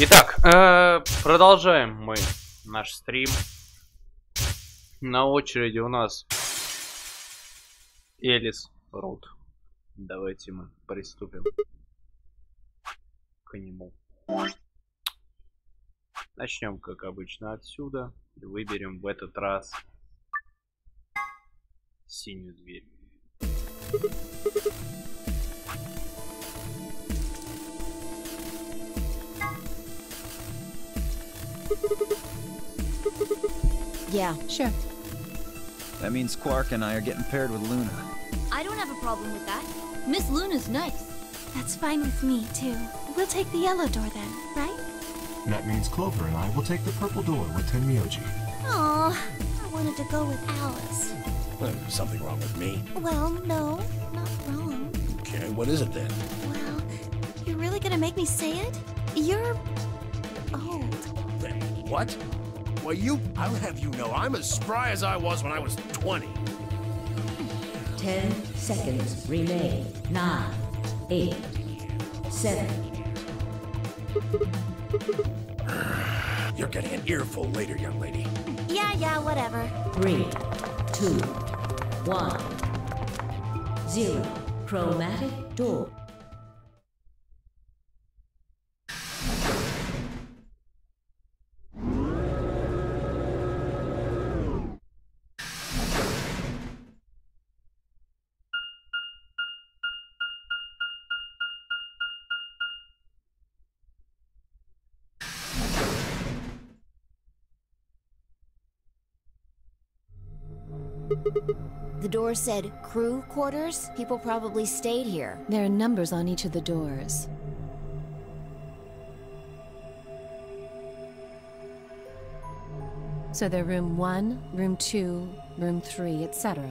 Итак, продолжаем мы наш стрим. На очереди у нас Элис Рут. Давайте мы приступим к нему. Начнем, как обычно, отсюда. И выберем в этот раз синюю дверь. Yeah, sure. That means Quark and I are getting paired with Luna. I don't have a problem with that. Miss Luna's nice. That's fine with me, too. We'll take the yellow door then, right? That means Clover and I will take the purple door with Tenmyoji. Aw, I wanted to go with Alice. Well, there's something wrong with me. Well, no, not wrong. Okay, what is it then? Well, you're really gonna make me say it? You're old. Then what? Well, I'll have you know, I'm as spry as I was when I was 20. 10 seconds remain. 9, 8, 7. You're getting an earful later, young lady. Yeah, whatever. 3, 2, 1, 0. Chromatic door. The door said crew quarters. People probably stayed here. There are numbers on each of the doors. So they're room 1, room 2, room 3, etc.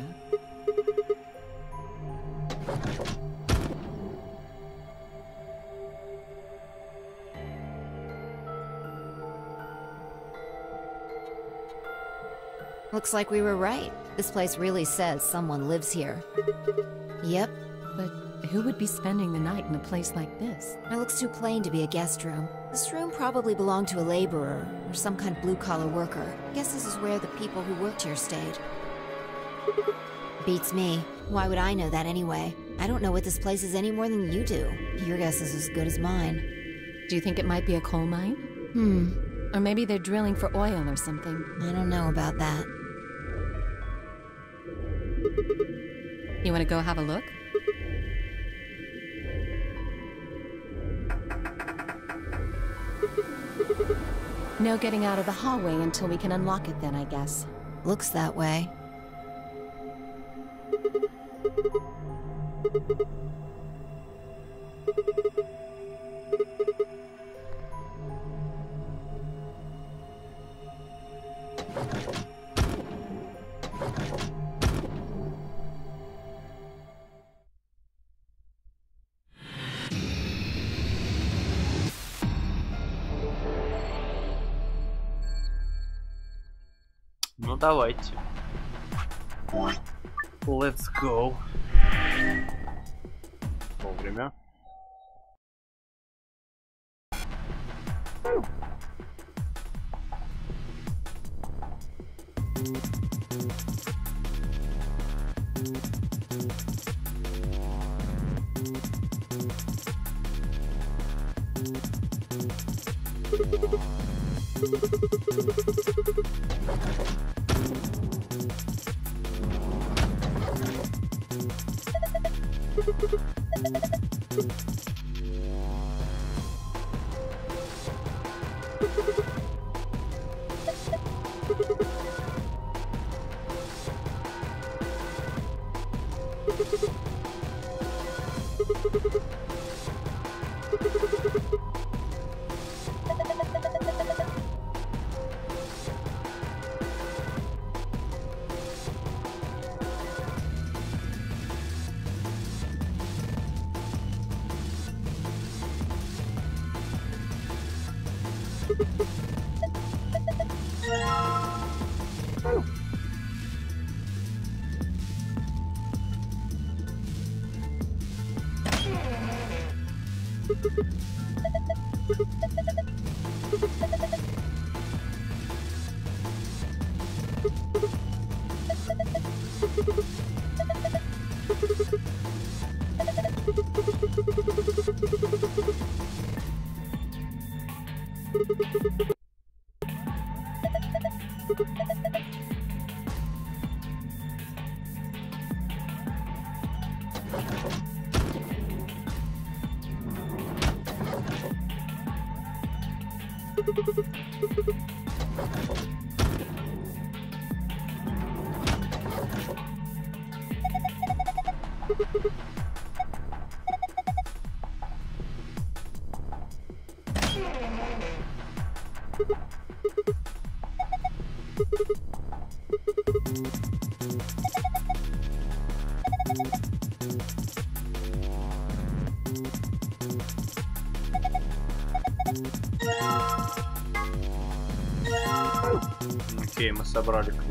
Looks like we were right. This place really says someone lives here. Yep. But who would be spending the night in a place like this? It looks too plain to be a guest room. This room probably belonged to a laborer, or some kind of blue-collar worker. Guess this is where the people who worked here stayed. Beats me. Why would I know that anyway? I don't know what this place is any more than you do. Your guess is as good as mine. Do you think it might be a coal mine? Or maybe they're drilling for oil or something. I don't know about that. You want to go have a look? No getting out of the hallway until we can unlock it then, I guess. Looks that way. Ну давайте. Let's go. Вовремя. Окей, мы собрали ключ.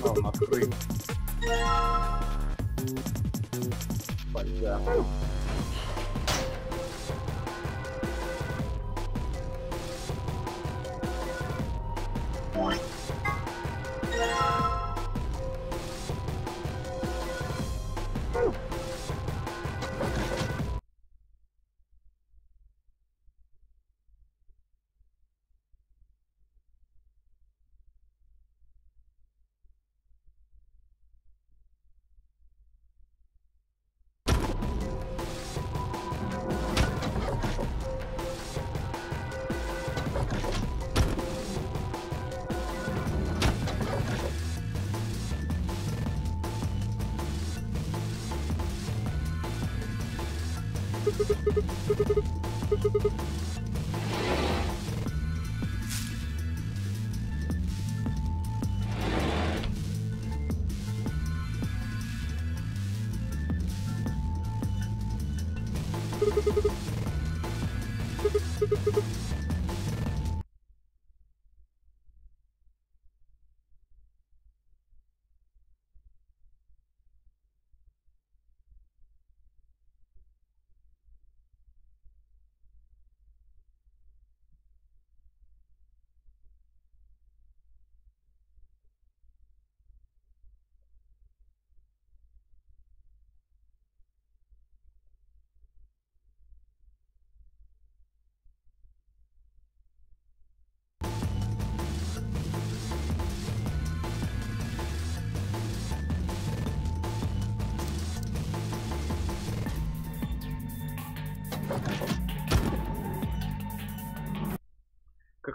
Он открыт. Фольга.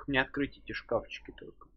мне открыть эти шкафчики только?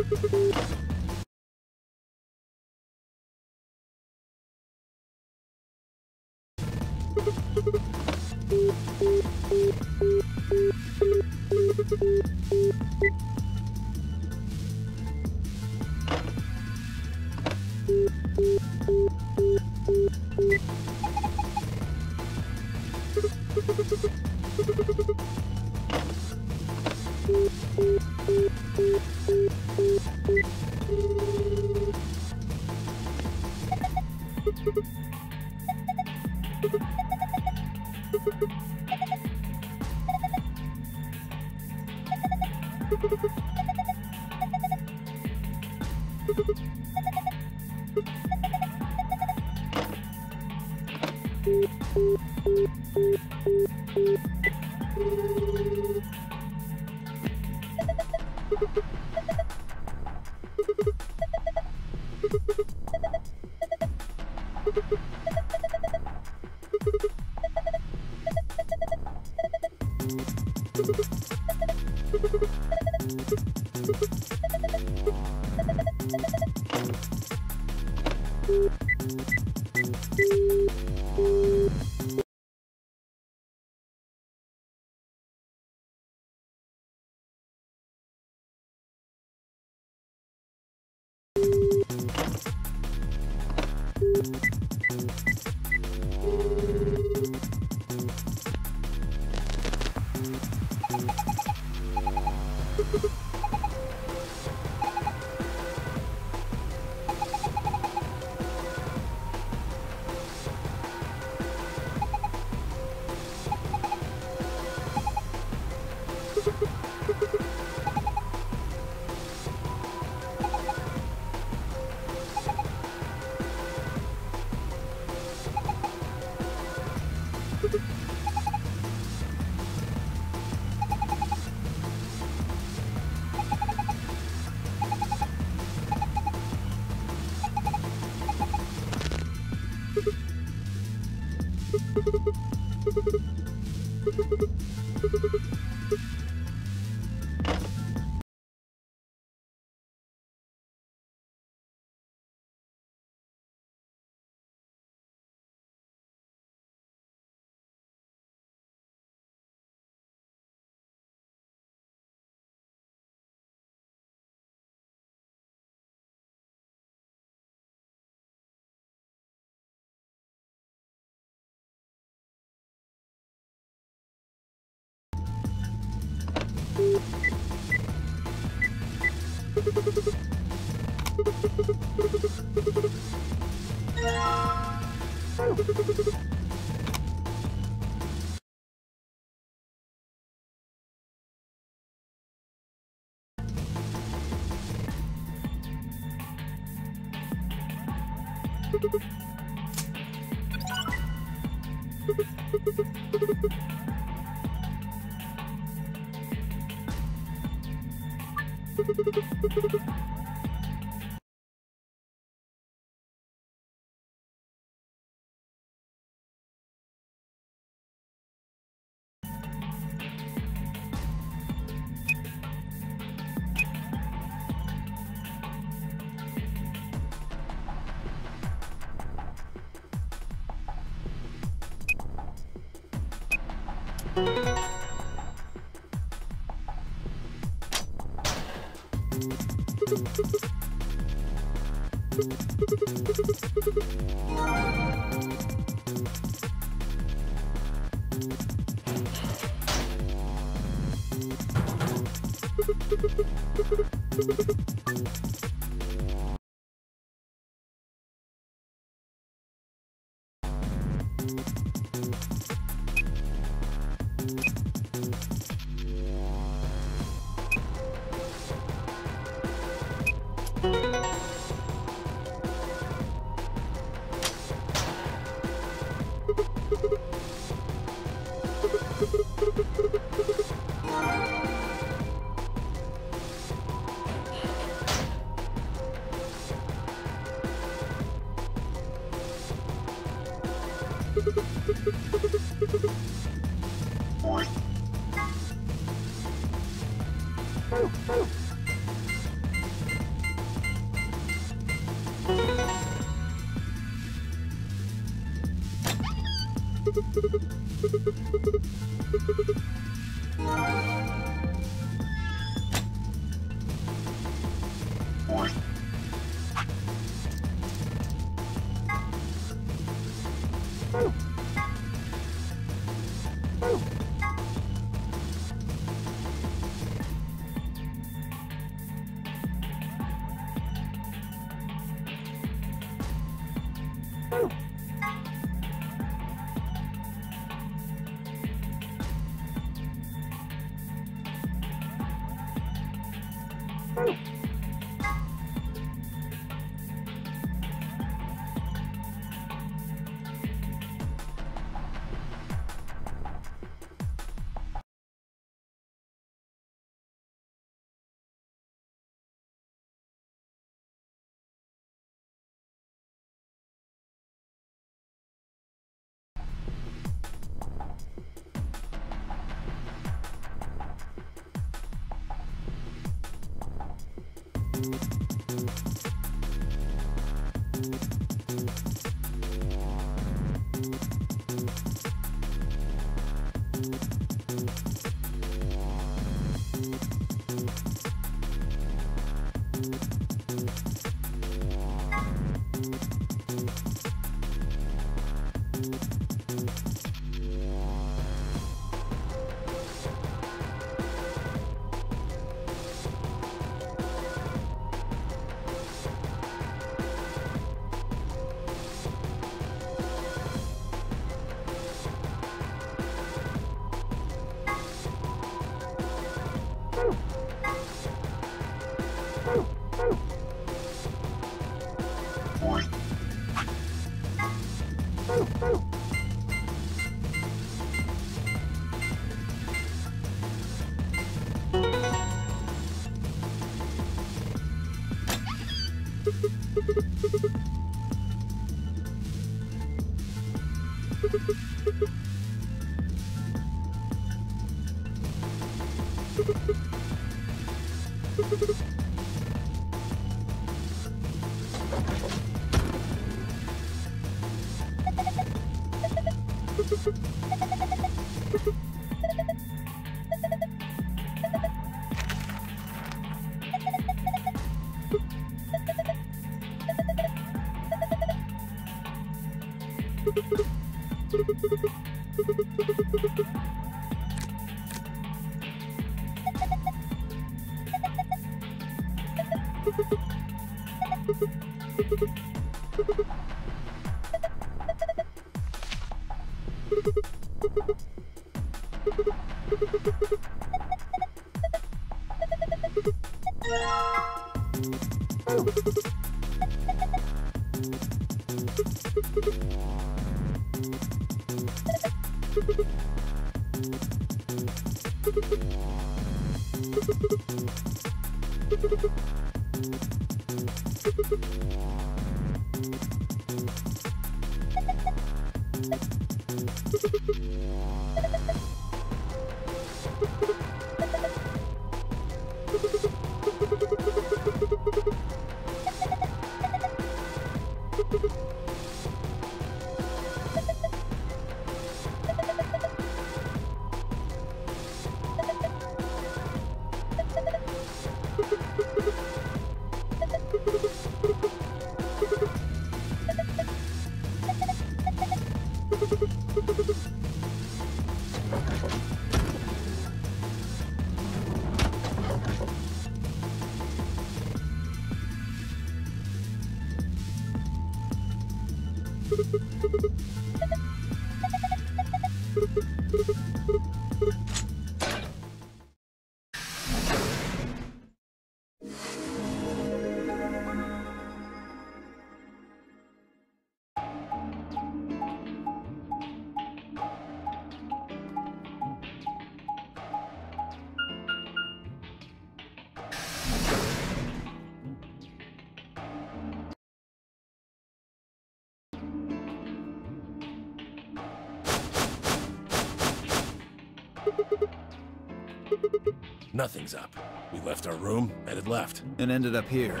Nothing's up. We left our room, headed left. And ended up here.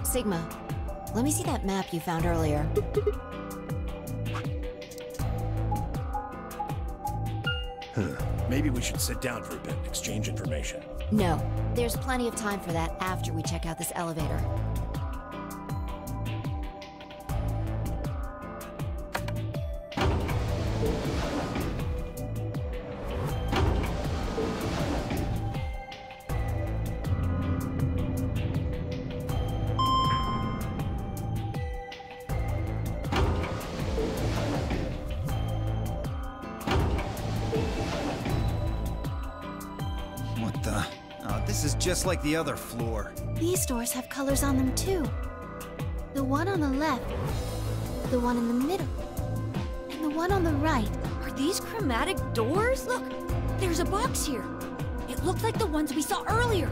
Sigma, let me see that map you found earlier. Maybe we should sit down for a bit, exchange information. No, there's plenty of time for that after we check out this elevator. What the? Oh, this is just like the other floor. These doors have colors on them too. The one on the left, the one in the middle, and the one on the right. Are these chromatic doors? Look, there's a box here. It looked like the ones we saw earlier.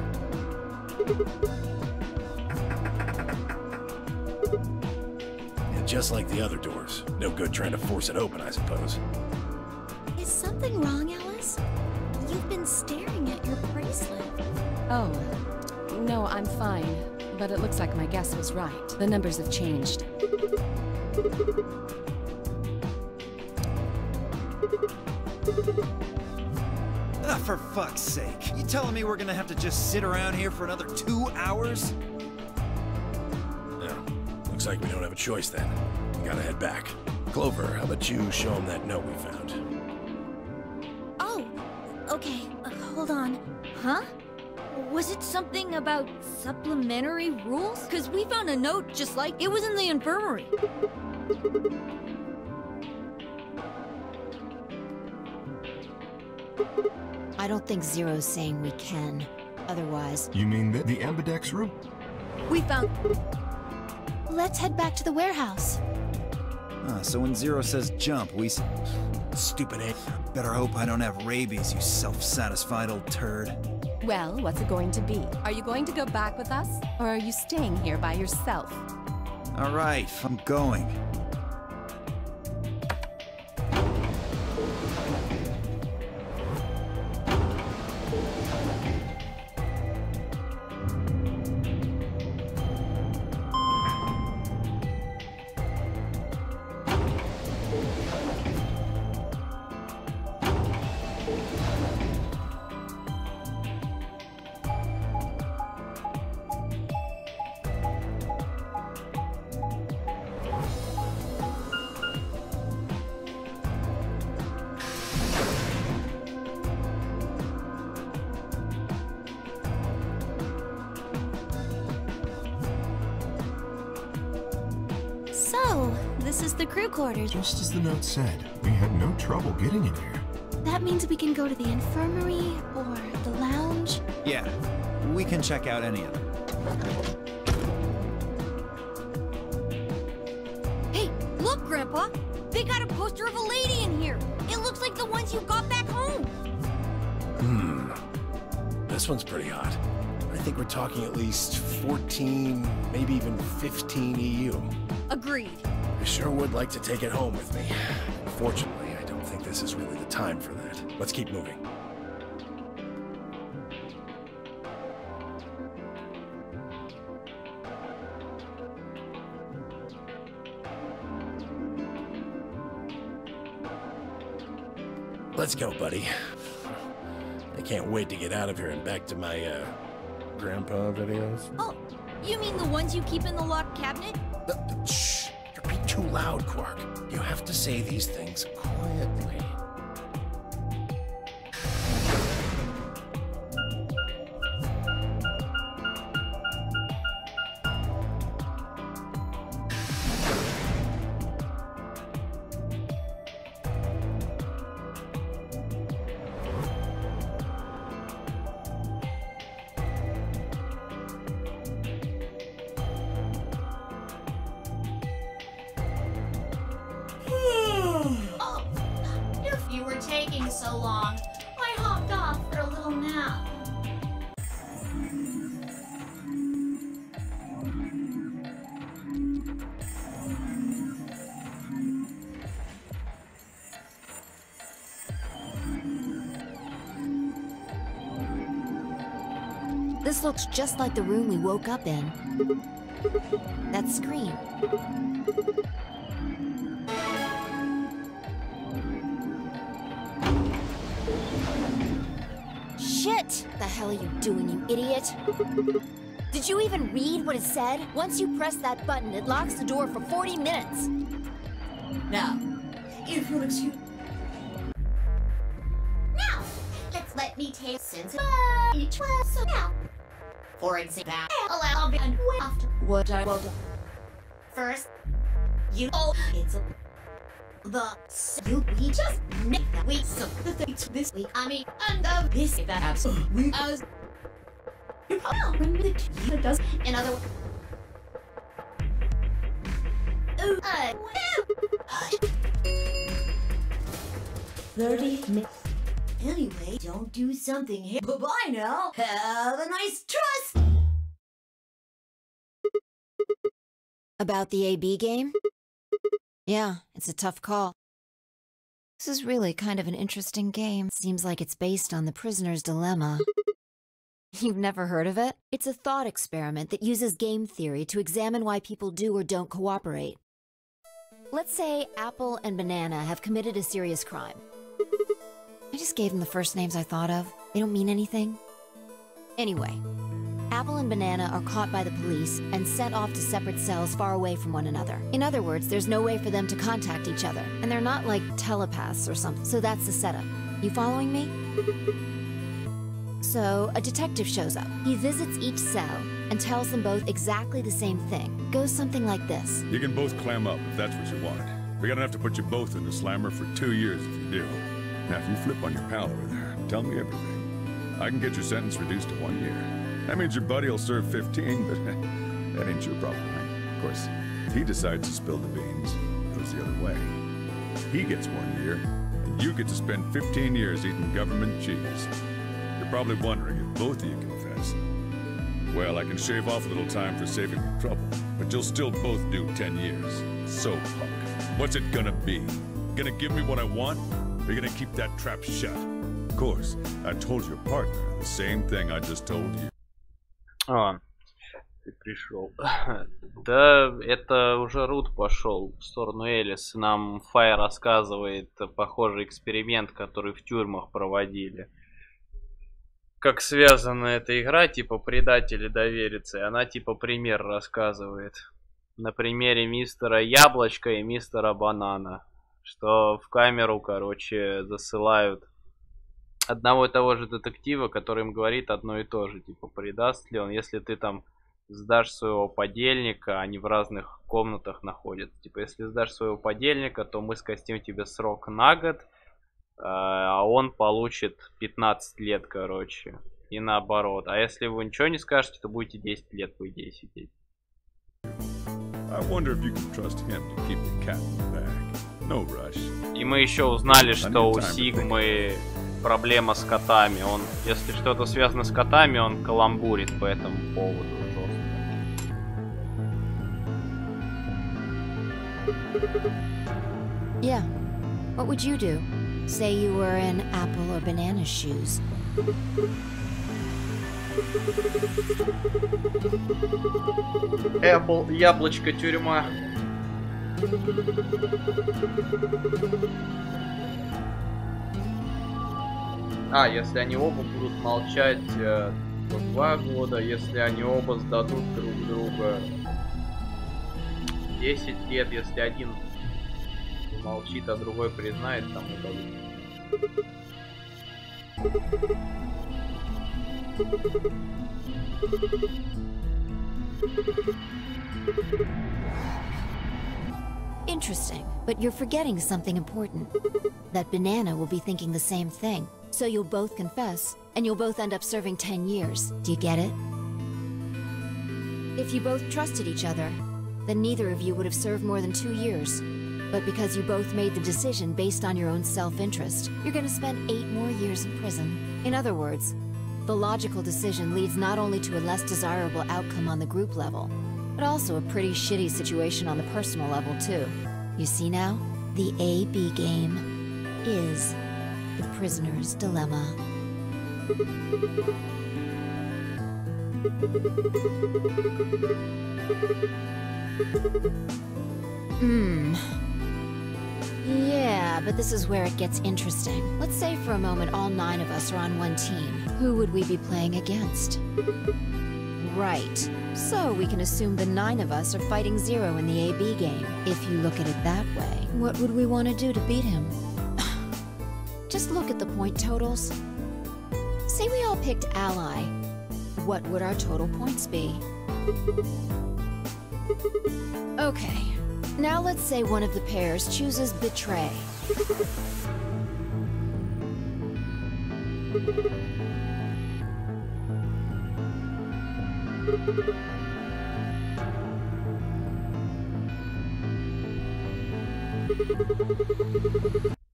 And just like the other doors. No good trying to force it open, I suppose. Is something wrong, Alice? You've been staring at your bracelet. Oh, no, I'm fine. But it looks like my guess was right. The numbers have changed. Ah, for fuck's sake. You telling me we're gonna have to just sit around here for another 2 hours? No. Looks like we don't have a choice then. We gotta head back. Clover, how about you show him that note we found? Oh, okay, hold on. Huh? Was it something about supplementary rules? Because we found a note just like it was in the infirmary. I don't think Zero's saying we can. Otherwise... You mean the ambidex room? We found... Let's head back to the warehouse. Ah, so when Zero says jump, we Stupid ape. better hope I don't have rabies, you self-satisfied old turd. Well, what's it going to be? Are you going to go back with us? Or are you staying here by yourself? All right, I'm going. this is the crew quarters. Just as the note said, we had no trouble getting in here. That means we can go to the infirmary or the lounge. Yeah, we can check out any of them. Hey, look, Grandpa! They got a poster of a lady in here! It looks like the ones you got back home! This one's pretty hot. I think we're talking at least 14, maybe even 15 EU. Agreed. I sure would like to take it home with me. Unfortunately, I don't think this is really the time for that. Let's keep moving. Let's go, buddy. I can't wait to get out of here and back to my, grandpa videos. Oh, you mean the ones you keep in the locked cabinet? Shh! You're being too loud, Quark. You have to say these things quietly. So long, I hopped off for a little nap. This looks just like the room we woke up in. That screen. Shit! The hell are you doing, you idiot? Did you even read what it said? Once you press that button, it locks the door for 40 minutes. Now, if you'll excuse... Now, let's let me take since each one. So now, for example, allow me and after what I will do. First, you oh, it's a... you we just make that week so the things this week I mean and this that absolutely as you remember the key does in other words 30 minutes. anyway, don't do something here. Bye-bye now. Have a nice trust. About the AB game? Yeah, it's a tough call. This is really kind of an interesting game. Seems like it's based on the prisoner's dilemma. You've never heard of it? It's a thought experiment that uses game theory to examine why people do or don't cooperate. Let's say Apple and Banana have committed a serious crime. I just gave them the first names I thought of. They don't mean anything. Anyway, Apple and Banana are caught by the police and sent off to separate cells far away from one another. In other words, there's no way for them to contact each other. And they're not like telepaths or something. So that's the setup. You following me? So, a detective shows up. He visits each cell and tells them both exactly the same thing. Goes something like this. You can both clam up if that's what you want. We're gonna have to put you both in the slammer for 2 years if you do. Now, if you flip on your pal over there, tell me everything. I can get your sentence reduced to 1 year. That means your buddy will serve 15, but that ain't your problem, right? Of course, if he decides to spill the beans, it goes the other way. He gets 1 year, and you get to spend 15 years eating government cheese. You're probably wondering if both of you confess. Well, I can shave off a little time for saving me trouble, but you'll still both do 10 years. So, punk, what's it gonna be? Gonna give me what I want, or you gonna keep that trap shut? Of course, I told your partner the same thing I just told you. А, ты пришел. Да, это уже Рут пошел в сторону Элис. Нам Фай рассказывает похожий эксперимент, который в тюрьмах проводили. Как связана эта игра, типа предатели довериться. И она типа пример рассказывает. На примере мистера Яблочка и мистера Банана. Что в камеру, короче, засылают одного и того же детектива, который им говорит одно и то же. Типа, предаст ли он, если ты там сдашь своего подельника, они в разных комнатах находятся. Типа, если сдашь своего подельника, то мы скостим тебе срок на год, а он получит 15 лет, короче. И наоборот. А если вы ничего не скажете, то будете 10 лет, по идее, сидеть. И мы еще узнали, что у Сигмы проблема с котами. Он, если что-то связано с котами, он каламбурит по этому поводу жестко. Yeah. What would you do? Say you were in apple or banana shoes. Apple, яблочко, тюрьма. А, если они оба будут молчать, то 2 года. Если они оба сдадут друг друга, 10 лет. Если один молчит, а другой признает, там удалось. Interesting, but you're forgetting something important. That Banana will be thinking the same thing. So you'll both confess, and you'll both end up serving 10 years. Do you get it? If you both trusted each other, then neither of you would have served more than 2 years. But because you both made the decision based on your own self-interest, you're gonna spend 8 more years in prison. In other words, the logical decision leads not only to a less desirable outcome on the group level, but also a pretty shitty situation on the personal level too. You see now? The A-B game is the prisoner's dilemma. Yeah, but this is where it gets interesting. Let's say for a moment all 9 of us are on one team. Who would we be playing against? Right. So we can assume the 9 of us are fighting Zero in the AB game. If you look at it that way, what would we want to do to beat him? Just look at the point totals. Say we all picked Ally. What would our total points be? Okay. Now let's say one of the pairs chooses Betray.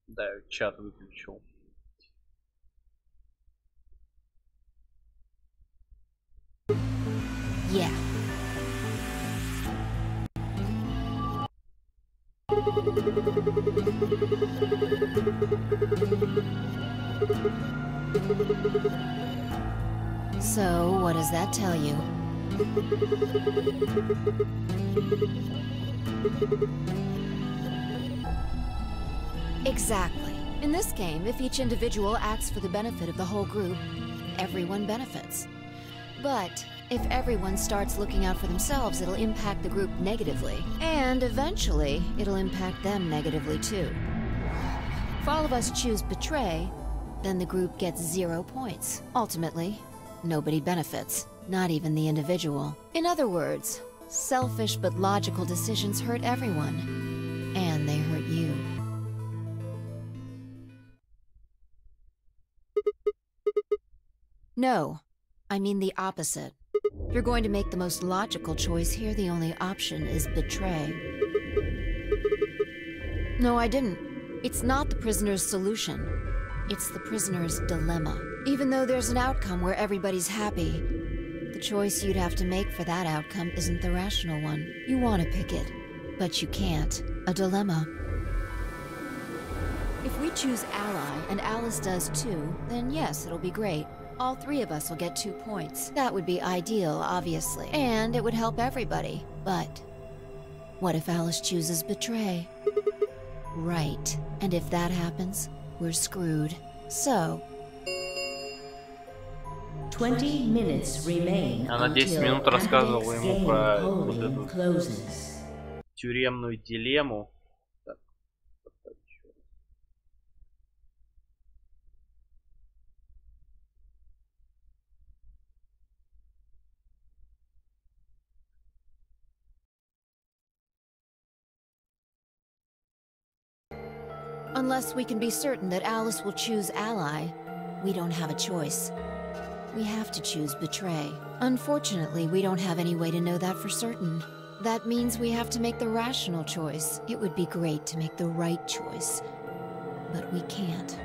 Да, чат выключил. Yeah. So, what does that tell you? Exactly. In this game, if each individual acts for the benefit of the whole group, everyone benefits. But if everyone starts looking out for themselves, it'll impact the group negatively. And eventually, it'll impact them negatively too. If all of us choose Betray, then the group gets 0 points. Ultimately, nobody benefits, not even the individual. In other words, selfish but logical decisions hurt everyone. And they hurt you. No, I mean the opposite. If you're going to make the most logical choice here, the only option is Betray. No, I didn't. It's not the prisoner's solution. It's the prisoner's dilemma. Even though there's an outcome where everybody's happy, the choice you'd have to make for that outcome isn't the rational one. You want to pick it, but you can't. A dilemma. If we choose Ally, and Alice does too, then yes, it'll be great. All 3 of us will get 2 points. That would be ideal, obviously. And it would help everybody. But what if Alice chooses Betray? Right. And if that happens, we're screwed. So... 20 minutes remain. Она 10 минут рассказывала ему про вот эту тюремную дилемму. Unless we can be certain that Alice will choose ally, we don't have a choice. We have to choose betray. Unfortunately, we don't have any way to know that for certain. That means we have to make the rational choice. It would be great to make the right choice, but we can't.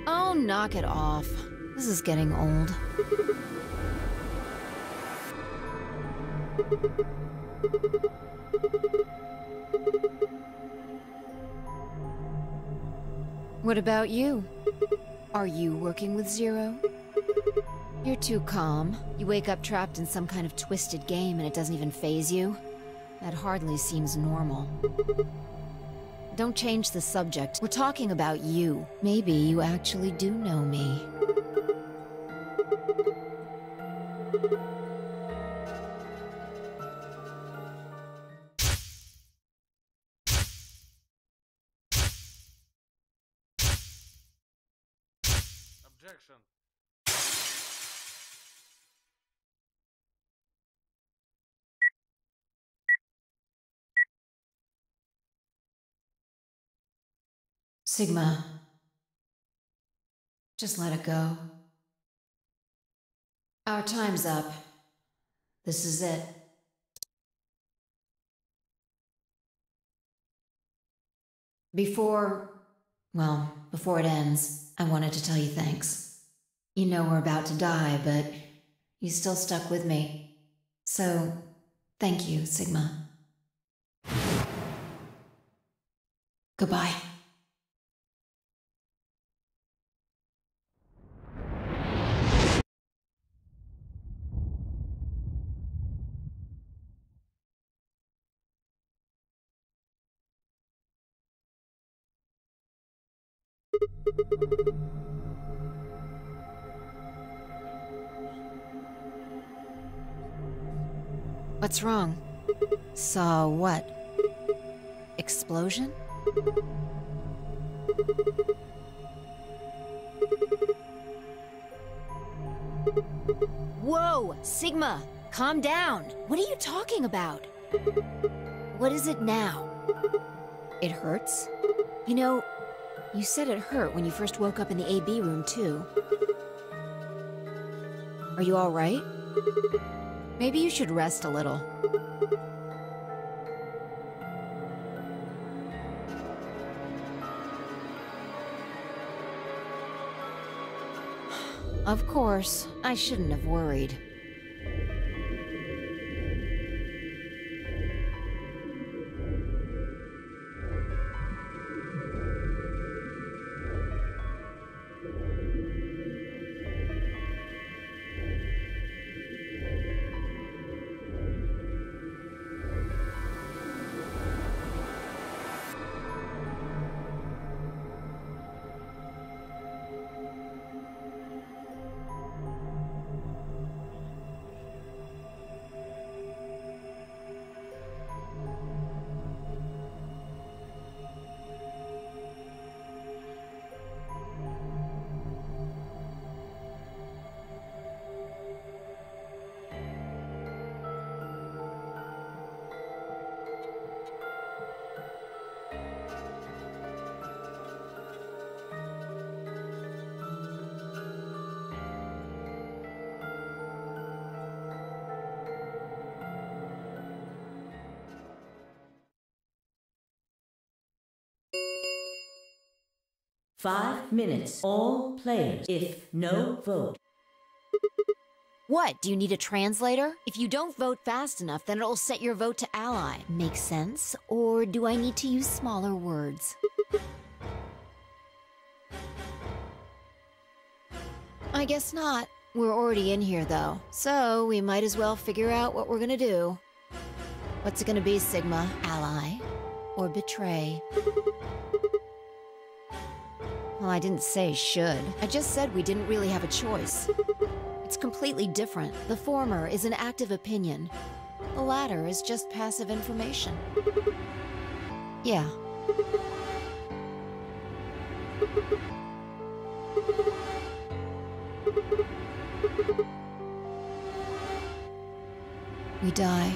Oh, knock it off. This is getting old. What about you? Are you working with Zero? You're too calm. You wake up trapped in some kind of twisted game and it doesn't even faze you. That hardly seems normal. Don't change the subject. We're talking about you. Maybe you actually do know me. Objection. Sigma. Just let it go. Our time's up. This is it. Before it ends, I wanted to tell you thanks. You know we're about to die, but you still stuck with me. So, thank you, Sigma. Goodbye. What's wrong? Saw what? Explosion? Whoa! Sigma! Calm down! What are you talking about? What is it now? It hurts? You know, you said it hurt when you first woke up in the AB room, too. Are you all right? Maybe you should rest a little. Of course, I shouldn't have worried. Five minutes. All players. If no vote. What? Do you need a translator? If you don't vote fast enough, then it'll set your vote to ally. Make sense? Or do I need to use smaller words? I guess not. We're already in here, though, so we might as well figure out what we're gonna do. What's it gonna be, Sigma? Ally? Or betray? Well, I didn't say should. I just said we didn't really have a choice. It's completely different. The former is an active opinion. The latter is just passive information. Yeah. We die.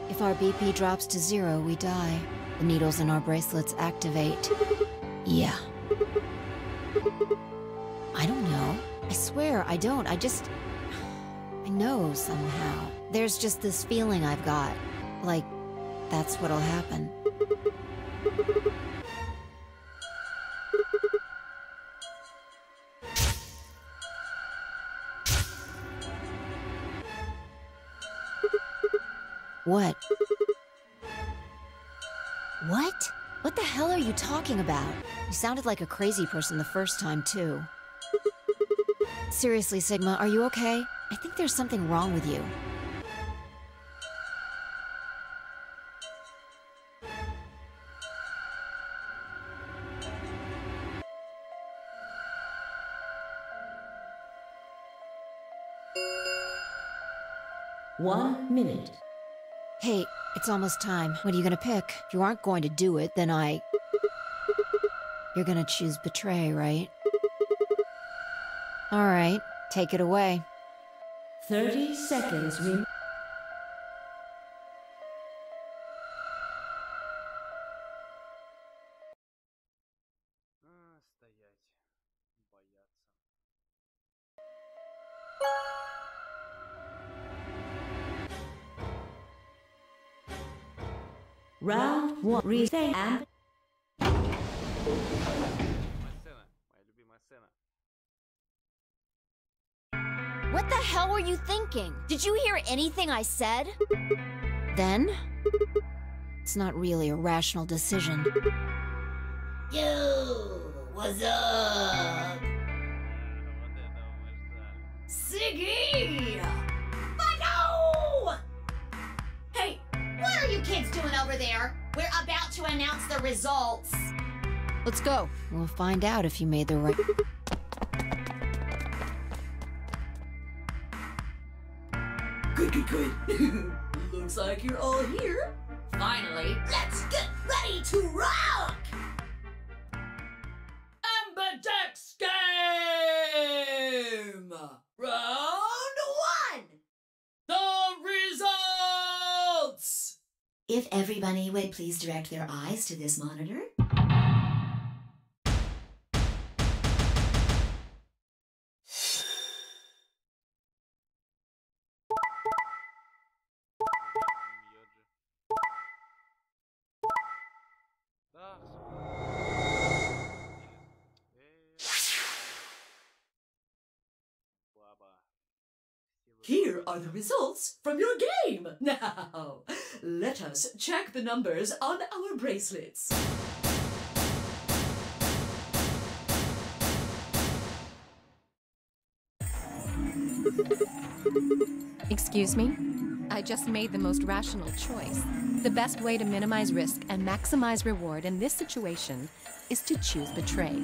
If our BP drops to 0, we die. The needles in our bracelets activate. Yeah. I don't know. I swear, I don't. I know somehow. There's just this feeling I've got. Like, that's what'll happen. What? What? What the hell are you talking about? You sounded like a crazy person the first time, too. Seriously, Sigma, are you okay? I think there's something wrong with you. One minute. Hey, it's almost time. What are you gonna pick? If you aren't going to do it, then You're gonna choose betray, right? Alright, take it away. 30 seconds remain. Стоять. Бояться. Round 1. Reset and... Моя любимая сцена. What the hell were you thinking? Did you hear anything I said? Then? It's not really a rational decision. Yo, what's up? Siggy! No! Hey, what are you kids doing over there? We're about to announce the results. Let's go. We'll find out if you made the right... Good. Looks like you're all here. Finally, let's get ready to rock! Amberdex game! Round 1! The results! If everybody would please direct their eyes to this monitor. Here are the results from your game. Now, let us check the numbers on our bracelets. Excuse me? I just made the most rational choice. The best way to minimize risk and maximize reward in this situation is to choose betray.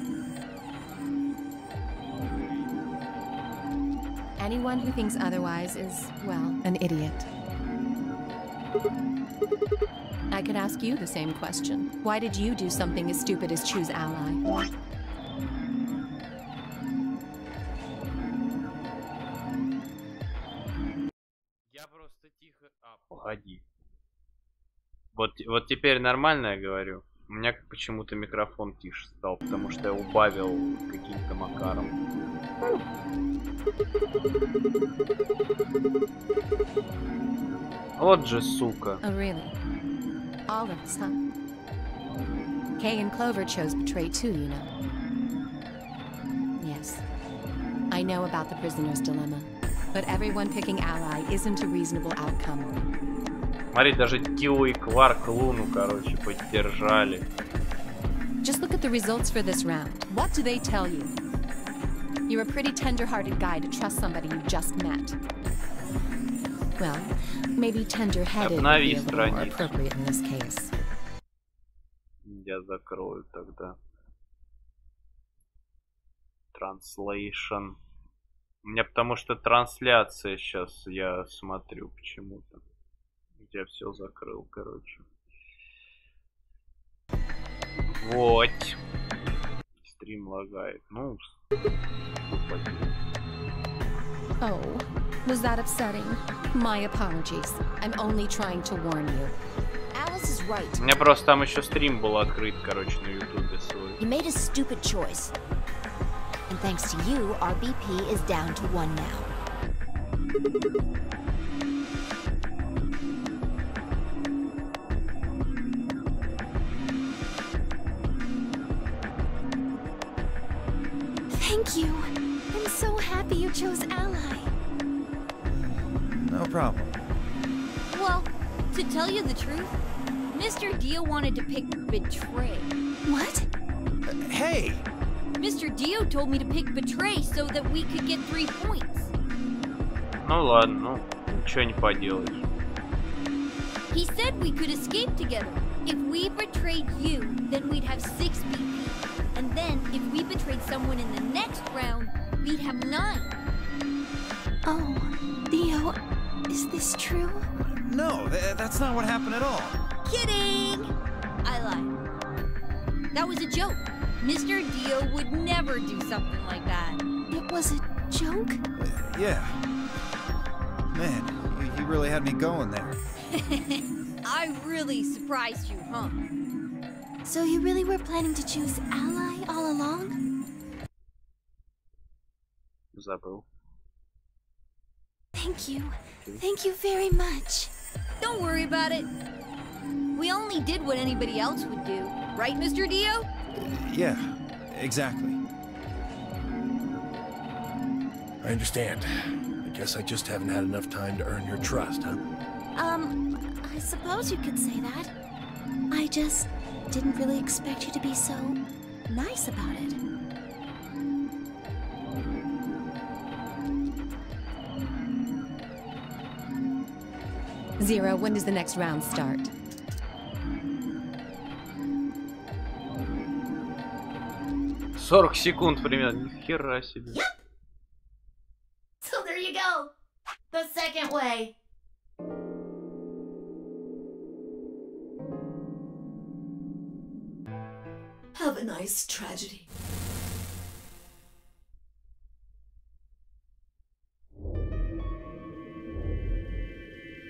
Anyone who thinks otherwise is, well, an idiot. I could ask you the same question. Why did you do something as stupid as choose ally? Я просто тихо... погоди. Вот теперь нормально я говорю. У меня почему-то микрофон тише стал, потому что я убавил каким-то макаром. Вот же сука. Oh, really? All of us, huh? Kay and Clover chose betray too, you know. Yes. I know about the prisoner's dilemma, but everyone picking ally isn't a reasonable outcome. Смотри, даже Килл и Кларк Луну, короче, поддержали. Just look at the results for this round. What do they tell you? You're a pretty tender-hearted guy to trust somebody you just met. Well, maybe tender-headed would be a little more appropriate in this case. Я закрою тогда. Translation. У меня потому что трансляция сейчас, я смотрю почему-то. Я все закрыл, короче. Вот. Стрим лагает. Ну, Oh, was that upsetting? My apologies. I'm only trying to warn you. Alice is right. У меня просто там еще стрим был открыт, короче, на ютубе свой. You made a stupid choice. And thanks to you, our BP is down to 1 now. Thank you. I'm so happy you chose Ally. No problem. Well, to tell you the truth, Mr. Dio wanted to pick Betray. What? Hey! Mr. Dio told me to pick Betray so that we could get 3 points. Ну ладно, ну, ничего не поделаешь. He said we could escape together. If we betrayed you, then we'd have 6 BP. And then, if we betrayed someone in the next round, we'd have 9. Oh, Dio, is this true? No, that's not what happened at all. Kidding! I lied. That was a joke. Mr. Dio would never do something like that. It was a joke? Yeah. Man, you really had me going there. I really surprised you, huh? So you really were planning to choose Ally all along? Забыл. Thank you. Thank you very much. Don't worry about it. We only did what anybody else would do. Right, Mr. Dio? Yeah, exactly. I understand. I guess I just haven't had enough time to earn your trust, huh? I suppose you could say that. I just didn't really expect you to be so nice about it. Zero, when does the next round start? — 40 секунд примерно. Ни хера себе. Yep. So there you go. The second way. Have a nice tragedy.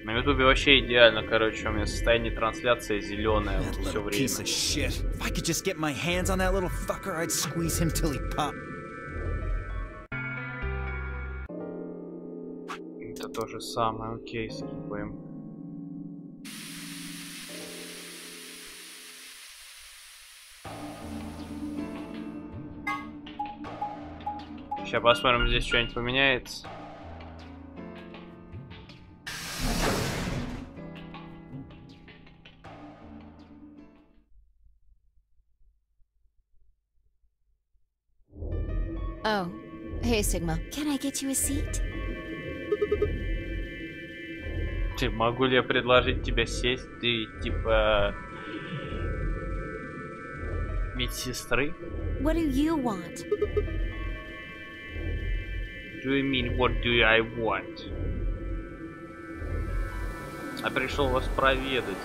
На ютубе вообще идеально, короче, у меня состояние трансляции зеленое That все little время. piece of shit. If I could just get my hands on that little fucker, I'd squeeze him till he popped. Это то же самое, окей, скипаем. Сейчас посмотрим, здесь что-нибудь поменяется. Oh, hey, Sigma. Can I get you a seat? Могу ли я предложить тебе сесть? Ты типа медсестры? What do you want? Do you mean what do I want? А пришел вас проведать.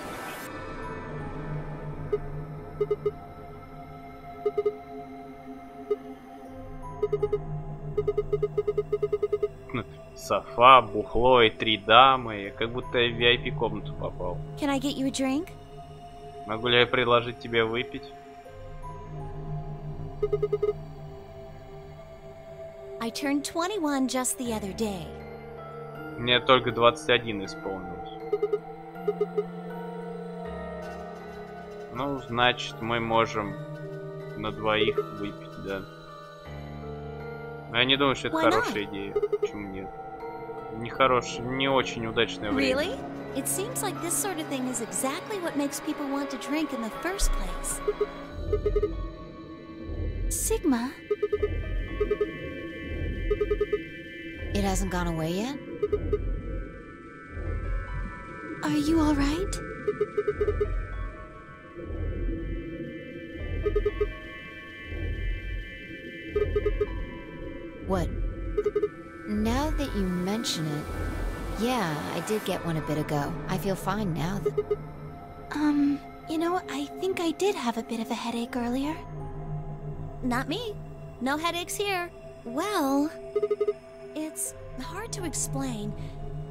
Софа, бухло и 3 дамы. Я как будто в VIP комнату попал. Can I get you a drink? Могу ли я предложить тебе выпить? I turned 21 just the other day. Мне только 21 исполнилось. Ну, значит, мы можем на двоих выпить, да. Но я не думаю, что это хорошая идея. Почему нет? Не очень удачное время. Really? It seems like this sort of thing is exactly what makes people want to drink in the first place. Sigma? It hasn't gone away yet? Are you all right? What? Now that you mention it, yeah, I did get one a bit ago. I feel fine now. You know, I think I did have a bit of a headache earlier. Not me. No headaches here. Well, it's hard to explain.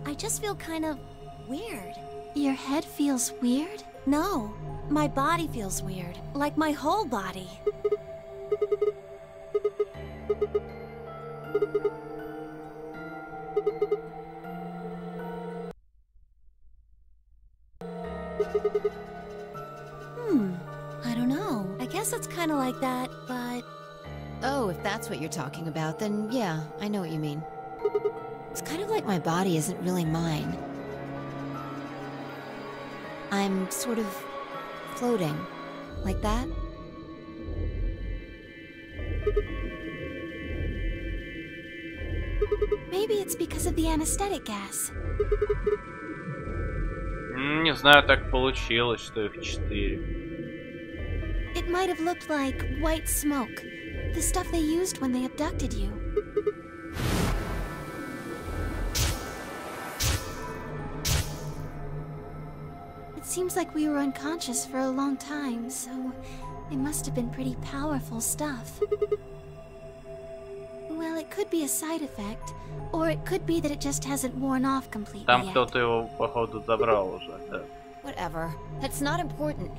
I just feel kind of weird. Your head feels weird? No, my body feels weird. Like my whole body. I don't know. I guess it's kind of like that, but... Oh, if that's what you're talking about, then yeah, I know what you mean. It's kind of like my body isn't really mine. I'm sort of floating. Like that? Maybe it's because of the anesthetic gas. Не знаю, так получилось, что их 4. It might have looked like white smoke. The stuff they used when they abducted you. It seems like we were unconscious for a long time, so it must have been pretty powerful stuff. Well, it could be a side effect, or it could be that it just hasn't worn off completely Там yet. кто-то его, походу, забрал уже, да. Whatever. That's not important.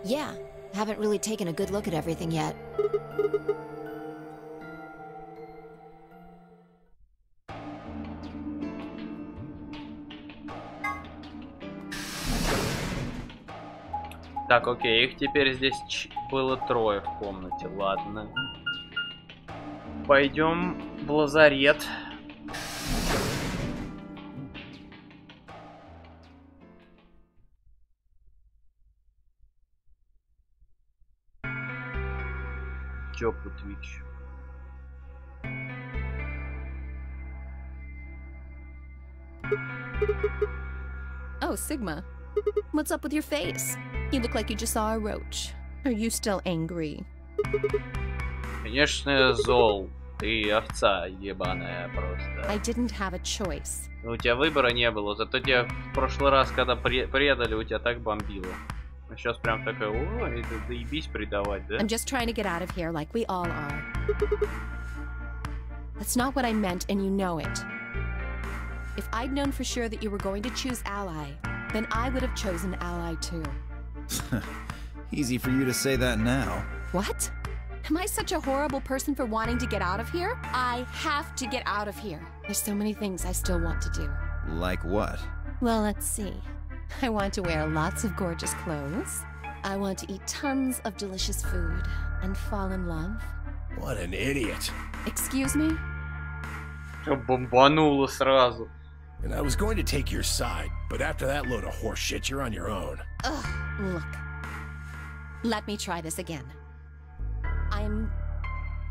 Yeah, haven't really taken a good look at everything yet. Так, окей, их теперь здесь было 3 в комнате, ладно. Пойдем в лазарет. Теплый твич. Oh, Sigma. What's up with your face? You look like you just saw a roach. Are you still angry? Конечно, я зол. Ты овца ебаная просто. I didn't have a choice. У тебя выбора не было, зато тебя в прошлый раз, когда предали, у тебя так бомбило. А сейчас прям такая, ой, заебись предавать, да? I'm just trying to get out of here like we all are. That's not what I meant, and you know it. If I'd known for sure that you were going to choose Ally, then I would have chosen Ally too. Easy for you to say that now. What? Am I such a horrible person for wanting to get out of here? I have to get out of here. There's so many things I still want to do. Like what? Well, let's see. I want to wear lots of gorgeous clothes. I want to eat tons of delicious food and fall in love. What an idiot. Excuse me? Бомбануло сразу. And I was going to take your side, but after that load of horse shit, you're on your own. Ugh, look. Let me try this again. I'm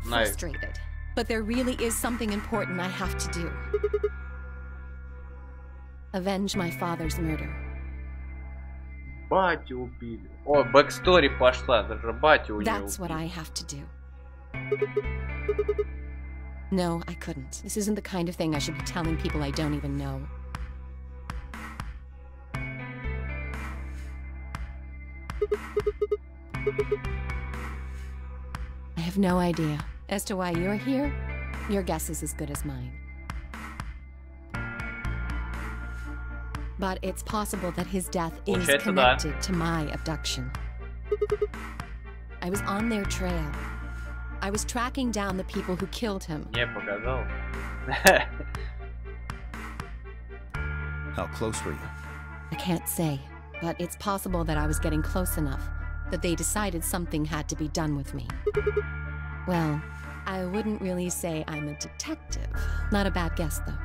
frustrated, but there really is something important I have to do. Avenge my father's murder. Батю убили. О, бэкстори пошла, даже батю у нее That's what I have to do. No, I couldn't. This isn't the kind of thing I should be telling people I don't even know. I have no idea. As to why you're here, your guess is as good as mine. But it's possible that his death is connected to my abduction. I was on their trail. I was tracking down the people who killed him. Не показал. How close were you? I can't say, but it's possible that I was getting close enough that they decided something had to be done with me. Well, I wouldn't really say I'm a detective. Not a bad guess, though.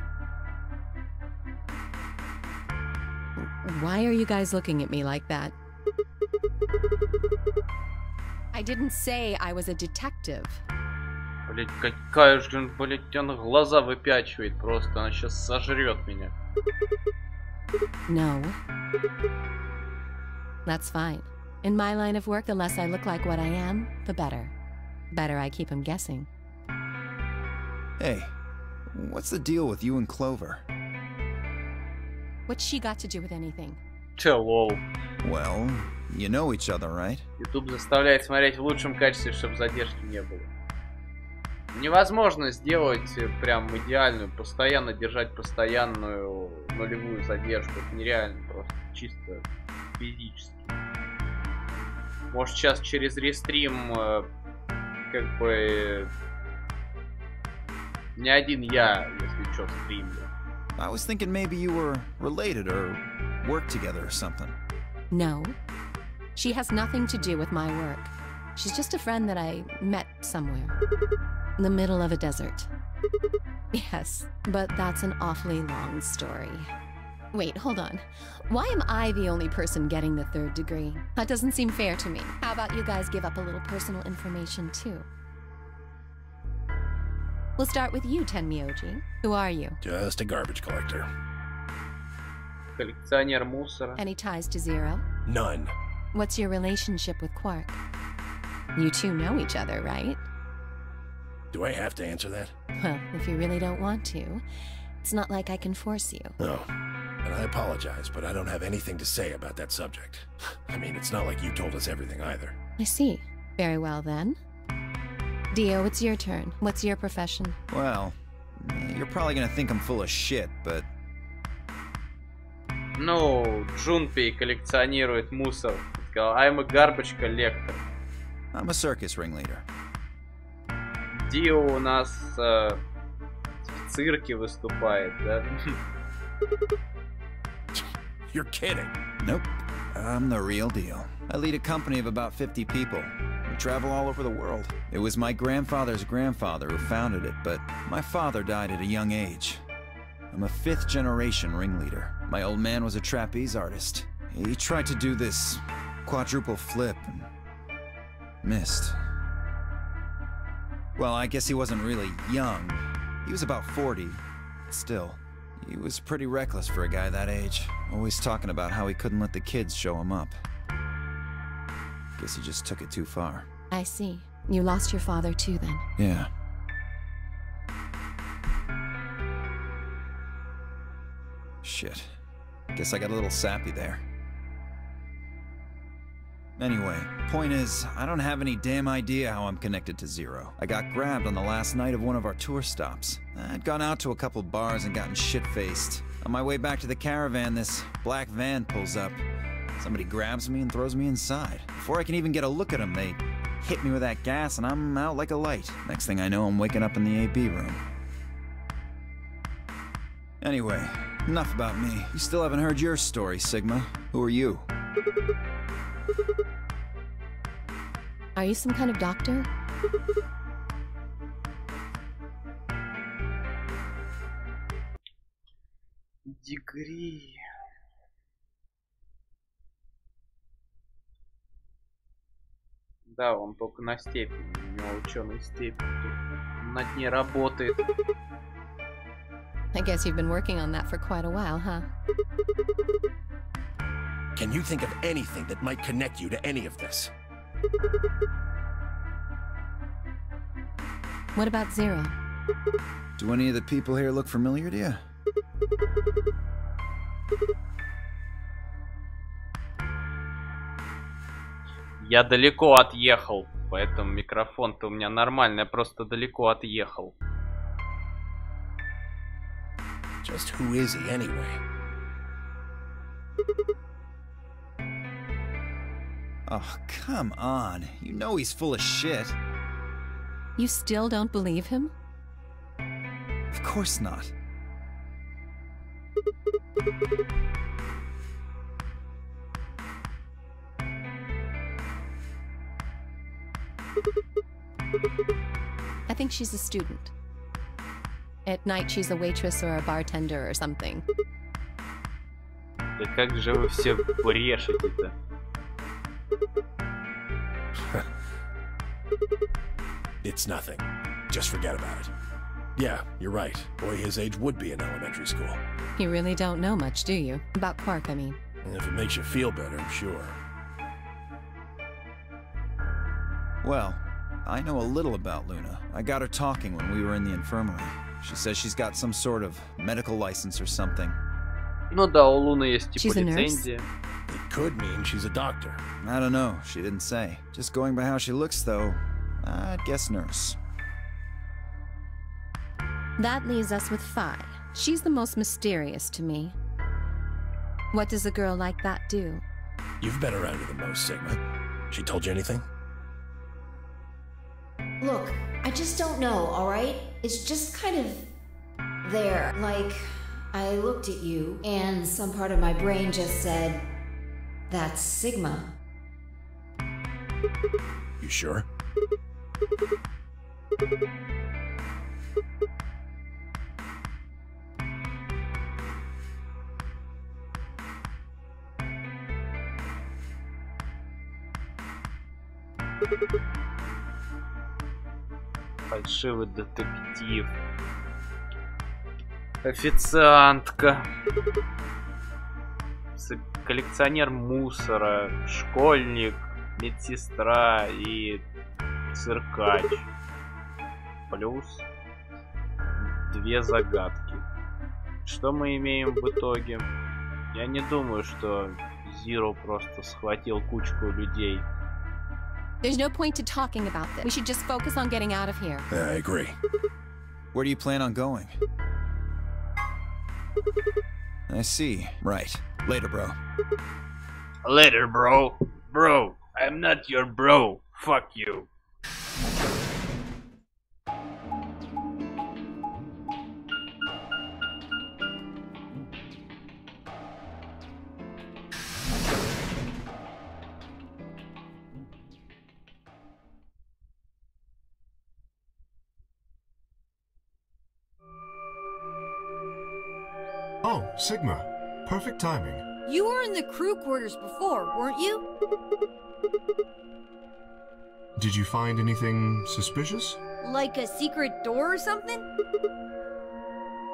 Why are you guys looking at me like that? I didn't say I was a detective. Блять, какая же, блять, она глаза выпячивает просто, она сейчас сожрет меня. No. That's fine. In my line of work, the less I look like what I am, the better. Better I keep him guessing. Hey, what's the deal with you and Clover? What's she got to do with anything? Че, лол. Well, you know each other, right? YouTube заставляет смотреть в лучшем качестве, чтобы задержки не было. Невозможно сделать прям идеальную, постоянно держать постоянную нулевую задержку. Это нереально, просто чисто физически. Может, сейчас через рестрим как бы не один я, если что, стримлю. I was thinking maybe you were related or worked together or something. No. She has nothing to do with my work. She's just a friend that I met somewhere. In the middle of a desert. Yes, but that's an awfully long story. Wait, hold on. Why am I the only person getting the 3rd degree? That doesn't seem fair to me. How about you guys give up a little personal information too? We'll start with you, Tenmyoji. Who are you? Just a garbage collector. Коллекционер мусора. Any ties to Zero? None. What's your relationship with Quark? You two know each other, right? Do I have to answer that? Well, if you really don't want to, it's not like I can force you. No. And I apologize, but I don't have anything to say about that subject. I mean, it's not like you told us everything either. I see. Very well then. Dio, it's your turn. What's your profession? Well, you're probably gonna think I'm full of shit, but... Ну, Джунпей коллекционирует мусор. Сказал, I'm a garbage collector. I'm a circus ringleader. Дио у нас в цирке выступает, да? You're kidding. Nope. I'm the real deal. I lead a company of about 50 people. We travel all over the world. It was my grandfather's grandfather who founded it, but my father died at a young age. I'm a 5th generation ringleader. My old man was a trapeze artist. He tried to do this quadruple flip and missed. Well, I guess he wasn't really young. He was about 40. Still, he was pretty reckless for a guy that age. Always talking about how he couldn't let the kids show him up. Guess he just took it too far. I see. You lost your father too then. Yeah. Shit. Guess I got a little sappy there. Anyway, point is, I don't have any damn idea how I'm connected to Zero. I got grabbed on the last night of one of our tour stops. I'd gone out to a couple bars and gotten shit-faced. On my way back to the caravan, this black van pulls up. Somebody grabs me and throws me inside. Before I can even get a look at them, they hit me with that gas and I'm out like a light. Next thing I know, I'm waking up in the AB room. Anyway, enough about me. You still haven't heard your story, Sigma. Who are you? Are you some kind of doctor? Дегри. Да, он только на степени. У него ученый степень. Над ней работает. I guess you've been working on that for quite a while, huh? Can you think of anything that might connect you to any of this? What about Zero? Do any of the people here look familiar to you? Я далеко отъехал, поэтому микрофон-то у меня нормальный, я просто далеко отъехал. Just who is he anyway? Oh, come on. You know he's full of shit. You still don't believe him? Of course not. I think she's a student. At night she's a waitress or a bartender or something. Да как же вы все брешете-то? It's nothing. Just forget about it. Yeah, you're right. Boy his age would be in elementary school. You really don't know much, do you? About Quark, I mean. And if it makes you feel better, sure. Well, I know a little about Luna. I got her talking when we were in the infirmary. She says she's got some sort of medical license or something. Ну да, у Луны есть типа She's a nurse? лицензия. It could mean she's a doctor. I don't know. She didn't say. Just going by how she looks, though, I'd guess nurse. That leaves us with Phi. She's the most mysterious to me. What does a girl like that do? You've been around her the most, Sigma. She told you anything? Look, I just don't know, alright? It's just kind of there. Like, I looked at you, and some part of my brain just said, that's Sigma. You sure? Фальшивый детектив. Официантка. Коллекционер мусора. Школьник. Медсестра и циркач. Плюс 2 загадки. Что мы имеем в итоге? Я не думаю, что Zero просто схватил кучку людей. There's no point to talking about this. We should just focus on getting out of here. I agree. Where do you plan on going? I see. Right. Later, bro. Later, bro. Bro, I'm not your bro. Fuck you. Oh, Sigma. Perfect timing. You were in the crew quarters before, weren't you? Did you find anything suspicious? Like a secret door or something?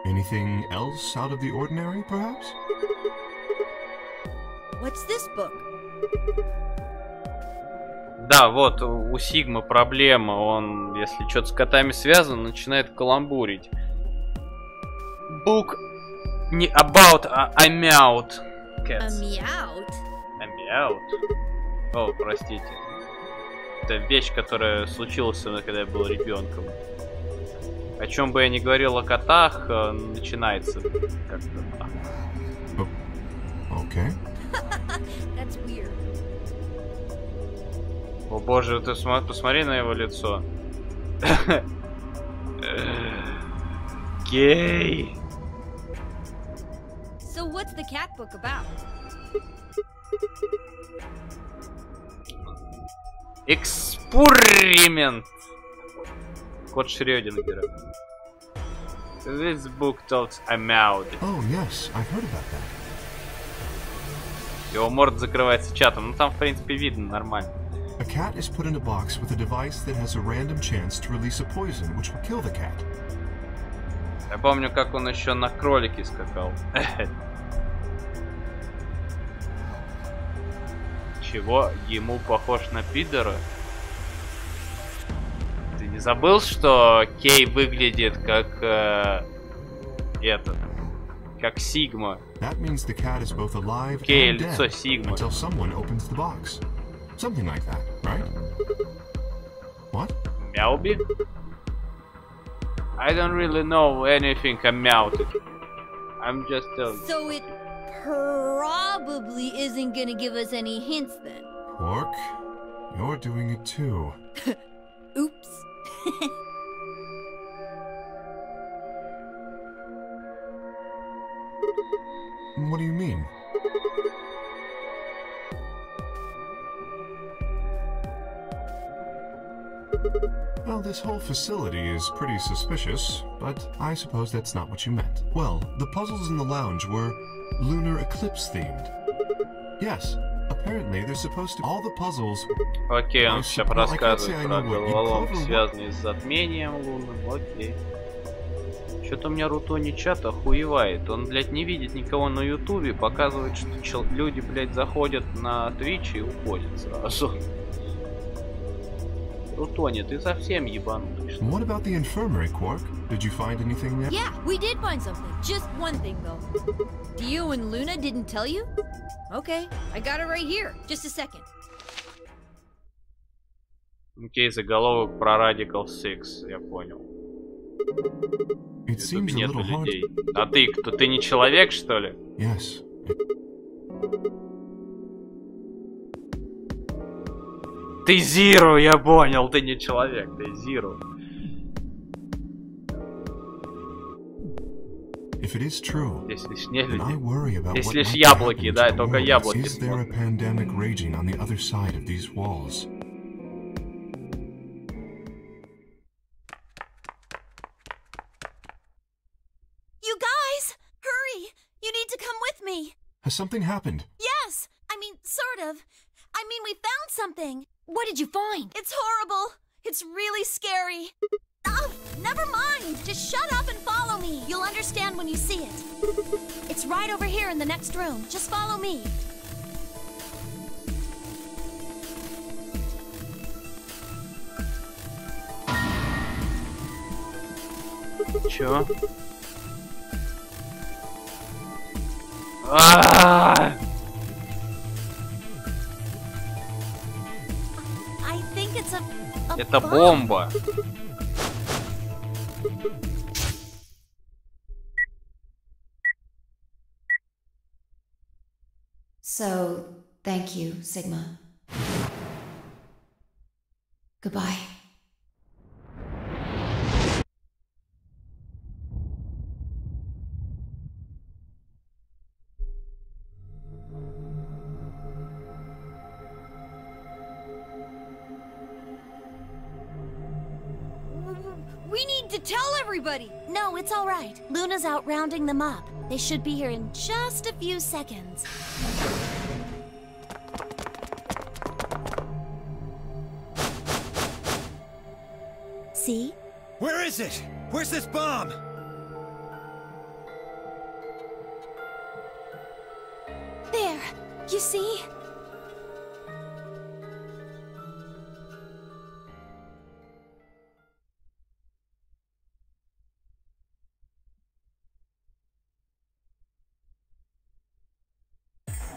Anything else out of the ordinary, perhaps? What's this book? Да, вот, у Сигмы проблема. Он, если что-то с котами связано, начинает каламбурить. Book не about, а I'm out. Cats. I'm out? I'm out? О, простите. Это вещь, которая случилась со мной, когда я был ребенком. О чем бы я ни говорил о котах, начинается как-то так. Okay. That's weird. О боже, ты посмотри на его лицо. Гей. So what's the cat book about? Эксперимент. Кот Шрёдингера. This book talks I'm out. Oh, yes, I've heard about that. Его морда закрывается чатом. Ну там, в принципе, видно нормально. A cat is put in a box with a device that has a random chance to release a poison which will kill the cat. Я помню, как он еще на кролике скакал. Чего? Ему похож на пидора? Ты не забыл, что Кей выглядит как этот, как Сигма? That means the cat is both alive Кей and лицо dead Сигма. until someone opens the box. Something like that, right? What? Мяуби? I don't really know anything about it. I'm just telling. So it probably isn't gonna give us any hints then. Quark, you're doing it too. Oops. What do you mean? Well, this whole facility is pretty suspicious, but I suppose that's not what you meant. Well, the puzzles in the lounge were lunar eclipse themed. Yes, apparently they're supposed to... All the puzzles... Окей, он сейчас рассказывает про головоломки, связанные с затмением лунным. Окей. Что-то у меня Рутони чат охуевает. Он, блядь, не видит никого на Ютубе, показывает, что люди, блядь, заходят на Twitch и уходят сразу. Тони, ты совсем ебанутый. What about the infirmary, Quark? Did you find anything there? Yeah, we did find something. Just one thing, though. Dio and Luna didn't tell you? Okay, I got it right here. Just a second. Окей, заголовок про Radical Six, я понял. It seems a little hard. А ты кто? Ты не человек, что ли? Yes. Ты Зиру, я понял, ты не человек, ты Зиру. If it is true, Здесь лишь не then I люди. worry about Здесь what лишь might яблоки, happen да, to только the world. яблоки Is there a смотрят. pandemic raging on the other side of these walls? You guys! Hurry! You need to come with me! Has something happened? Yes! I mean, sort of. I mean, we found something. What did you find? It's horrible. It's really scary. Oh, never mind. Just shut up and follow me. You'll understand when you see it. It's right over here in the next room. Just follow me. Чё? А-а-а! I think it's a Это bomb. бомба. So, thank you, Sigma. Goodbye. We need to tell everybody! No, it's all right. Luna's out rounding them up. They should be here in just a few seconds. See? Where is it? Where's this bomb? There. You see?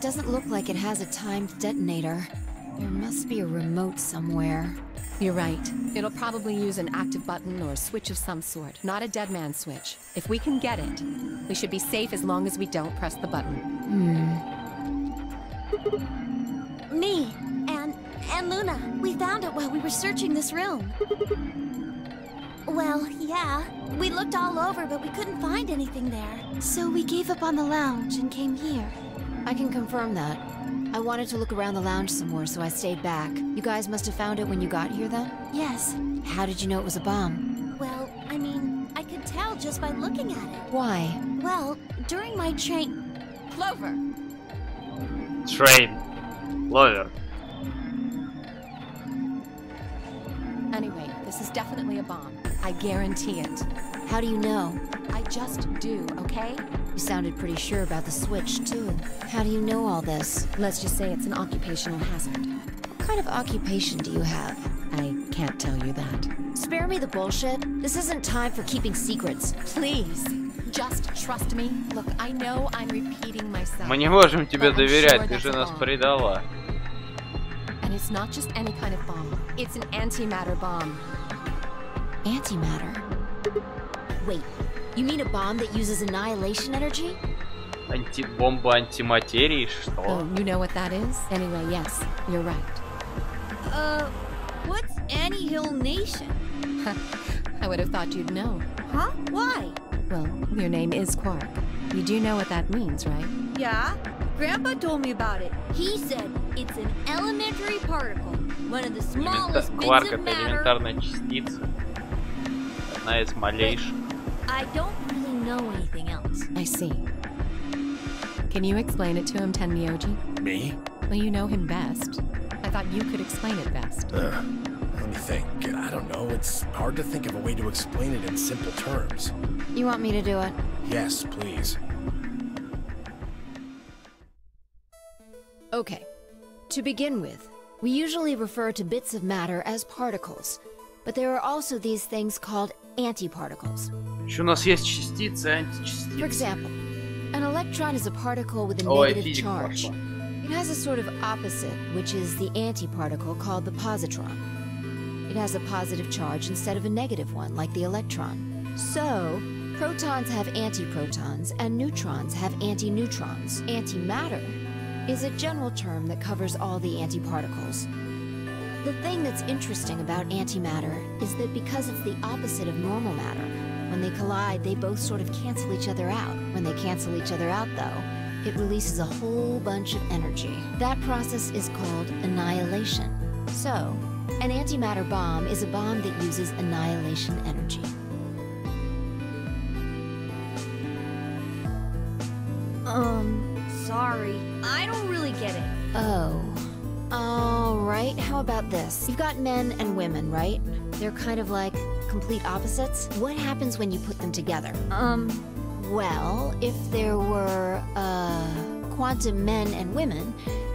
Doesn't look like it has a timed detonator. There must be a remote somewhere. You're right. It'll probably use an active button or a switch of some sort, not a dead man switch. If we can get it, we should be safe as long as we don't press the button. Me and Luna. We found it while we were searching this room. Well, yeah. We looked all over, but we couldn't find anything there. So we gave up on the lounge and came here. I can confirm that. I wanted to look around the lounge some more, so I stayed back. You guys must have found it when you got here, then? Yes. How did you know it was a bomb? Well, I mean, I could tell just by looking at it. Why? Well, during my train... Clover! Train. Ловер. Anyway, this is definitely a bomb. I guarantee it. How do you know? I just do, okay? You sounded pretty sure about the switch, too. How do you know all this? Let's just say it's an occupational hazard. What kind of occupation do you have? I can't tell you that. Spare me the bullshit. This isn't time for keeping secrets. Please, just trust me. Look, I know I'm repeating myself. Мы не можем тебе but I'm доверять, sure ты that's же a нас bomb. предала. And it's not just any kind of bomb. It's an antimatter bomb. Antimatter? Wait, you mean a bomb that uses annihilation energy? Бомба антиматерии, что? Oh, you know what that is? Anyway, yes, you're right. What's Annie-Hill Nation? I would have thought you'd know. Huh? Why? Well, your name is Quark. You do know what that means, right? Yeah? Grandpa told me about it. He said it's an elementary particle. One of the smallest bits Кварк of это matter. элементарная частица. Одна из малейших. I don't really know anything else. I see. Can you explain it to him, Tenmyoji? Me? Well, you know him best. I thought you could explain it best. Let me think. I don't know. It's hard to think of a way to explain it in simple terms. You want me to do it? Yes, please. Okay. To begin with, We usually refer to bits of matter as particles, but there are also these things called antiparticles. Еще у нас есть частицы, античастицы. For example, an electron is a particle with a negative charge. It has a sort of opposite, which is the antiparticle called the positron. It has a positive charge instead of a negative one, like the electron. So, protons have antiprotons, and neutrons have antineutrons. Antimatter is a general term that covers all the antiparticles. The thing that's interesting about antimatter is that because it's the opposite of normal matter, when they collide, they both sort of cancel each other out. When they cancel each other out, though, it releases a whole bunch of energy. That process is called annihilation. So, an antimatter bomb is a bomb that uses annihilation energy. Sorry. I don't really get it. Oh. Alright, how about this? You've got men and women, right? They're kind of like complete opposites. What happens when you put them together? Well, if there were, quantum men and women,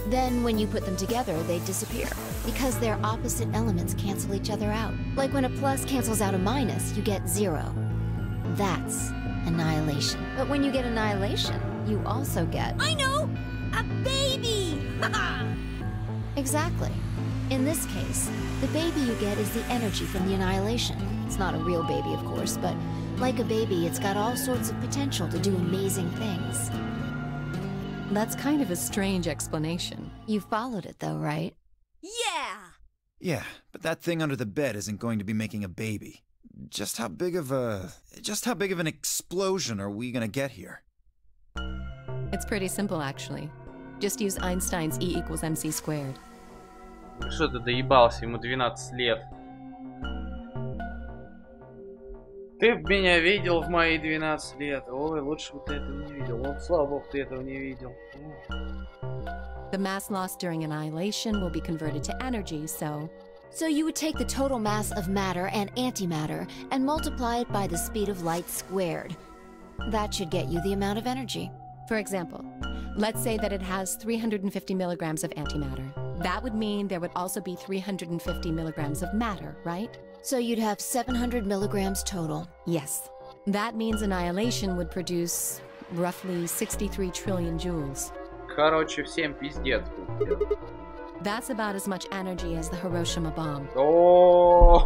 then when you put them together, they disappear. Because their opposite elements cancel each other out. Like when a plus cancels out a minus, you get 0. That's annihilation. But when you get annihilation, you also get... I know! A baby! Exactly. In this case, the baby you get is the energy from the annihilation. It's not a real baby, of course, but like a baby, it's got all sorts of potential to do amazing things. That's kind of a strange explanation. You followed it though, right? Yeah! Yeah, but that thing under the bed isn't going to be making a baby. Just how big of an explosion are we gonna get here? It's pretty simple, actually. Just use Einstein's E = mc². Что ты доебался? Ему 12 лет. Ты б меня видел в мои 12 лет. Ой, лучше бы ты этого не видел. Вот, слава богу, ты этого не видел. The mass lost during annihilation will be converted to energy, so... So you would take the total mass of matter and antimatter and multiply it by the speed of light squared. That should get you the amount of energy. For example, let's say that it has 350 milligrams of antimatter. That would mean there would also be 350 milligrams of matter, right? So you'd have 700 milligrams total. Yes. That means annihilation would produce roughly 63 trillion joules. Короче, всем пиздец. That's about as much energy as the Hiroshima bomb. О,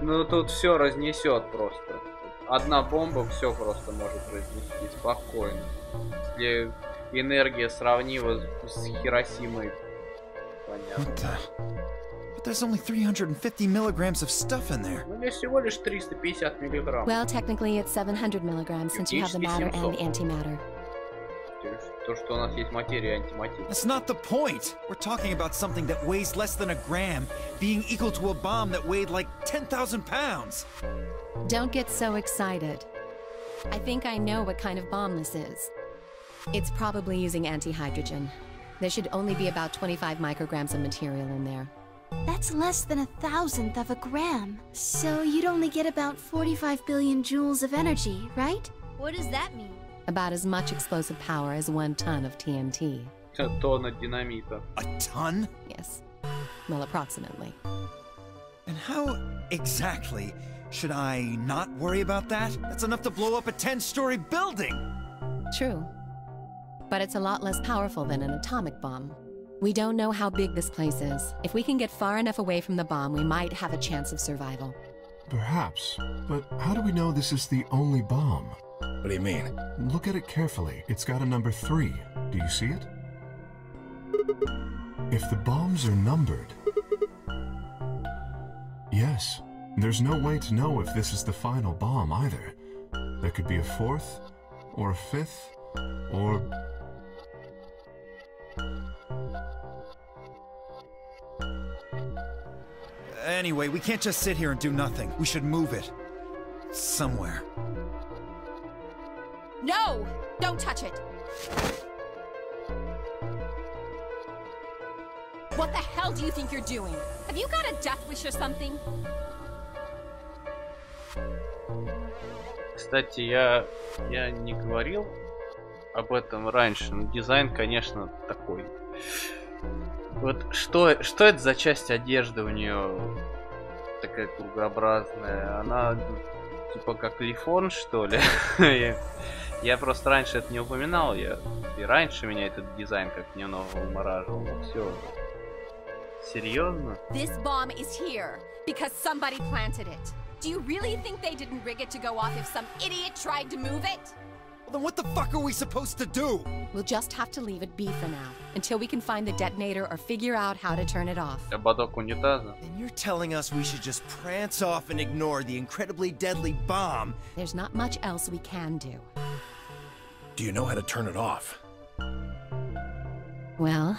ну тут все разнесет просто. Одна бомба все просто может разнести спокойно. Если энергия сравнима с Хиросимой, понятно. But there's only 350 milligrams of stuff in there. У меня всего лишь 350 миллиграмм. Well, technically it's 700 milligrams since you have the matter and the antimatter. То, что у нас есть материя и антиматерия. That's not the point. We're talking about something that weighs less than a gram, being equal to a bomb that weighed like 10,000 pounds. Don't get so excited. I think I know what kind of bomb this is. It's probably using antihydrogen. There should only be about 25 micrograms of material in there. That's less than 1,000th of a gram. So you'd only get about 45 billion joules of energy, right? What does that mean? About as much explosive power as 1 ton of TNT. Тонна динамита. A ton? Yes. Well, approximately. And how exactly should I not worry about that? That's enough to blow up a 10-story building! True. But it's a lot less powerful than an atomic bomb. We don't know how big this place is. If we can get far enough away from the bomb, we might have a chance of survival. Perhaps. But how do we know this is the only bomb? What do you mean? Look at it carefully. It's got a number 3. Do you see it? If the bombs are numbered... Yes. There's no way to know if this is the final bomb either. There could be a 4th, or a 5th, or... Anyway, we can't just sit here and do nothing. We should move it. Somewhere. No! Don't touch it! What the hell do you think you're doing? Have you got a death wish or something? Кстати, я не говорил об этом раньше, но дизайн, конечно, такой Вот что это за часть одежды у нее такая кругообразная? Она типа как лифон, что ли? Я просто раньше это не упоминал, и раньше меня этот дизайн как немного умораживал. Ну все. Серьезно? This bomb is here because somebody planted it. Do you really think they didn't rig it to go off if some idiot tried to move it? Well, then what the fuck are we supposed to do? We'll just have to leave it be for now, until we can find the detonator or figure out how to turn it off. Ободок унитаза. And you're telling us we should just prance off and ignore the incredibly deadly bomb? There's not much else we can do. Do you know how to turn it off? Well,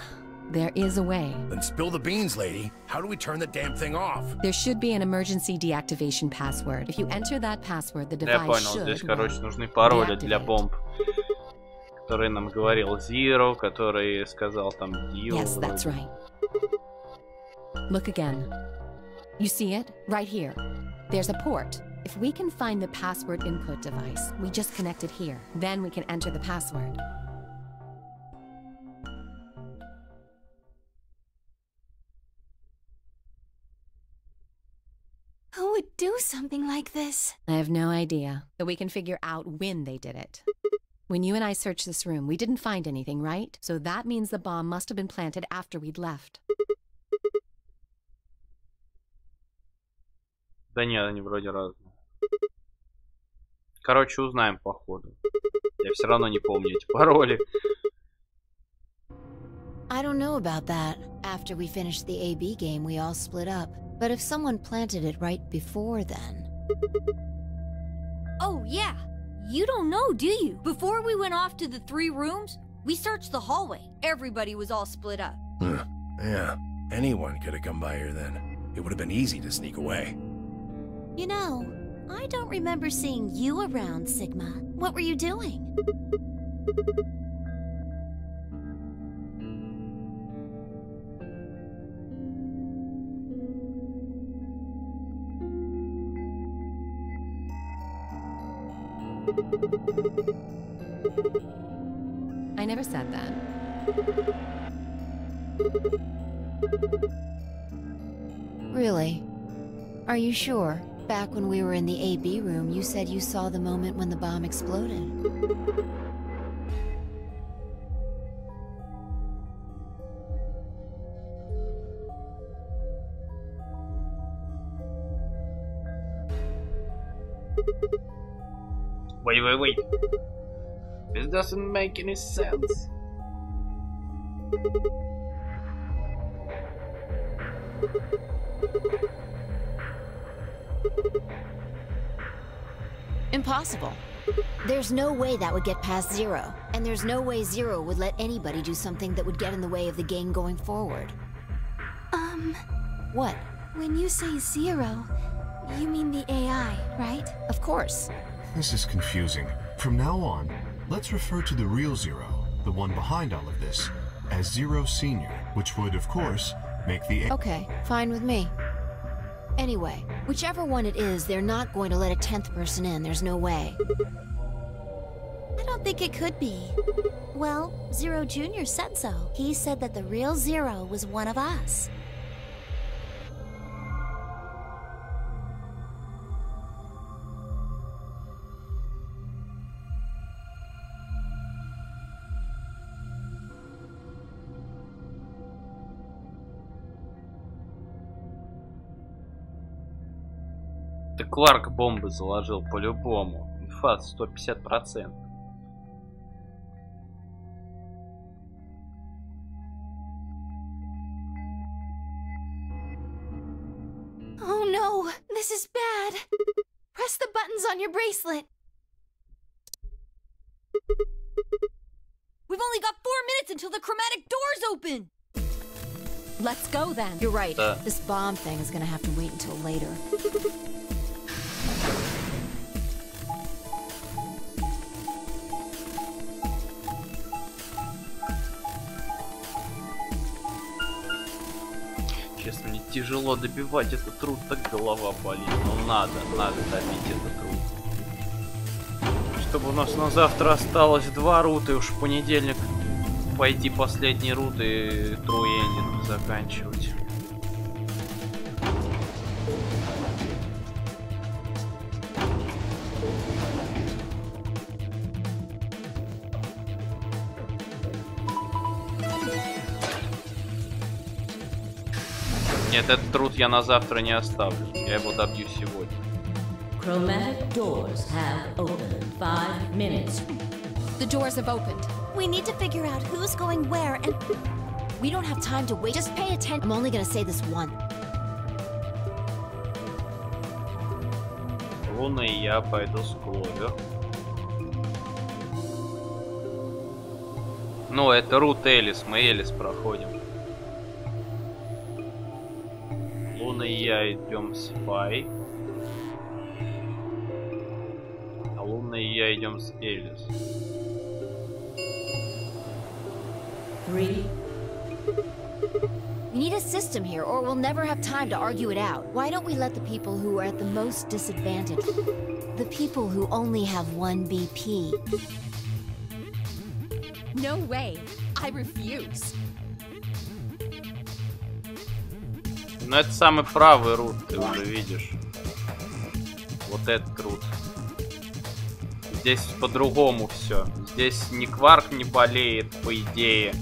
there is a way. Then spill the beans, lady. How do we turn the damn thing off? There should be an emergency deactivation password. If you enter that password, the Я device понял, should, здесь, короче, нужны пароли для бомб. Который нам говорил Zero, который сказал там Dio. Yes, that's right. Look again. You see it? Right here. There's a port. If we can find the password input device, we just connect it here. Then we can enter the password. Who would do something like this? I have no idea, but we can figure out when they did it. When you and I searched this room, we didn't find anything, right? So that means the bomb must have been planted after we'd left. Да нет, они вроде разные. Короче, узнаем по ходу. Я все равно не помню эти пароли. I don't know about that. After we finished the AB game, we all split up. But if someone planted it right before then... Oh, yeah. You don't know, do you? Before we went off to the 3 rooms, we searched the hallway. Everybody was all split up. Yeah, anyone could have come by here then. It would have been easy to sneak away. You know, I don't remember seeing you around, Sigma. What were you doing? I never said that. Really? Are you sure? Back when we were in the AB room, you said you saw the moment when the bomb exploded. Wait. This doesn't make any sense. Impossible. There's no way that would get past Zero. And there's no way Zero would let anybody do something that would get in the way of the game going forward. What? When you say Zero, you mean the AI, right? Of course. This is confusing. From now on, let's refer to the real Zero, the one behind all of this, as Zero Senior, which would, of course, make the... Okay, fine with me. Anyway, whichever one it is, they're not going to let a 10th person in. There's no way. I don't think it could be. Well, Zero Jr. said so. He said that the real Zero was one of us. Ты Кларк бомбы заложил по-любому. Инфа 150%. Oh no, this is bad. Press the buttons on your bracelet. We've only got 4 minutes until the chromatic doors open. Let's go then. You're right. This bomb thing is gonna have to wait until later. Честно, мне тяжело добивать этот труд, так голова болит. Но надо добить этот труд. Чтобы у нас на завтра осталось 2 рута, и уж в понедельник пойти последний рут и true ending заканчивать. Нет, этот труд я на завтра не оставлю. Я его добью сегодня. Chromatic doors have opened. 5 minutes. The doors have opened. We need to figure out who's going where and... We don't have time to wait. Just pay attention. I'm only gonna say this one. Луна и я пойду с Кловер. Ну, это рут Элис. Мы Элис проходим. Луна и я идем с Фай. А Луна и я идем с Элис. 3. We need a system here, or we'll never have time to argue it out. Why don't we let the people who are at the most disadvantaged, the people who only have 1 BP? No way. I refuse. Но это самый правый рут, ты уже видишь. Вот этот рут. Здесь по-другому все. Здесь ни Кварк не болеет, по идее.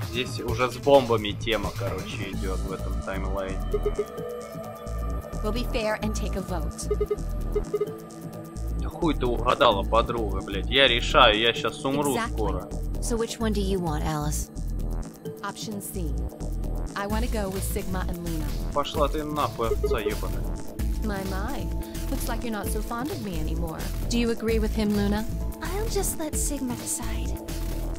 Здесь уже с бомбами тема, короче, идет в этом таймлайне. We'll be fair and take a vote. Хуй ты угадала, подруга, блядь. Я решаю, я сейчас умру скоро. So which one do you want, Alice? Option C. I want to go with Sigma and Luna. Пошла ты нахуй, овца ебаная. My. Looks like you're not so fond of me anymore. Do you agree with him, Luna? I'll just let Sigma decide.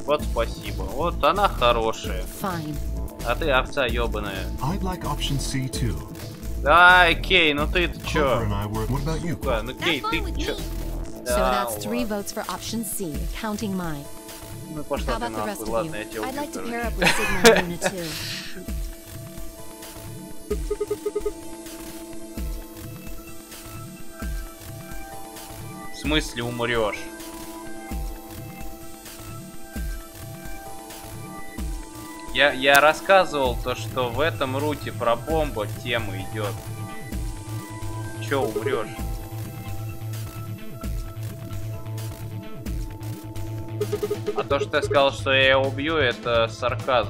Вот спасибо. Вот она хорошая. Fine. А ты овца ебаная. I'd like option C too. Да, Кей, ну ты-то чё? Clover and I were... What about you? Сука, ну Кей, ты чё? So that's 3 votes for option C, counting mine. Ну пошла How ты about the rest нахуй, of ладно, you? я тебя I'd убью, like to короче. pair up with Sigma and Luna too. В смысле умрешь? Я рассказывал то, что в этом руте про бомбу тема идет. Чё умрешь? А то, что я сказал, что я ее убью, это сарказм.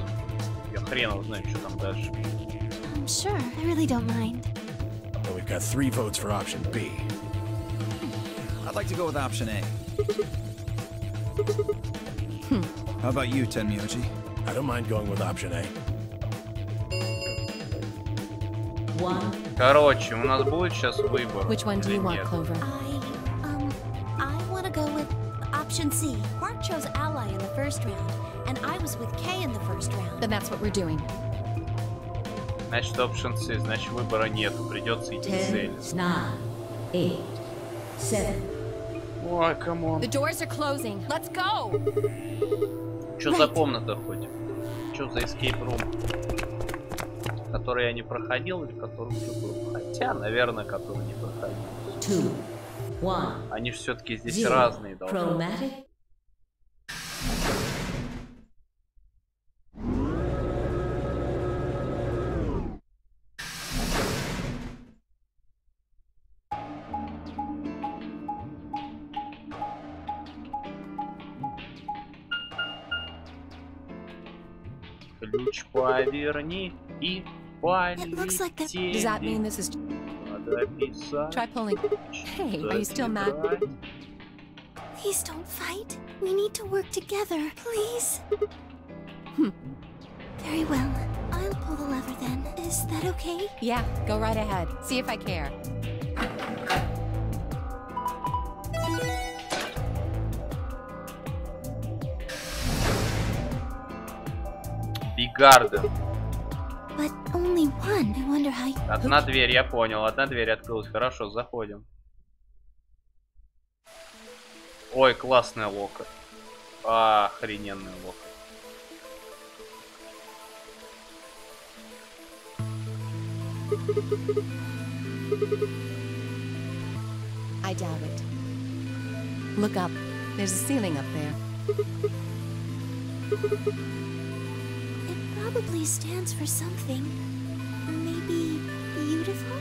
Я хрен его знаю, что там дальше. I'm sure. I really don't mind. Well, we've got 3 votes for option B. I'd like to go with option A. How about you, Tenmyoji? I don't mind going with option A. 1. Короче, у нас будет сейчас выбор. Which one do или you want, нет? Clover? I want to go with option C. Quark chose Ally in the first round, and I was with Kay in the first round. Then that's what we're doing. Значит, option C, значит выбора нету, придется идти с 10, Элис. 9, 8, 7. Ой, камон. The doors are closing. Let's go! Что за комната хоть? Что за escape room? Который я не проходил или который уже был? Хотя, наверное, который не проходил. 2, 1. Они же все-таки здесь 0. разные должны быть. Chromatic. Ключ поверни и looks like that- Does that mean this is... Надо писать. Try pulling... Hey, are you still mad? Please don't fight. We need to work together, please. Very well. I'll pull the lever then. Is that okay? Yeah, go right ahead. See if I care. Бигарден. But only one. I wonder how you... Одна дверь, я понял. Одна дверь открылась. Хорошо, заходим. Ой, классная лока. Охрененная лока. I doubt it. Look up. There's a ceiling up there. It probably stands for something. Maybe beautiful?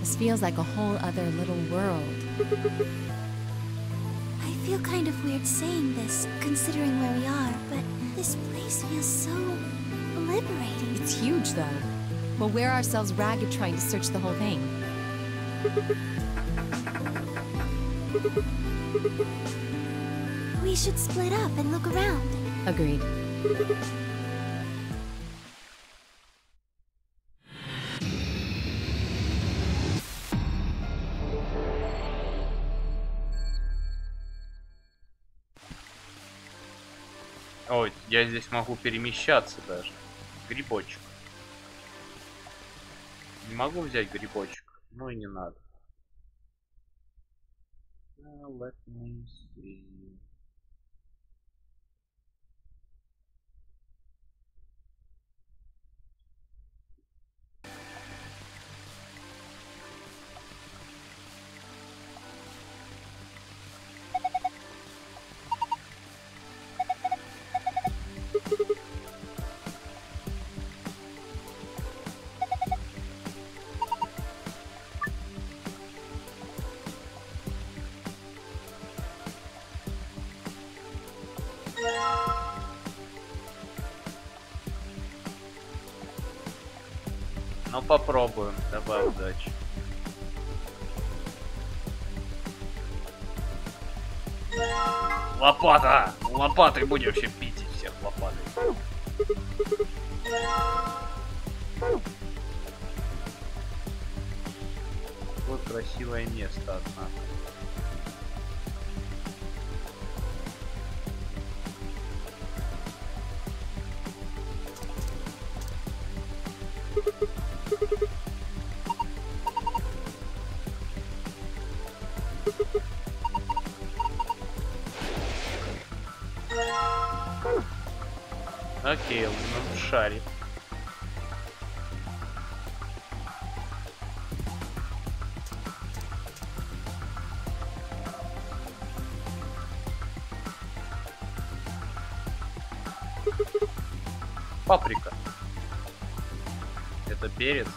This feels like a whole other little world. I feel kind of weird saying this, considering where we are, but this place feels so liberating. It's huge, though. We'll wear ourselves ragged trying to search the whole thing. We should split up and look around. Agreed. Ой, я здесь могу перемещаться даже. Грибочек. Не могу взять грибочек. Ну и не надо. Let me see. Ну попробуем, давай удачи. Лопата! Лопатой будем вообще бить их всех лопатой. Вот красивое место, однако. Окей, он шарит. Паприка. Это перец.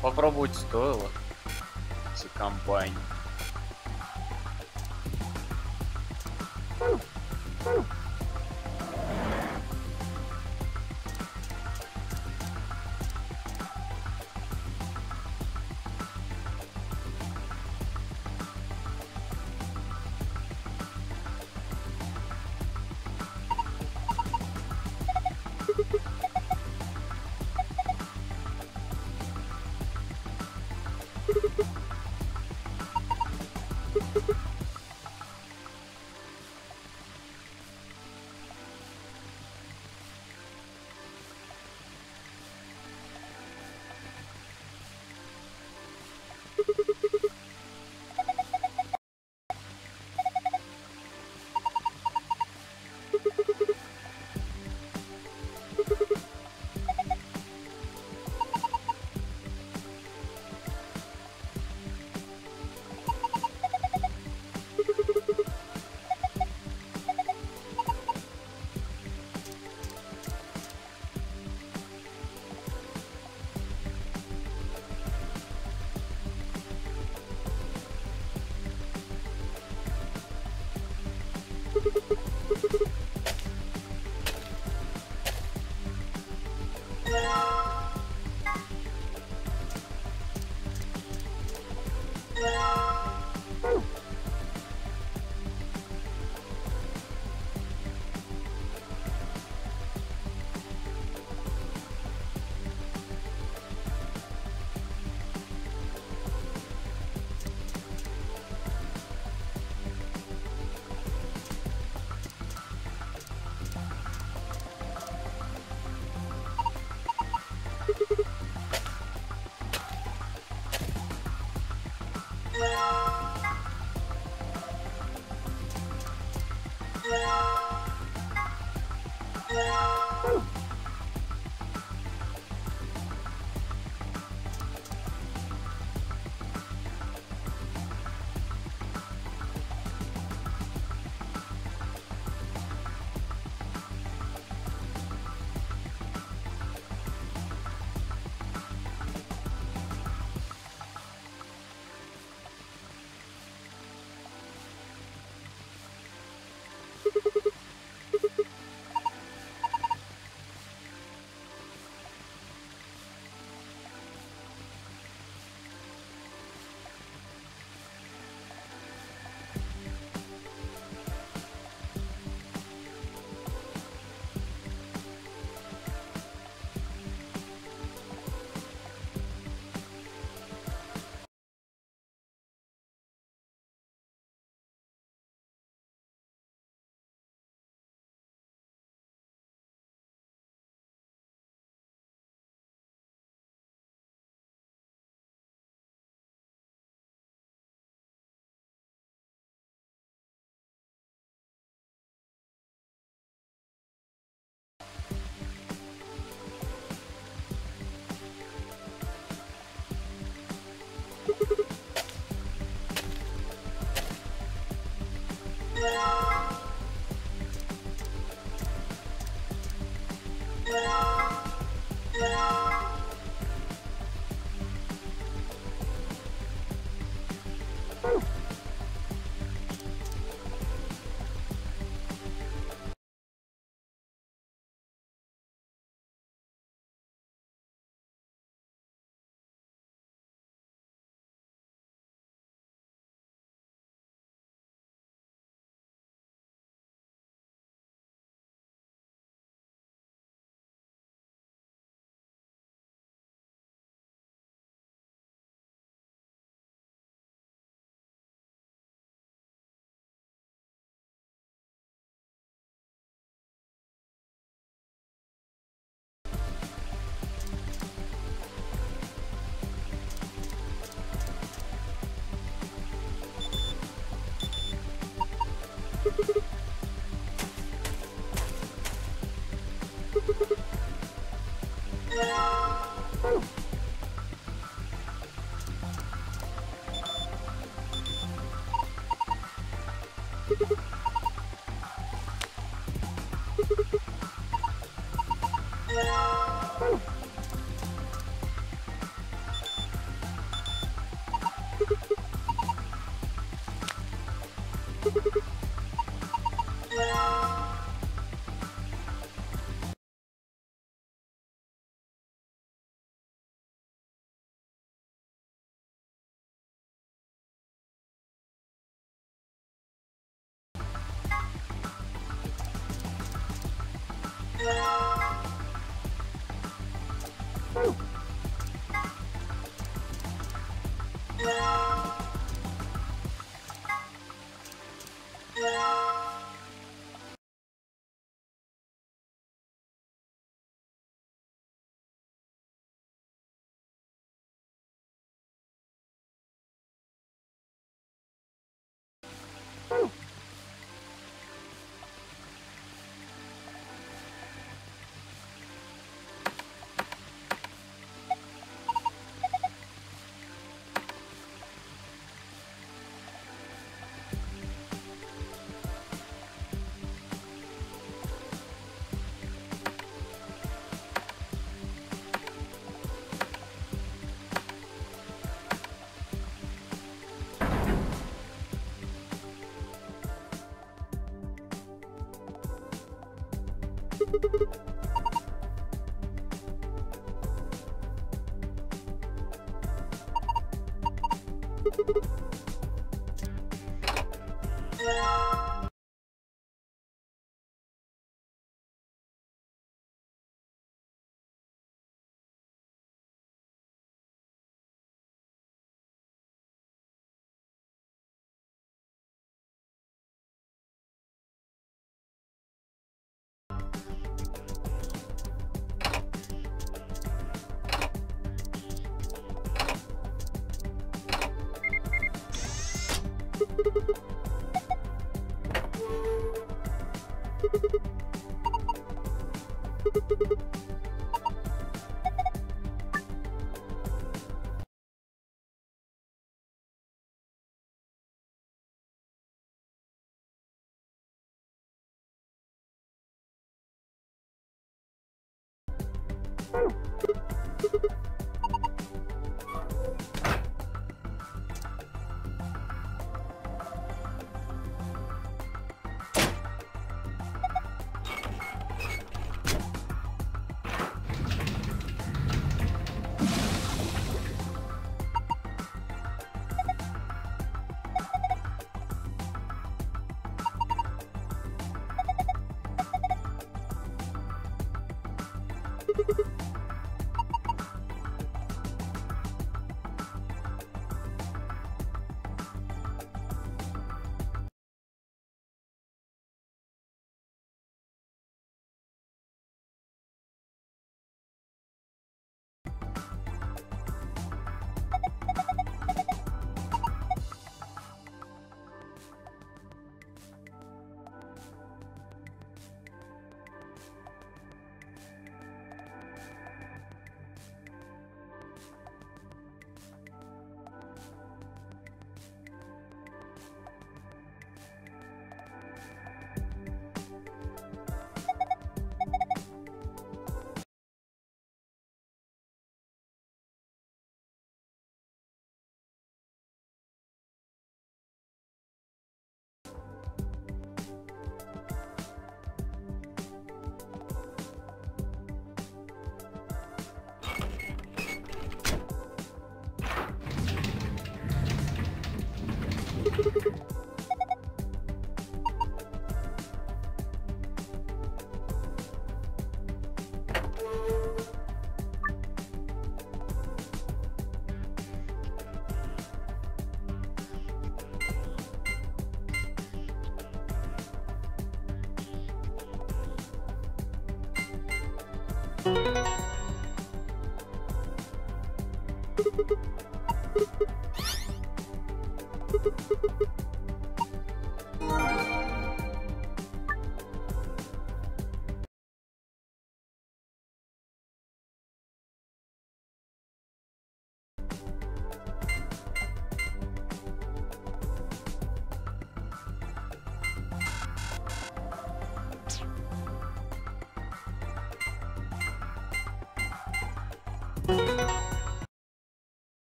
Попробовать стоило. Эти комбайны.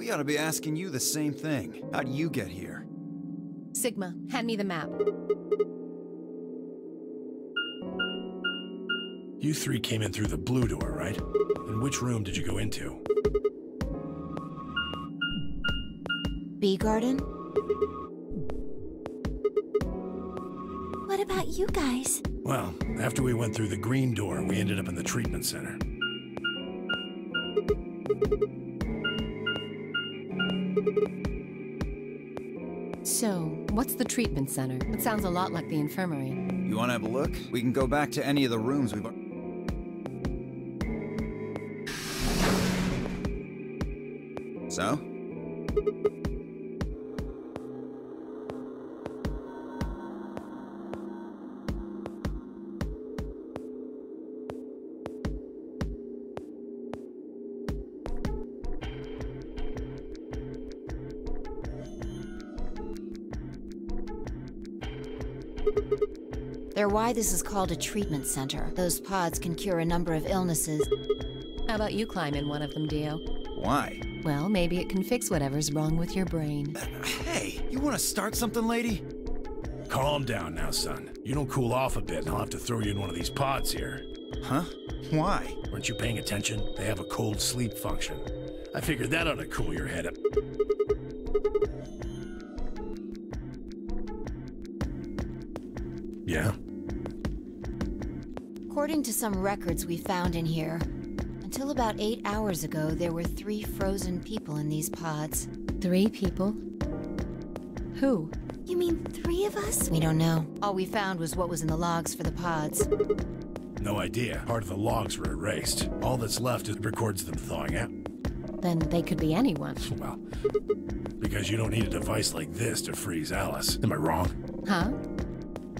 We ought to be asking you the same thing. How'd you get here? Sigma, hand me the map. You three came in through the blue door, right? And which room did you go into? Bee garden? What about you guys? Well, after we went through the green door, we ended up in the treatment center. So, what's the treatment center? It sounds a lot like the infirmary. You want to have a look? We can go back to any of the rooms we've... So? They're why this is called a treatment center. Those pods can cure a number of illnesses. How about you climb in one of them, Dio? Why? Well, maybe it can fix whatever's wrong with your brain. Hey, you want to start something, lady? Calm down now, son. You don't cool off a bit and I'll have to throw you in one of these pods here. Huh? Why? Weren't you paying attention? They have a cold sleep function. I figured that ought to cool your head up. Yeah? According to some records we found in here, until about 8 hours ago, there were 3 frozen people in these pods. 3 people? Who? You mean 3 of us? We don't know. All we found was what was in the logs for the pods. No idea. Part of the logs were erased. All that's left is records them thawing out. then they could be anyone. Well, because you don't need a device like this to freeze Alice. Am I wrong? Huh?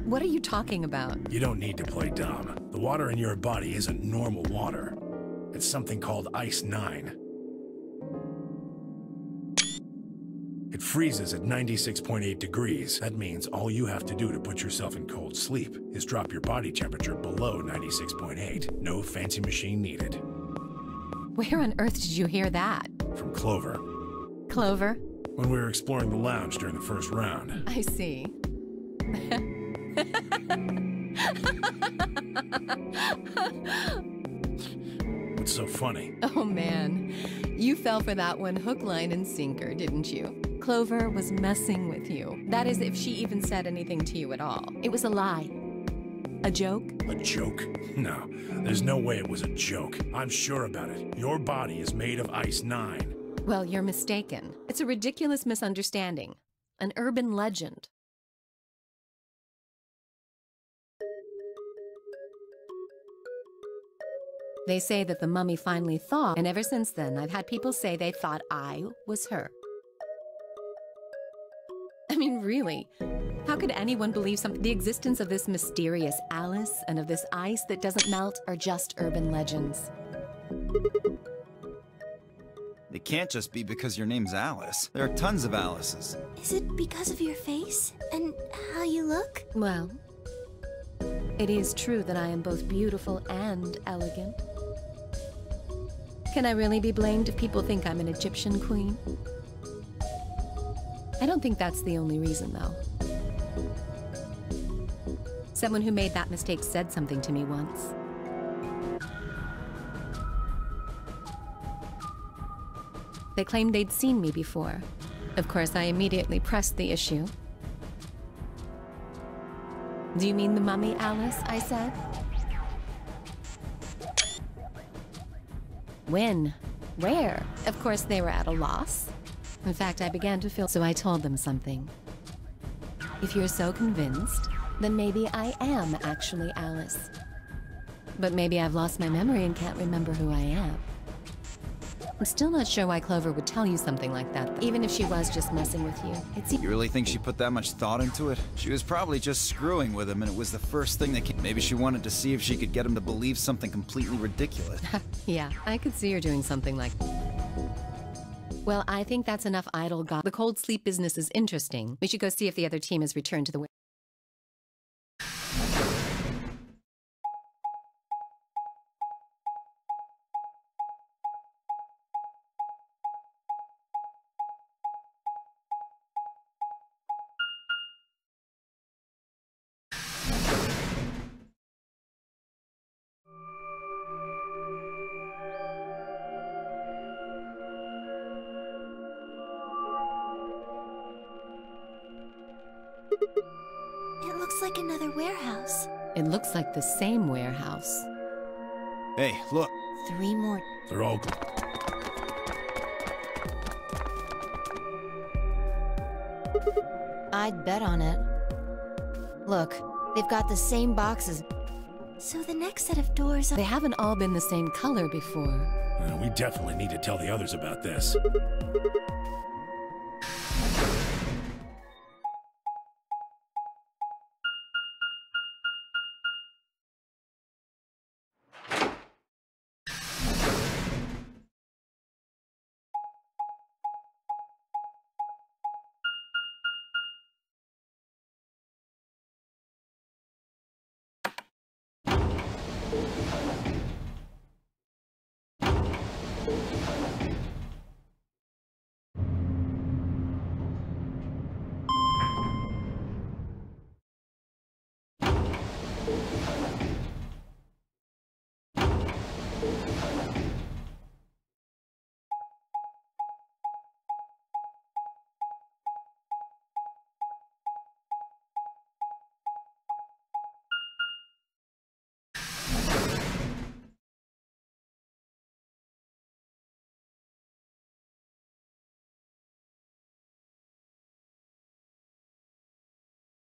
What are you talking about? You don't need to play dumb. The water in your body isn't normal water. It's something called Ice 9. It freezes at 96.8 degrees. That means all you have to do to put yourself in cold sleep is drop your body temperature below 96.8. No fancy machine needed. Where on earth did you hear that? From Clover. Clover? When we were exploring the lounge during the first round. I see. What's so funny? Oh man, you fell for that one hook, line, and sinker, didn't you? Clover was messing with you. That is, if she even said anything to you at all. It was a lie. A joke? A joke? No, there's no way it was a joke. I'm sure about it. Your body is made of Ice 9. Well, you're mistaken. It's a ridiculous misunderstanding. An urban legend. They say that the mummy finally thawed, and ever since then, I've had people say they thought I was her. I mean, really, how could anyone believe the existence of this mysterious Alice and of this ice that doesn't melt are just urban legends? It can't just be because your name's Alice. There are tons of Alices. Is it because of your face and how you look? Well, it is true that I am both beautiful and elegant. Can I really be blamed if people think I'm an Egyptian queen? I don't think that's the only reason, though. Someone who made that mistake said something to me once. They claimed they'd seen me before. Of course, I immediately pressed the issue. Do you mean the mummy, Alice? I said. When? Where? Of course, they were at a loss. In fact, I began to feel, so I told them something. If you're so convinced, then maybe I am actually Alice. But maybe I've lost my memory and can't remember who I am. I'm still not sure why Clover would tell you something like that, even if she was just messing with you. You really think she put that much thought into it? She was probably just screwing with him, and it was the first thing that came. Maybe she wanted to see if she could get him to believe something completely ridiculous. Yeah, I could see her doing something like that. Well, I think that's enough idle gossip. The cold sleep business is interesting. We should go see if the other team has returned to the... It looks like another warehouse. It looks like the same warehouse. Hey, look. 3 more. They're all... I'd bet on it. Look, they've got the same boxes. So the next set of doors are... They haven't all been the same color before. We definitely need to tell the others about this.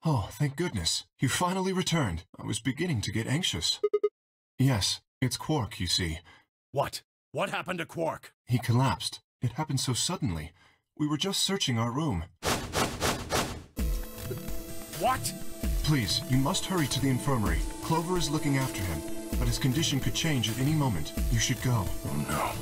Oh, thank goodness. You finally returned. I was beginning to get anxious. Yes, it's Quark, you see. What? What happened to Quark? He collapsed. It happened so suddenly. We were just searching our room. What? Please, you must hurry to the infirmary. Clover is looking after him, but his condition could change at any moment. You should go. Oh no.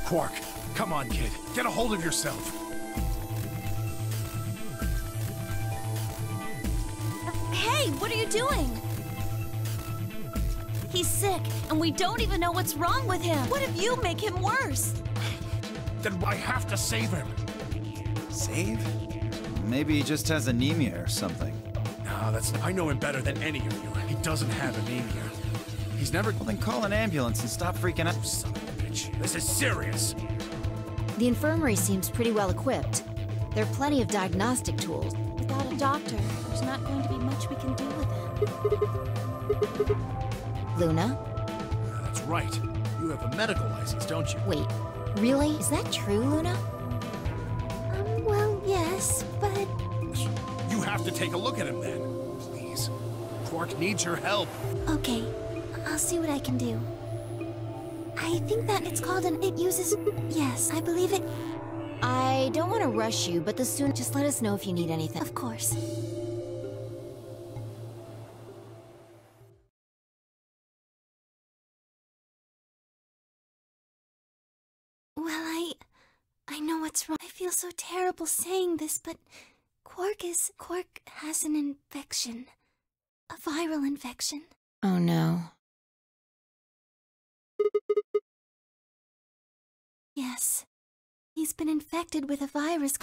Quark, come on, kid. Get a hold of yourself. Hey, what are you doing? He's sick, and we don't even know what's wrong with him. What if you make him worse? Then I have to save him. Save? Maybe he just has anemia or something. No, I know him better than any of you. He doesn't have anemia. He's never... Well, then call an ambulance and stop freaking out. Son of a bitch. This is serious. The infirmary seems pretty well equipped. There are plenty of diagnostic tools. Without a doctor, there's not going to be much we can do with him. Luna? That's right. You have a medical license, don't you? Wait, really? Is that true, Luna? Well, yes, but... You have to take a look at him then. Please. Quark needs your help. Okay, I'll see what I can do. I think that it's called it uses... Yes, I believe it. I don't want to rush you, but just let us know if you need anything. Of course. Well, I know what's wrong. I feel so terrible saying this, but Quark has an infection. A viral infection. Oh no. Yes. He's been infected with a virus.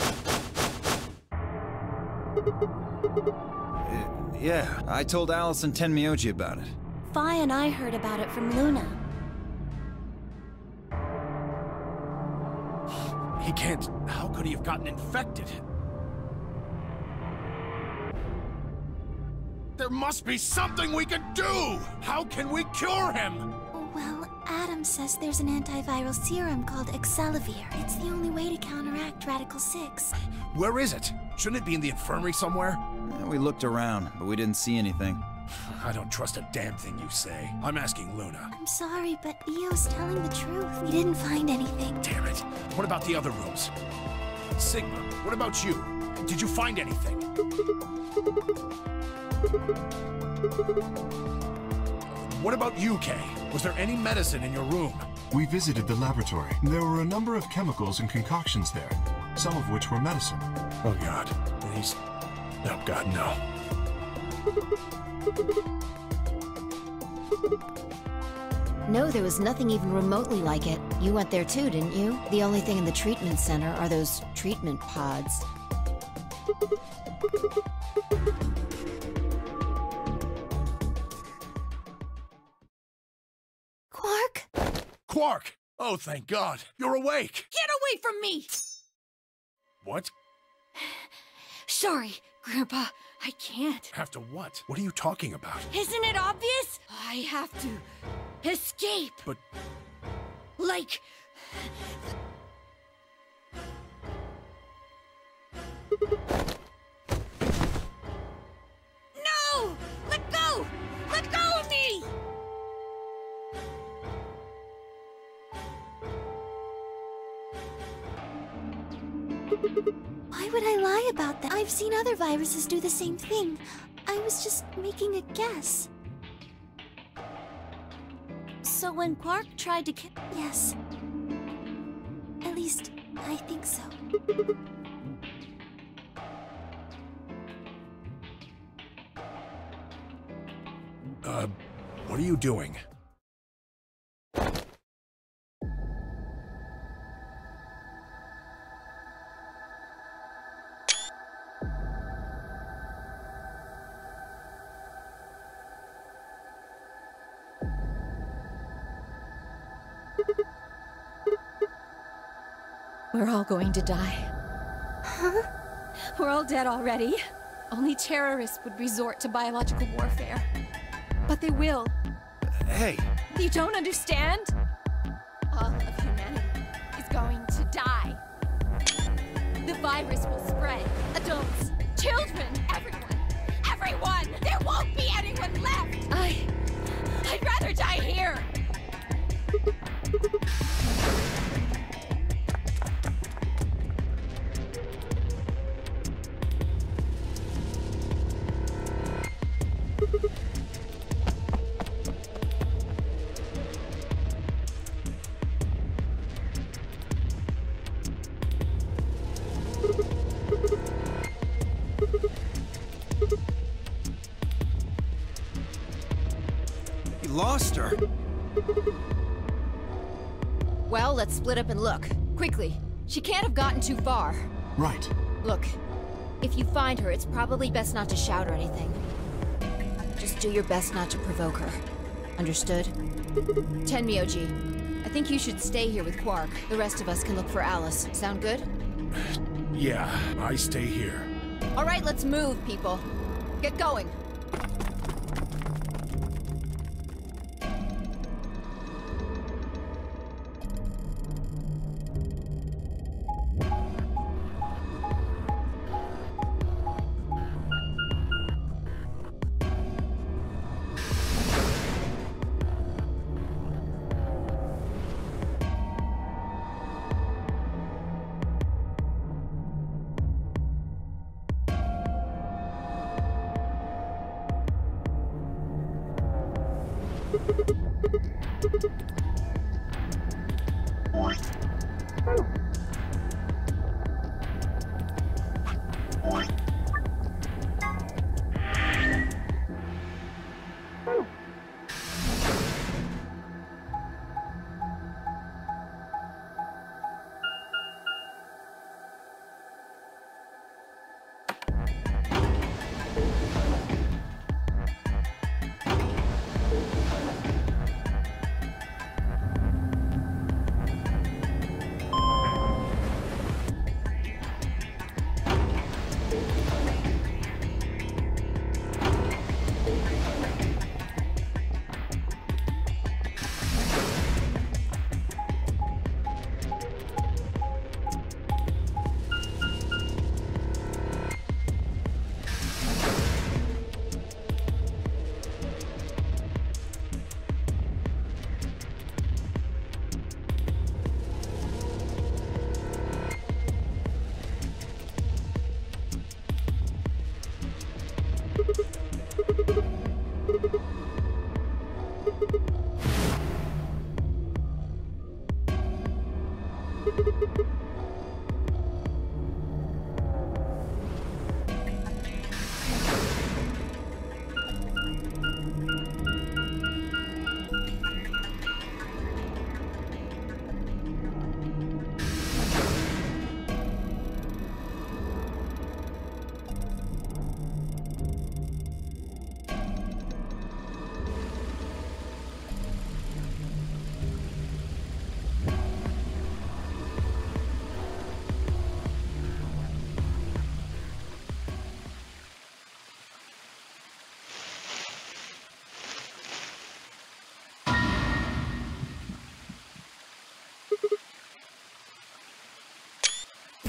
Yeah, I told Allison Tenmyoji about it. Fi and I heard about it from Luna. He can't... How could he have gotten infected? There must be something we could do! How can we cure him? Well, Adam says there's an antiviral serum called Excelavir. It's the only way to counteract Radical 6. Where is it? Shouldn't it be in the infirmary somewhere? We looked around, but we didn't see anything. I don't trust a damn thing you say. I'm asking Luna. I'm sorry, but Eo's telling the truth. We didn't find anything. Damn it. What about the other rooms? Sigma, what about you? Did you find anything? What about you, Kay? Was there any medicine in your room? We visited the laboratory. There were a number of chemicals and concoctions there, some of which were medicine. Oh God, he's... Oh God, no. No, there was nothing even remotely like it. You went there too, didn't you? The only thing in the treatment center are those treatment pods. Quark? Quark! Oh, thank God. You're awake! Get away from me! What? Sorry, Grandpa. I can't. Have to what? What are you talking about? Isn't it obvious? I have to escape. But... Like... No! Let go! Let go of me! Why would I lie about that? I've seen other viruses do the same thing. I was just making a guess. So when Quark tried to kill... Yes. At least, I think so. What are you doing? We're all going to die. Huh? We're all dead already. Only terrorists would resort to biological warfare. But they will. Hey! You don't understand? All of humanity is going to die. The virus will spread. Adults, children, everyone. Everyone! There won't be anyone left! I'd rather die here! Lost her. Well, let's split up and look. Quickly. She can't have gotten too far. Right. Look, if you find her, it's probably best not to shout or anything. Just do your best not to provoke her. Understood? Tenmyoji, I think you should stay here with Quark. The rest of us can look for Alice. Sound good? Yeah, I stay here. All right, let's move, people. Get going.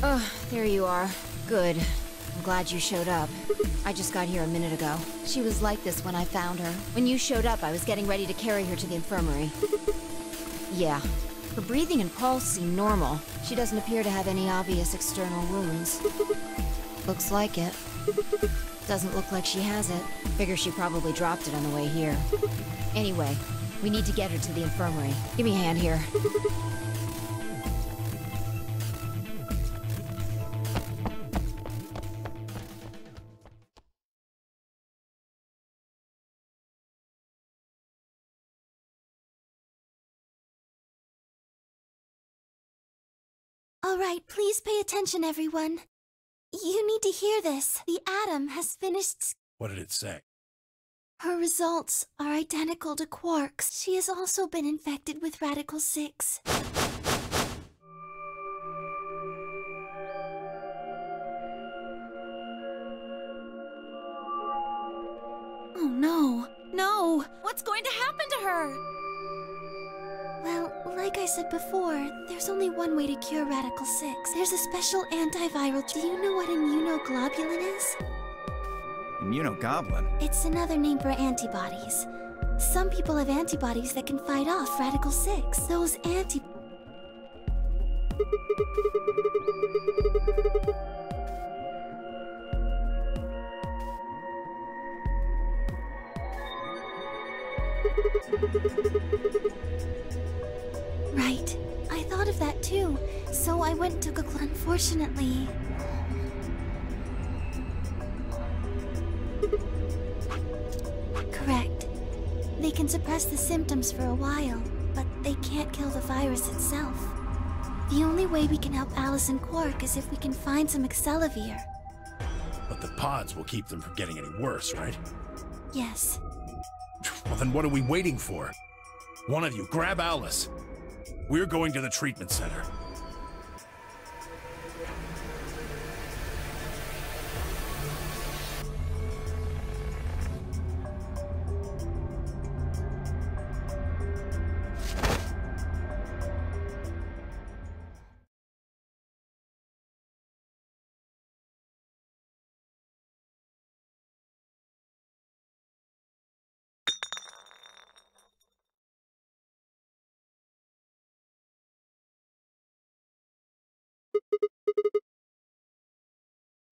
Oh, there you are. Good. I'm glad you showed up. I just got here a minute ago. She was like this when I found her. When you showed up, I was getting ready to carry her to the infirmary. Yeah. Her breathing and pulse seem normal. She doesn't appear to have any obvious external wounds. Looks like it. Doesn't look like she has it. Figure she probably dropped it on the way here. Anyway, we need to get her to the infirmary. Give me a hand here. All right, please pay attention, everyone. You need to hear this. The atom has finished. What did it say? Her results are identical to Quark's. She has also been infected with Radical 6. Oh no. No! What's going to happen to her? Well, like I said before, there's only one way to cure Radical 6. There's a special antiviral. Do you know what immunoglobulin is? Immunogoblin? It's another name for antibodies. Some people have antibodies that can fight off Radical 6. Those Right. I thought of that too. So I went and took a unfortunately. Correct. They can suppress the symptoms for a while, but they can't kill the virus itself. The only way we can help Alice and Quark is if we can find some Excelavir. But the pods will keep them from getting any worse, right? Yes. Well, then what are we waiting for? One of you, grab Alice. We're going to the treatment center.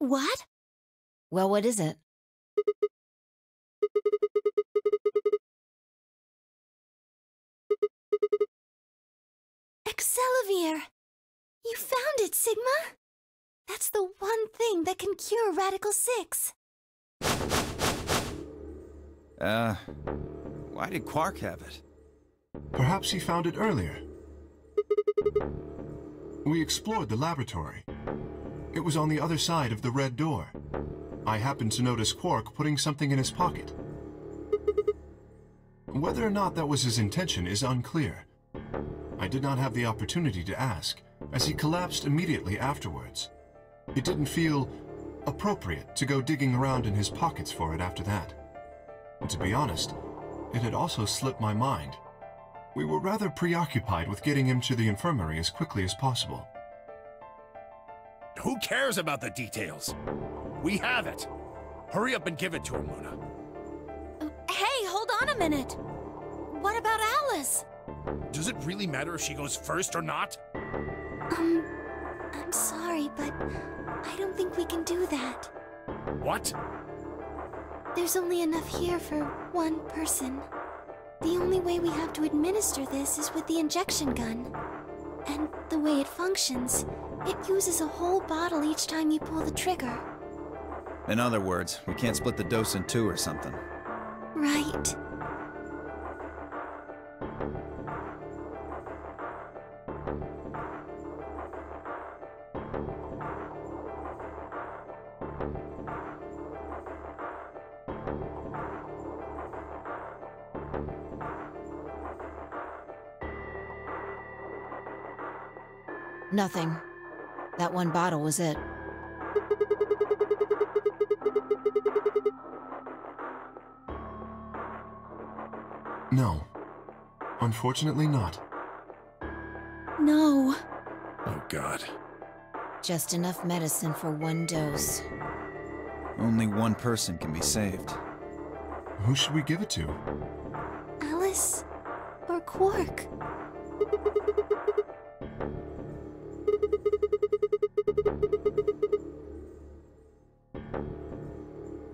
What? Well, what is it? Excelavir! You found it, Sigma! That's the one thing that can cure Radical 6. Why did Quark have it? Perhaps he found it earlier. We explored the laboratory. It was on the other side of the red door. I happened to notice Quark putting something in his pocket. Whether or not that was his intention is unclear. I did not have the opportunity to ask, as he collapsed immediately afterwards. It didn't feel appropriate to go digging around in his pockets for it after that. And to be honest, it had also slipped my mind. We were rather preoccupied with getting him to the infirmary as quickly as possible. Who cares about the details? We have it. Hurry up and give it to him, Luna. Hey, hold on a minute. What about Alice? Does it really matter if she goes first or not? I'm sorry, but I don't think we can do that. What? There's only enough here for one person. The only way we have to administer this is with the injection gun. And the way it functions, it uses a whole bottle each time you pull the trigger. In other words, we can't split the dose in two or something. Right. Nothing. That one bottle was it. No. Unfortunately not. No. Oh, God. Just enough medicine for one dose. Only one person can be saved. Who should we give it to? Alice or Quark?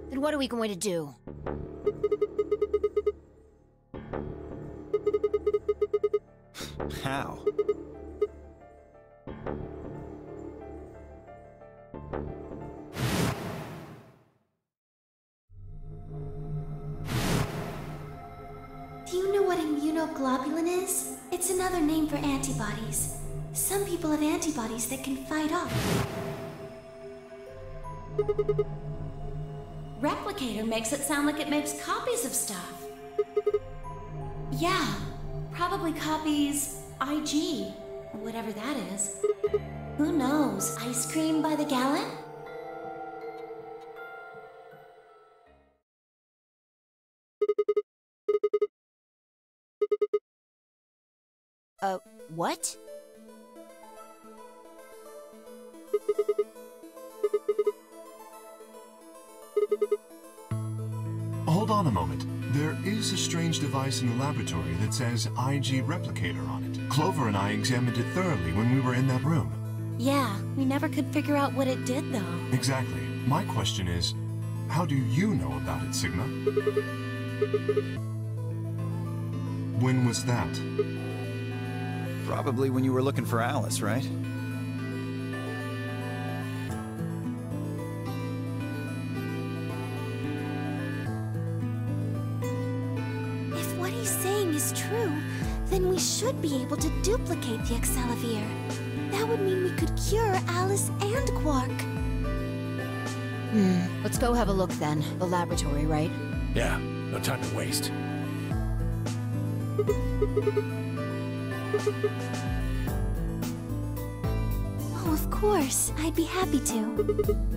Then what are we going to do? How? Do you know what immunoglobulin is? It's another name for antibodies. Some people have antibodies that can fight off. Replicator makes it sound like it makes copies of stuff. Yeah, probably copies IG, whatever that is. Who knows? Ice cream by the gallon? What? Hold on a moment. There is a strange device in the laboratory that says IG Replicator on it. Clover and I examined it thoroughly when we were in that room. Yeah, we never could figure out what it did, though. Exactly. My question is, how do you know about it, Sigma? When was that? Probably when you were looking for Alice, right? If what he's saying is true, then we should be able to duplicate the Excelivir. That would mean we could cure Alice and Quark. Let's go have a look then. The laboratory, right? Yeah, no time to waste. Oh, of course. I'd be happy to.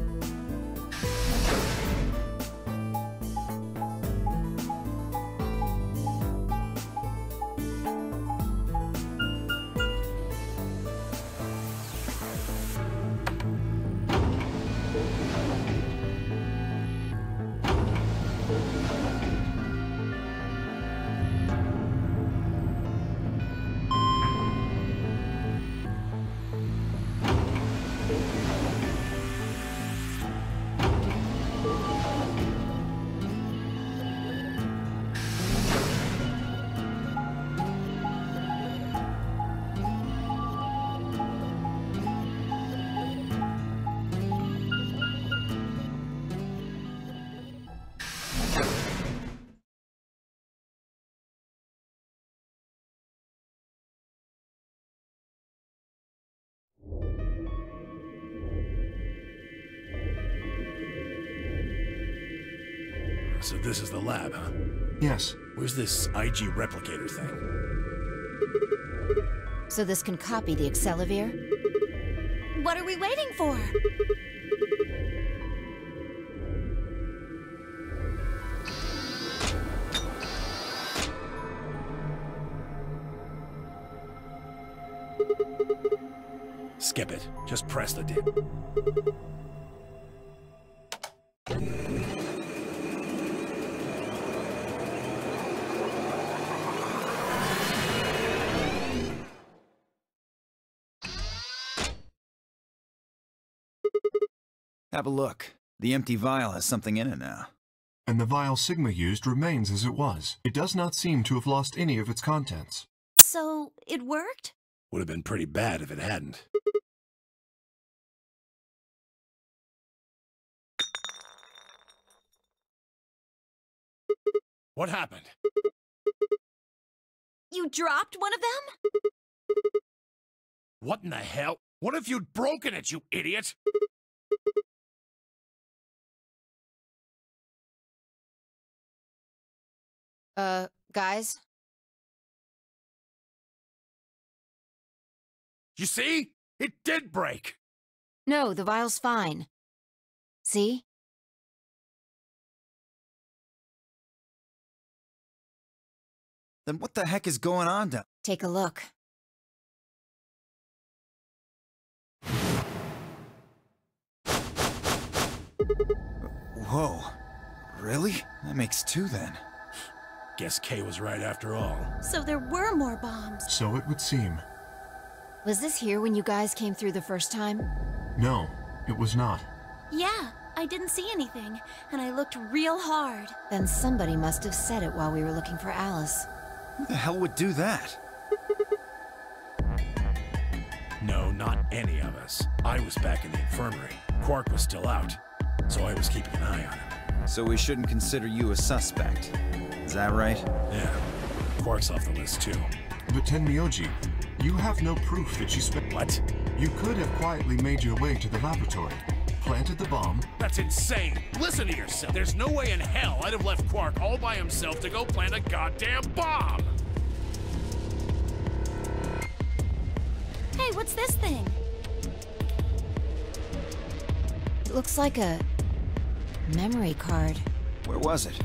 So this is the lab, huh? Yes. Where's this IG replicator thing? So this can copy the Excelivir? What are we waiting for? Skip it. Just press the dip. Have a look. The empty vial has something in it now. And the vial Sigma used remains as it was. It does not seem to have lost any of its contents. So, it worked? Would have been pretty bad if it hadn't. What happened? You dropped one of them? What in the hell? What if you'd broken it, you idiot? Guys? You see? It did break! No, the vial's fine. See? Then what the heck is going on down? Take a look. Whoa. Really? That makes two then. Guess Kay was right after all. So there were more bombs. So it would seem. Was this here when you guys came through the first time? No, it was not. Yeah, I didn't see anything, and I looked real hard. Then somebody must have said it while we were looking for Alice. Who the hell would do that? No, not any of us. I was back in the infirmary. Quark was still out, so I was keeping an eye on him. So we shouldn't consider you a suspect. Is that right? Yeah. Quark's off the list, too. But Tenmyoji, you have no proof that you spent... What? You could have quietly made your way to the laboratory, planted the bomb... That's insane! Listen to yourself! There's no way in hell I'd have left Quark all by himself to go plant a goddamn bomb! Hey, what's this thing? It looks like a memory card. Where was it?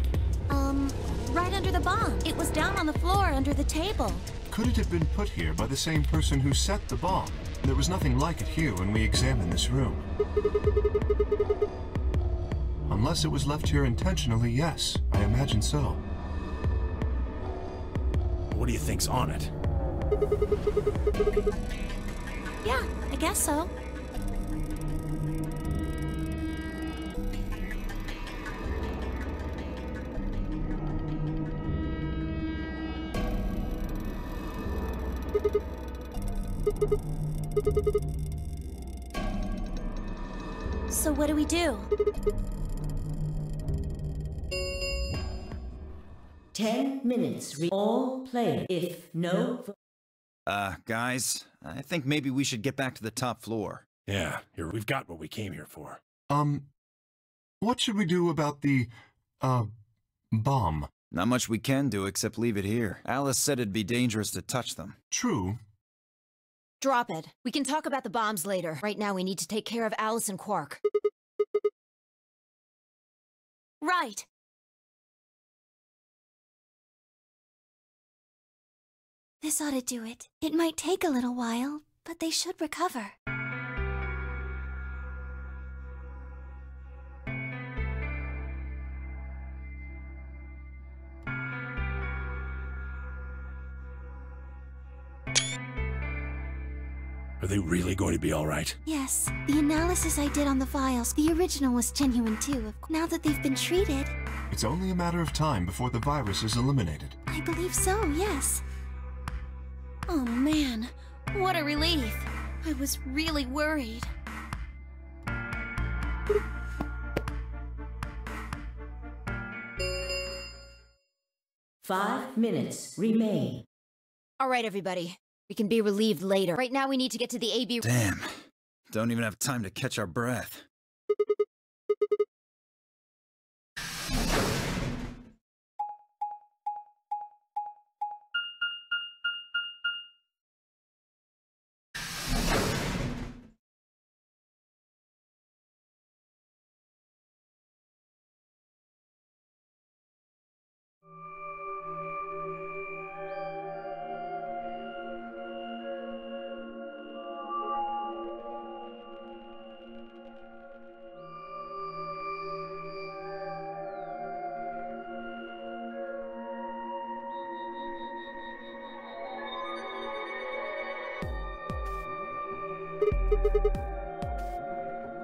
right under the bomb. It was down on the floor under the table. Could it have been put here by the same person who set the bomb? There was nothing like it here when we examined this room. Unless it was left here intentionally, yes. I imagine so. What do you think's on it? Yeah, I guess so. So what do we do? 10 minutes. All players. If no... Guys, I think maybe we should get back to the top floor. Yeah, here, we've got what we came here for. What should we do about the, bomb? Not much we can do except leave it here. Alice said it'd be dangerous to touch them. True. Drop it. We can talk about the bombs later. Right now we need to take care of Alice and Quark. Right. This ought to do it. It might take a little while, but they should recover. Are they really going to be all right? Yes, the analysis I did on the vials, the original was genuine too. Now that they've been treated... It's only a matter of time before the virus is eliminated. I believe so, yes. Oh man, what a relief. I was really worried. Five minutes remain. All right, everybody. We can be relieved later. Right now we need to get to the AB... Damn. Don't even have time to catch our breath.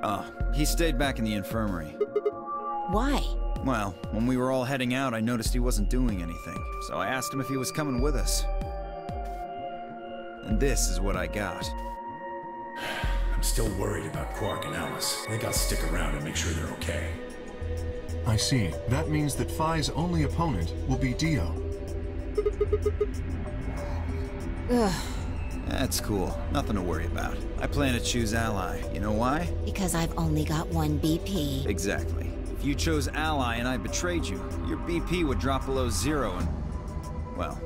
Oh, he stayed back in the infirmary. Why? Well, when we were all heading out, I noticed he wasn't doing anything, so I asked him if he was coming with us. And this is what I got. I'm still worried about Quark and Alice. I think I'll stick around and make sure they're okay. I see. That means that Phi's only opponent will be Dio. Ugh. That's cool. Nothing to worry about. I plan to choose Ally. You know why? Because I've only got one BP. Exactly. If you chose Ally and I betrayed you, your BP would drop below 0 and... well,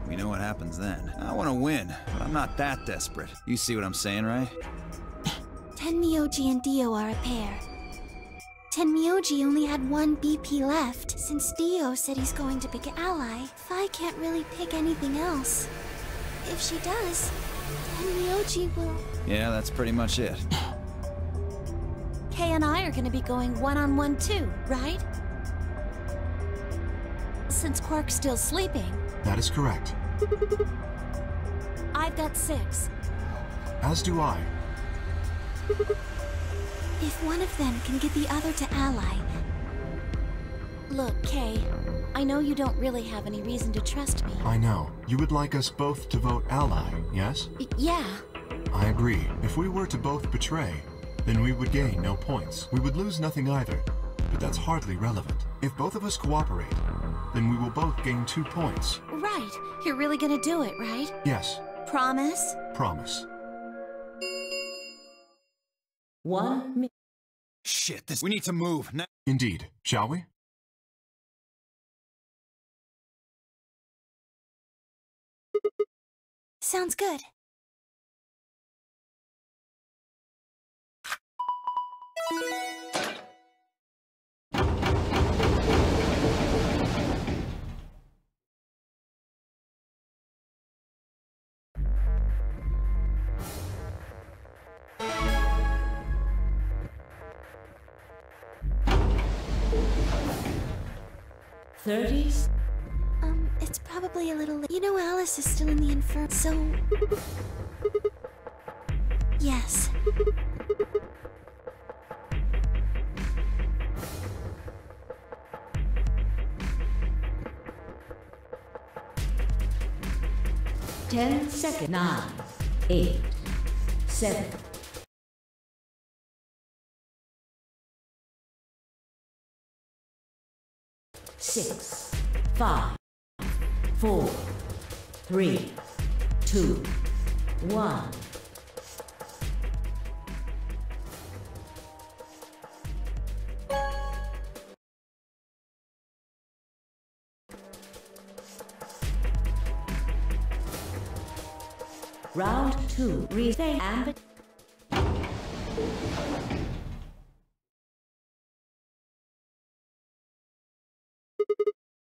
we know what happens then. I want to win, but I'm not that desperate. You see what I'm saying, right? Tenmyoji and Dio are a pair. Tenmyoji only had one BP left. Since Dio said he's going to pick Ally, Phi can't really pick anything else. If she does, Tenmyoji will... Yeah, that's pretty much it. Kay and I are gonna be going one-on-one too, right? Since Quark's still sleeping. That is correct. I've got 6. As do I. If one of them can get the other to Ally... Look, Kay, I know you don't really have any reason to trust me. I know. You would like us both to vote Ally, yes? Yeah. I agree. If we were to both betray, then we would gain no points. We would lose nothing either, but that's hardly relevant. If both of us cooperate, then we will both gain 2 points. Right. You're really gonna do it, right? Yes. Promise? Promise. 1 minute. Shit, we need to move now. Indeed. Shall we? Sounds good. 30. It's probably a little late. You know Alice is still in the infirmary, so... Yes. Ten seconds. 9, 8, 7. 6, 5, 4, 3, 2, 1. Round 2. Reset and...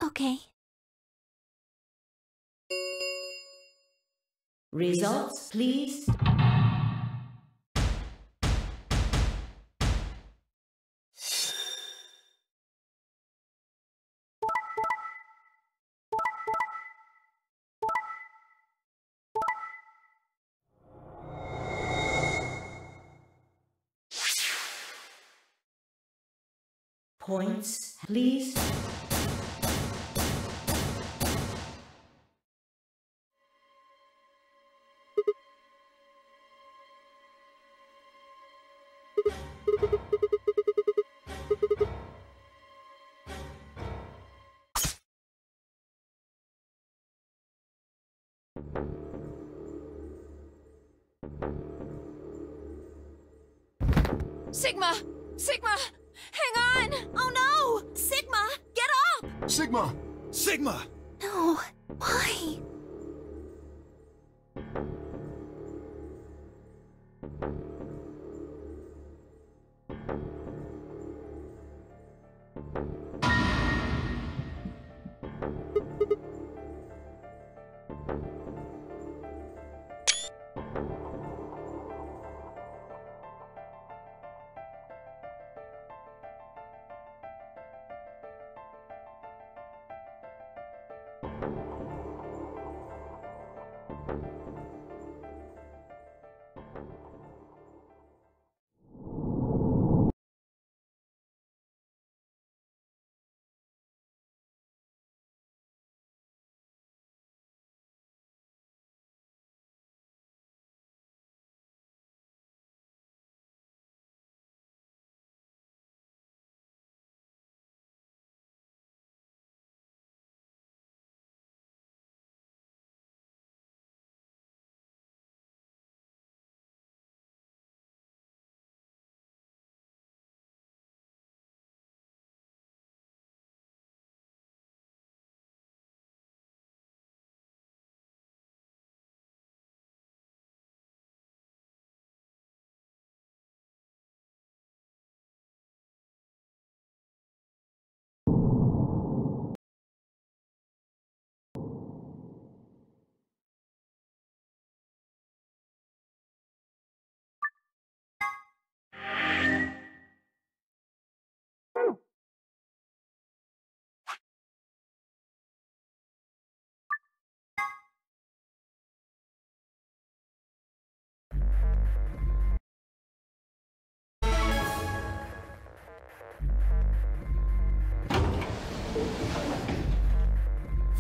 Okay. Results, please. Points, please. Sigma! Sigma! Hang on! Oh no! Sigma! Get up! Sigma! Sigma! No. Why?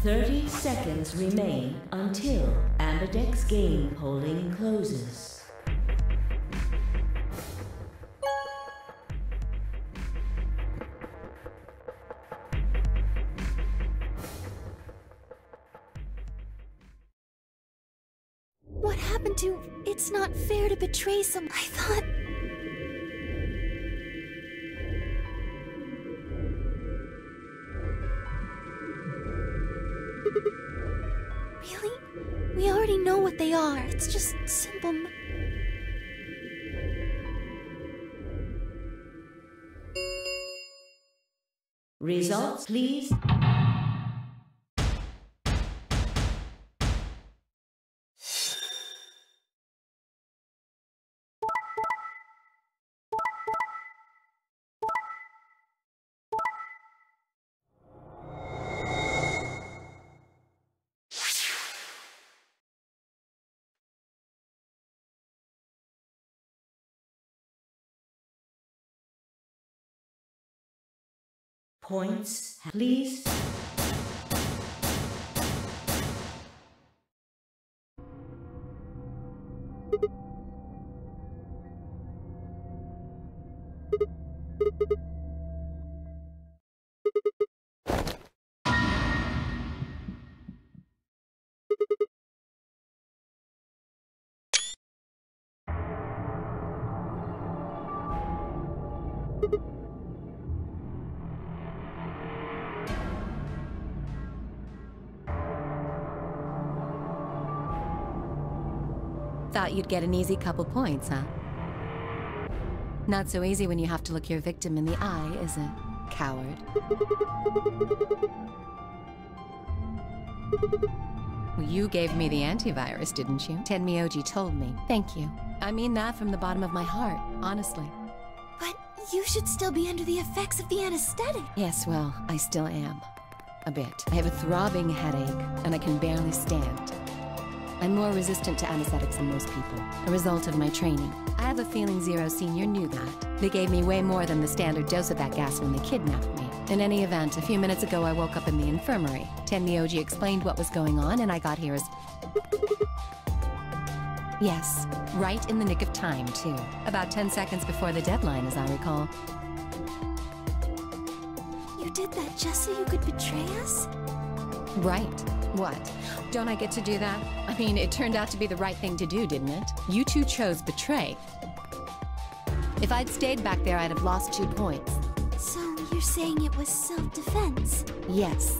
Thirty seconds remain until Ambidex game polling closes. What happened to... It's not fair to betray some... I thought... Really? We already know what they are. It's just simple... Results, please. Points, please. Thought you'd get an easy couple points, huh? Not so easy when you have to look your victim in the eye, is it, coward? Well, you gave me the antivirus, didn't you? Tenmyoji told me. Thank you. I mean that from the bottom of my heart, honestly. But you should still be under the effects of the anesthetic. Yes, well, I still am. A bit. I have a throbbing headache, and I can barely stand. I'm more resistant to anesthetics than most people, a result of my training. I have a feeling Zero Senior knew that. They gave me way more than the standard dose of that gas when they kidnapped me. In any event, a few minutes ago I woke up in the infirmary. Tenmyoji explained what was going on, and I got here as... Yes, right in the nick of time, too. About 10 seconds before the deadline, as I recall. You did that just so you could betray us? Right. What? Don't I get to do that? I mean, it turned out to be the right thing to do, didn't it? You two chose betray. If I'd stayed back there, I'd have lost 2 points. So you're saying it was self-defense? Yes.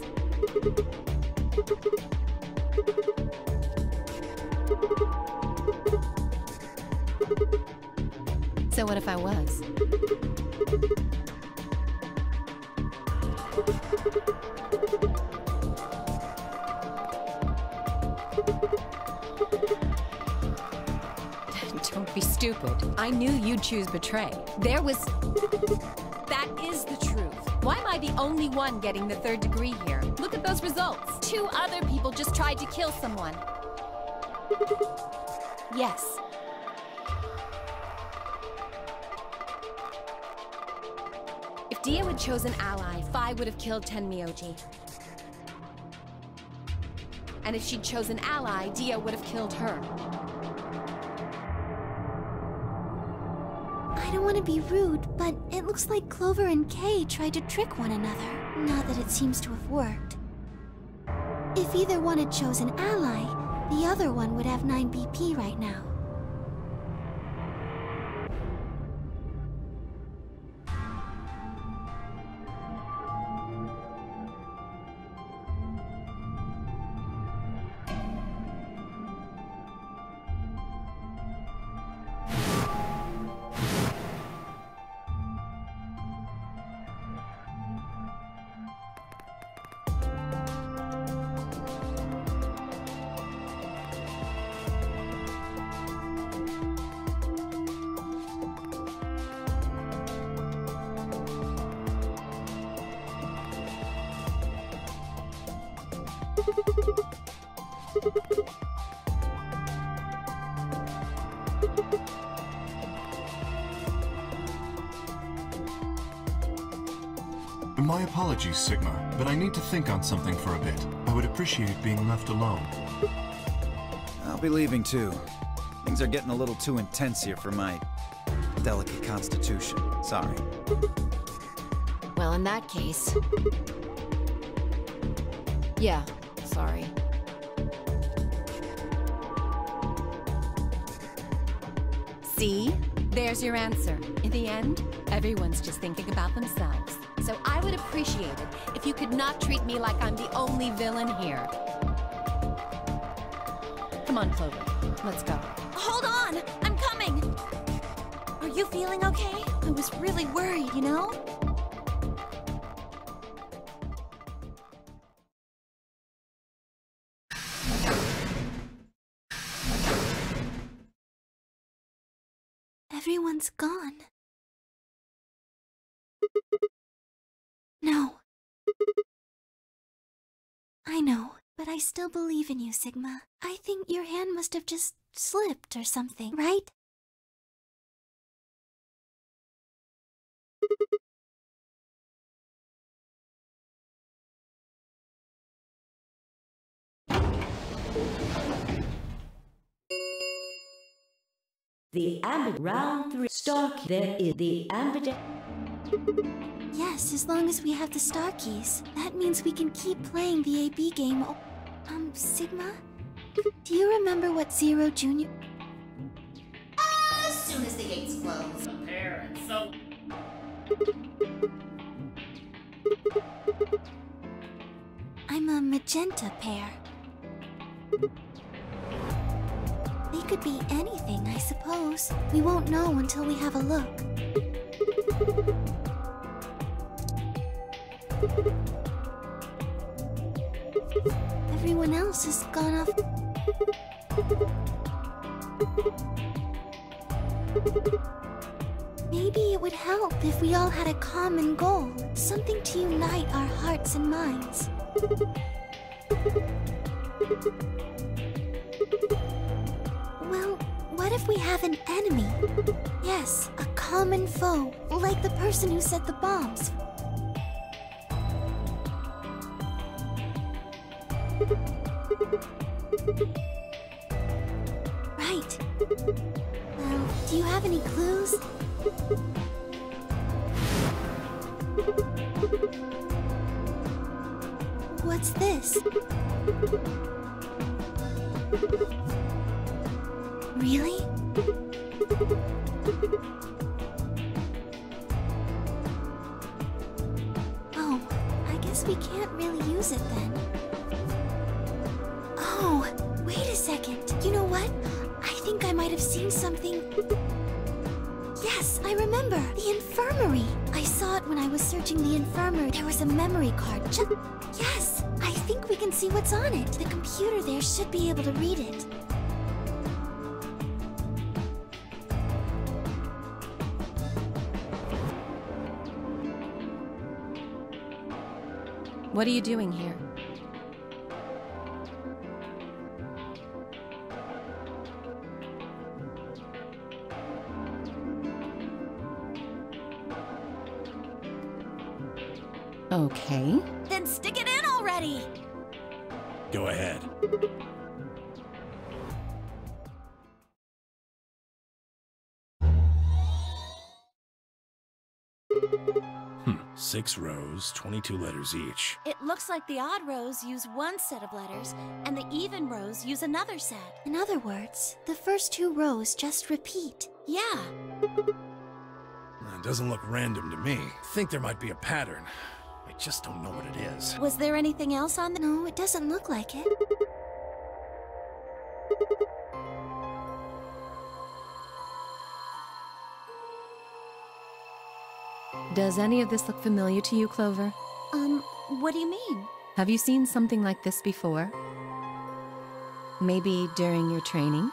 So what if I was? Don't be stupid. I knew you'd choose betray. There was... That is the truth. Why am I the only one getting the 3rd degree here? Look at those results. 2 other people just tried to kill someone. Yes. If Dia had chosen ally, Phi would have killed Tenmyoji. And if she'd chosen ally, Dia would have killed her. I don't want to be rude, but it looks like Clover and Kay tried to trick one another. Not that it seems to have worked. If either one had chosen ally, the other one would have 9 BP right now. My apologies, Sigma, but I need to think on something for a bit. I would appreciate being left alone. I'll be leaving too. Things are getting a little too intense here for my delicate constitution. Sorry. Well, in that case... Yeah, sorry. See? There's your answer. In the end, everyone's just thinking about themselves. So I would appreciate it if you could not treat me like I'm the only villain here. Come on, Clover. Let's go. Hold on! I'm coming! Are you feeling okay? I was really worried, you know? Everyone's gone. No. I know, but I still believe in you, Sigma. I think your hand must have just slipped or something, right? The round 3 stock. There is the ambidextrous. Yes, as long as we have the star keys. That means we can keep playing the AB game. Sigma? Do you remember what Zero Jr. As soon as the gates close. Prepare and so. I'm a magenta pair. They could be anything, I suppose. We won't know until we have a look. Everyone else has gone off. Maybe it would help if we all had a common goal, something to unite our hearts and minds. Well, what if we have an enemy? Yes, a common foe, like the person who set the bombs. Right. Well, do you have any clues? What's this? Really? Oh, I guess we can't really use it then. Oh, wait a second. You know what? I think I might have seen something. Yes, I remember. The infirmary. I saw it when I was searching the infirmary. There was a memory card. Yes, I think we can see what's on it. The computer there should be able to read it. What are you doing here? Okay. Then stick it in already! Go ahead. 6 rows, 22 letters each. It looks like the odd rows use one set of letters, and the even rows use another set. In other words, the first 2 rows just repeat. Yeah. It doesn't look random to me. I think there might be a pattern. I just don't know what it is. Was there anything else on the— No, it doesn't look like it. Does any of this look familiar to you, Clover? What do you mean? Have you seen something like this before? Maybe during your training?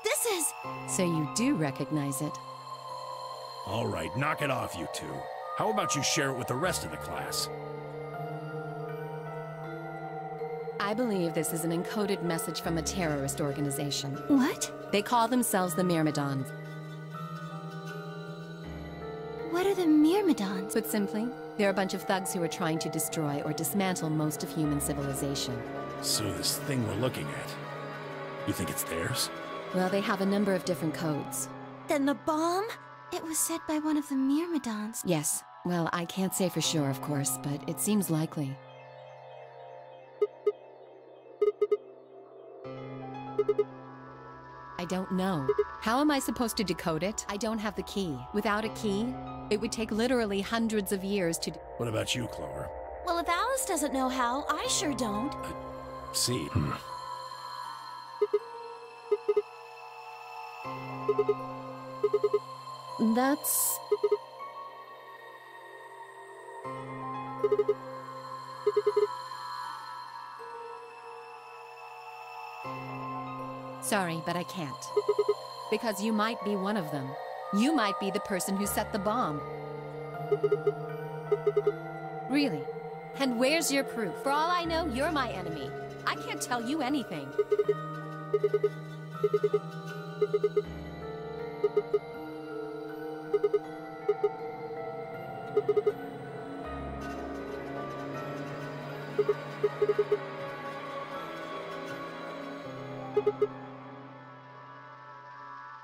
This is— So you do recognize it. All right, knock it off, you two. How about you share it with the rest of the class? I believe this is an encoded message from a terrorist organization. What? They call themselves the Myrmidons. What are the Myrmidons? Put simply, they're a bunch of thugs who are trying to destroy or dismantle most of human civilization. So this thing we're looking at, you think it's theirs? Well, they have a number of different codes. Then the bomb? It was said by one of the Myrmidons. Yes. Well, I can't say for sure, of course, but it seems likely. I don't know. How am I supposed to decode it? I don't have the key. Without a key, it would take literally hundreds of years to— What about you, Clover? Well, if Alice doesn't know how, I sure don't. See. That's— Sorry, but I can't. Because you might be one of them. You might be the person who set the bomb. Really? And where's your proof? For all I know, you're my enemy. I can't tell you anything.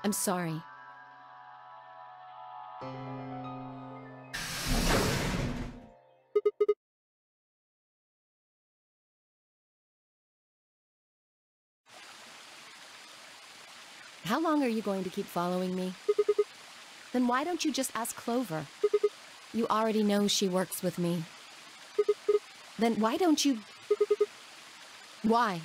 I'm sorry. How long are you going to keep following me? Then why don't you just ask Clover? You already know she works with me. Then why don't you... Why?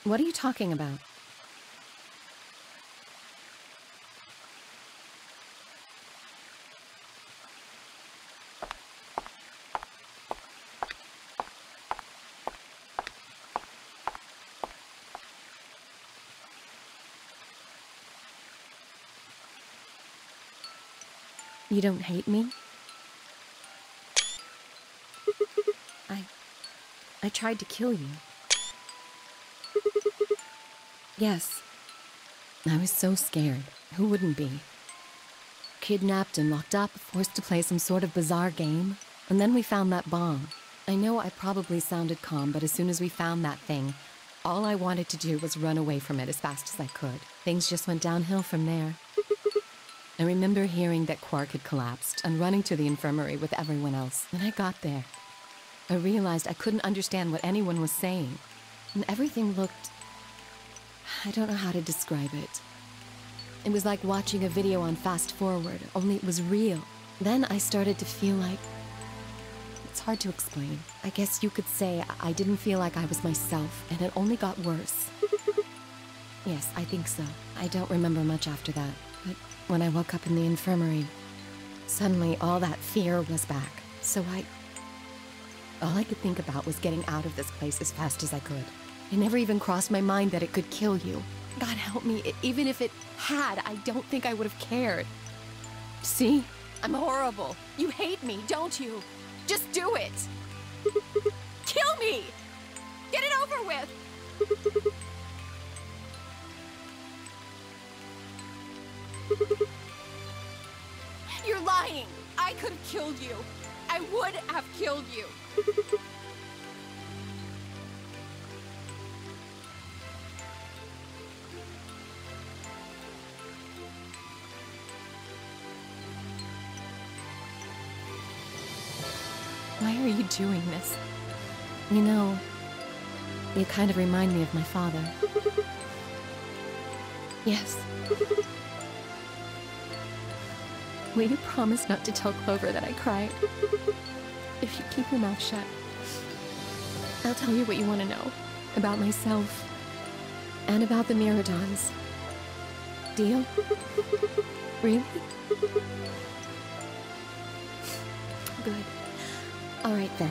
What are you talking about? You don't hate me? I tried to kill you. Yes. I was so scared. Who wouldn't be? Kidnapped and locked up, forced to play some sort of bizarre game. And then we found that bomb. I know I probably sounded calm, but as soon as we found that thing, all I wanted to do was run away from it as fast as I could. Things just went downhill from there. I remember hearing that Quark had collapsed and running to the infirmary with everyone else. When I got there, I realized I couldn't understand what anyone was saying. And everything looked... I don't know how to describe it. It was like watching a video on fast forward, only it was real. Then I started to feel like... It's hard to explain. I guess you could say I didn't feel like I was myself, and it only got worse. Yes, I think so. I don't remember much after that, but when I woke up in the infirmary, suddenly all that fear was back. So all I could think about was getting out of this place as fast as I could. It never even crossed my mind that it could kill you. God help me, even if it had, I don't think I would have cared. See? I'm horrible. You hate me, don't you? Just do it! Kill me! Get it over with! You're lying! I could have killed you! I would have killed you! Why are you doing this? You know, you kind of remind me of my father. Yes. Will you promise not to tell Clover that I cried? If you keep your mouth shut, I'll tell you what you want to know. About myself. And about the Miradons. Deal? Really? Good. All right, then.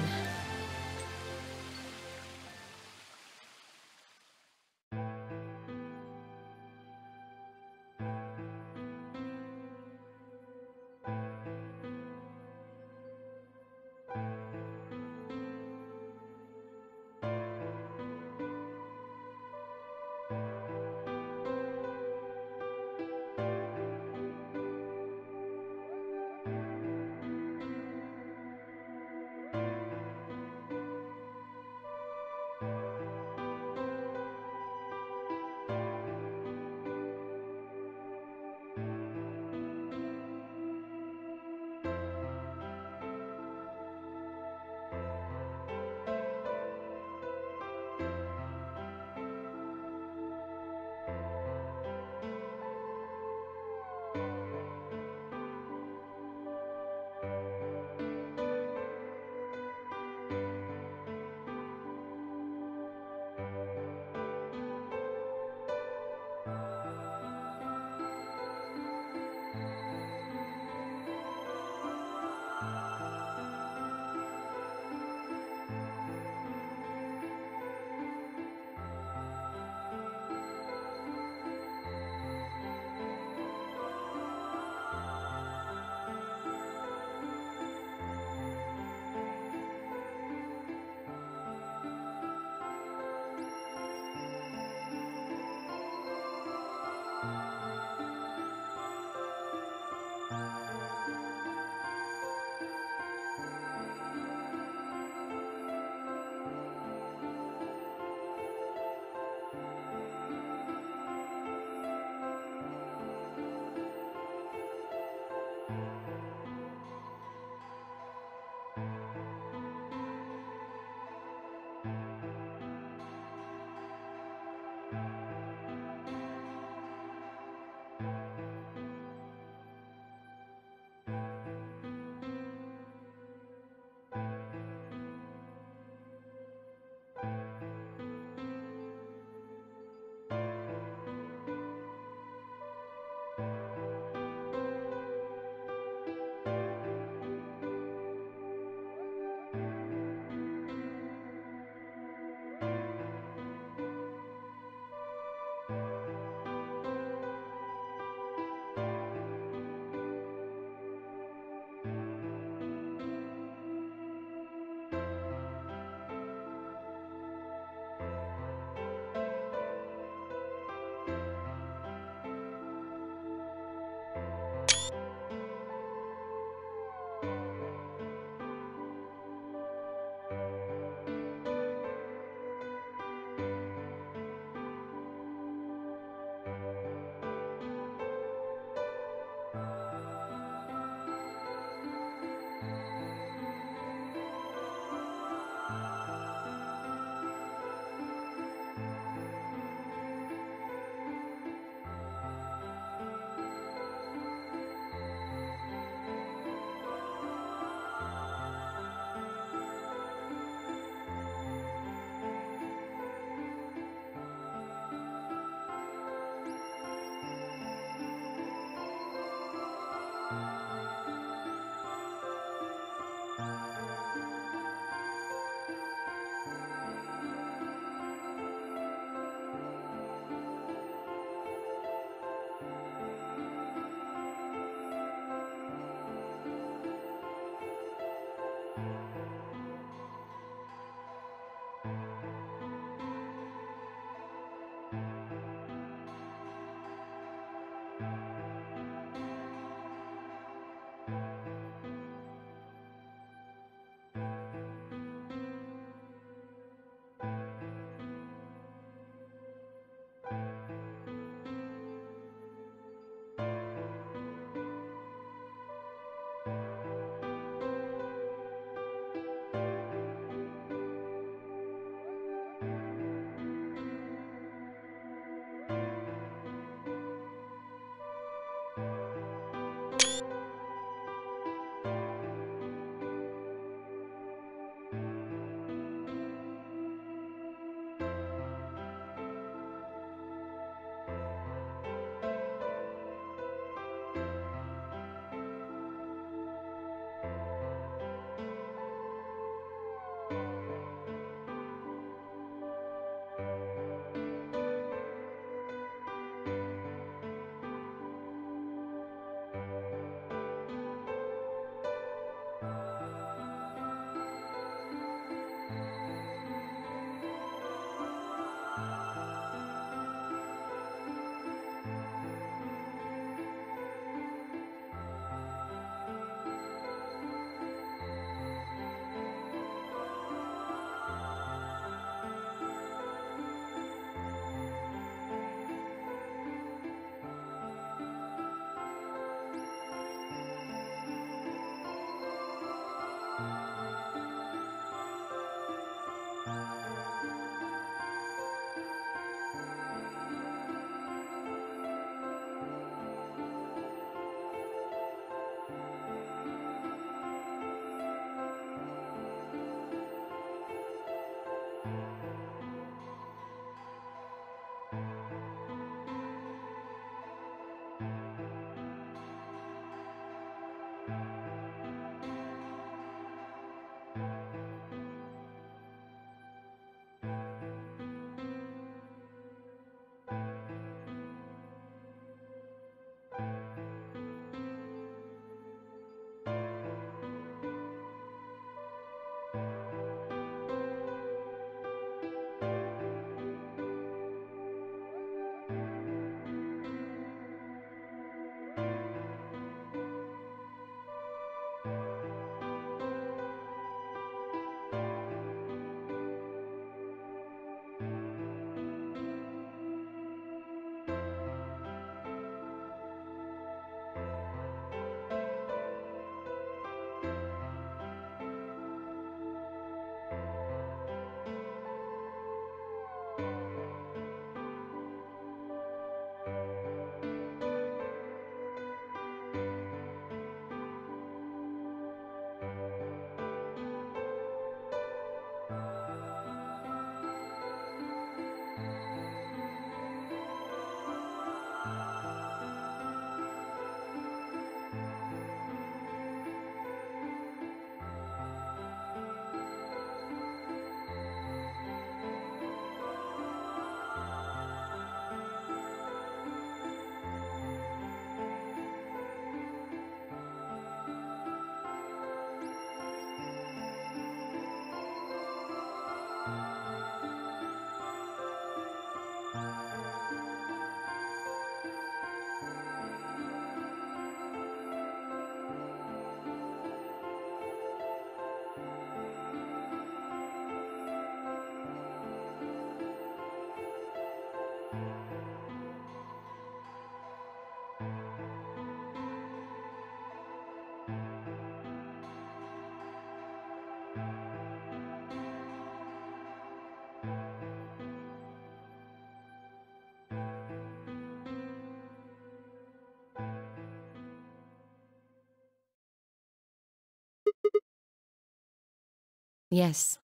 Yes.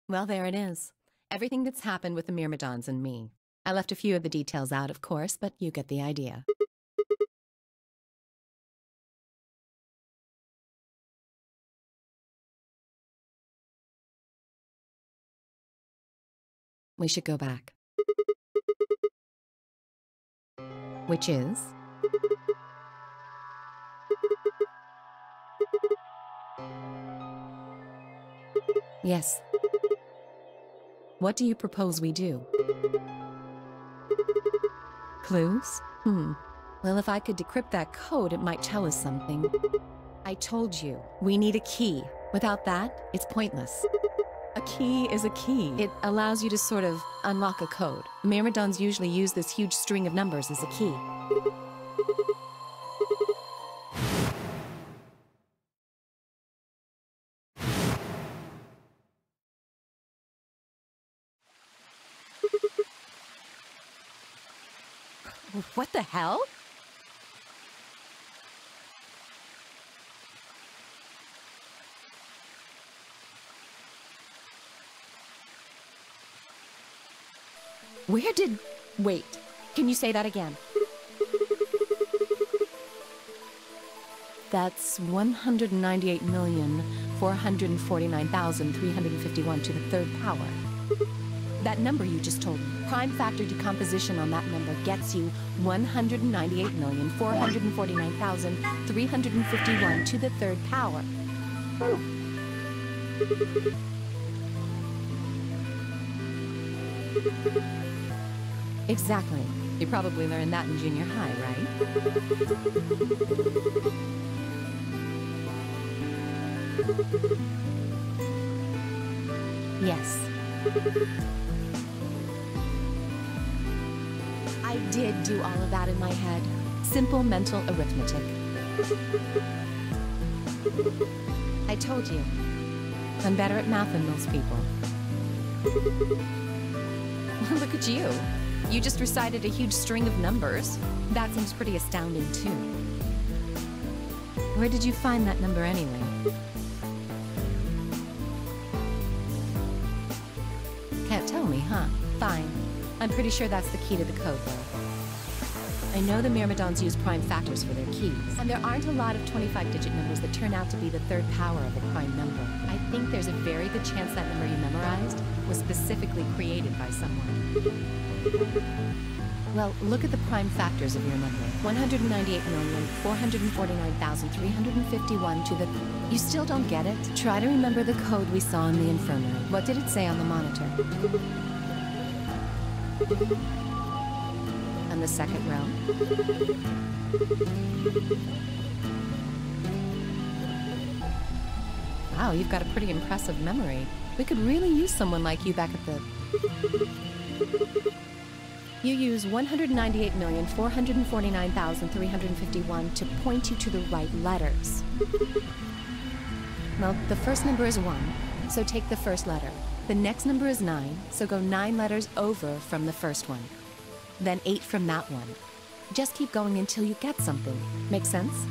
Well, there it is. Everything that's happened with the Myrmidons and me. I left a few of the details out, of course, but you get the idea. We should go back. Which is? Yes. What do you propose we do? Clues? Well, if I could decrypt that code, it might tell us something. I told you, we need a key. Without that, it's pointless. A key is a key. It allows you to sort of unlock a code. Myrmidons usually use this huge string of numbers as a key. What the hell? Where did... Wait, can you say that again? That's 198,449,351 to the third power. That number you just told me, prime factor decomposition on that number gets you 198,449,351 to the third power. Exactly. You probably learned that in junior high, right? Yes. I did do all of that in my head. Simple mental arithmetic. I told you. I'm better at math than most people. Look at you. You just recited a huge string of numbers. That seems pretty astounding, too. Where did you find that number anyway? Can't tell me, huh? Fine. I'm pretty sure that's the key to the code, though. I know the Myrmidons use prime factors for their keys, and there aren't a lot of 25-digit numbers that turn out to be the third power of a prime number. I think there's a very good chance that number you memorized was specifically created by someone. Well, look at the prime factors of your number. 198,449,351 to the... You still don't get it? Try to remember the code we saw in the infirmary. What did it say on the monitor? On the second row? Wow, you've got a pretty impressive memory. We could really use someone like you back at the... You use 198,449,351 to point you to the right letters. Well, the first number is 1, so take the first letter. The next number is 9, so go 9 letters over from the first one. Then 8 from that one. Just keep going until you get something. Make sense?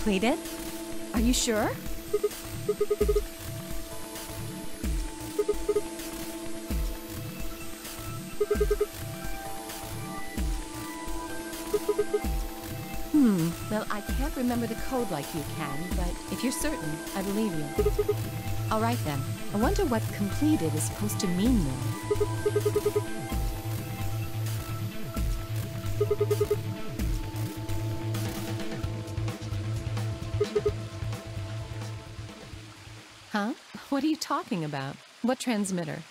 completed? Are you sure? Well, I can't remember the code like you can, but if you're certain, I believe you. All right then. I wonder what completed is supposed to mean though. Huh? What are you talking about? What transmitter?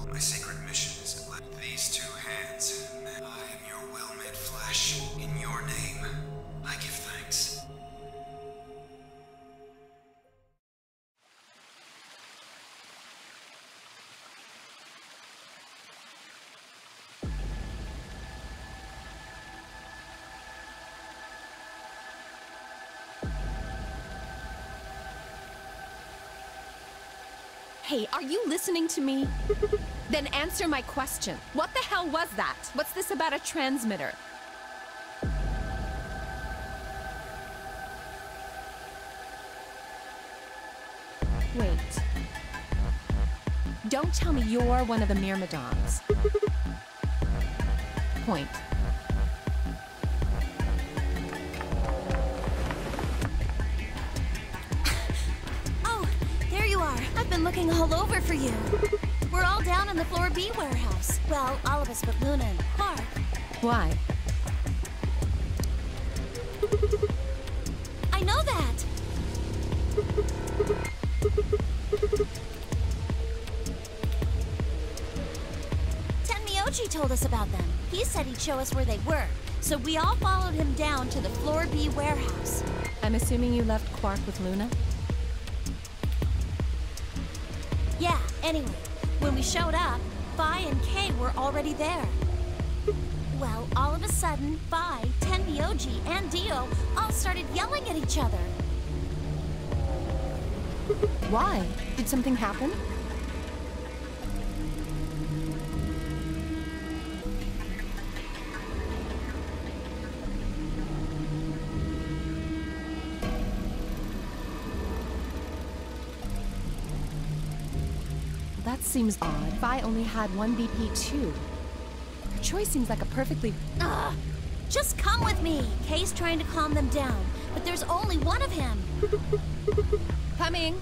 My sacred mission is to let these two hands. I am your will made flesh. In your name, I give thanks. Hey, are you listening to me? Then answer my question. What the hell was that? What's this about a transmitter? Wait. Don't tell me you're one of the Myrmidons. Point. I've been looking all over for you. We're all down in the floor B warehouse. Well, all of us but Luna and Quark. Why? I know that! Tenmyoji told us about them. He said he'd show us where they were. So we all followed him down to the floor B warehouse. I'm assuming you left Quark with Luna? Yeah, anyway, when we showed up, Vi and Kay were already there. Well, all of a sudden, Vi, Tenmyoji, and Dio all started yelling at each other. Why? Did something happen? That seems odd. Vi only had one BP2. Her choice seems like a perfectly... Ugh! Just come with me! Kay's trying to calm them down, but there's only one of him. Coming!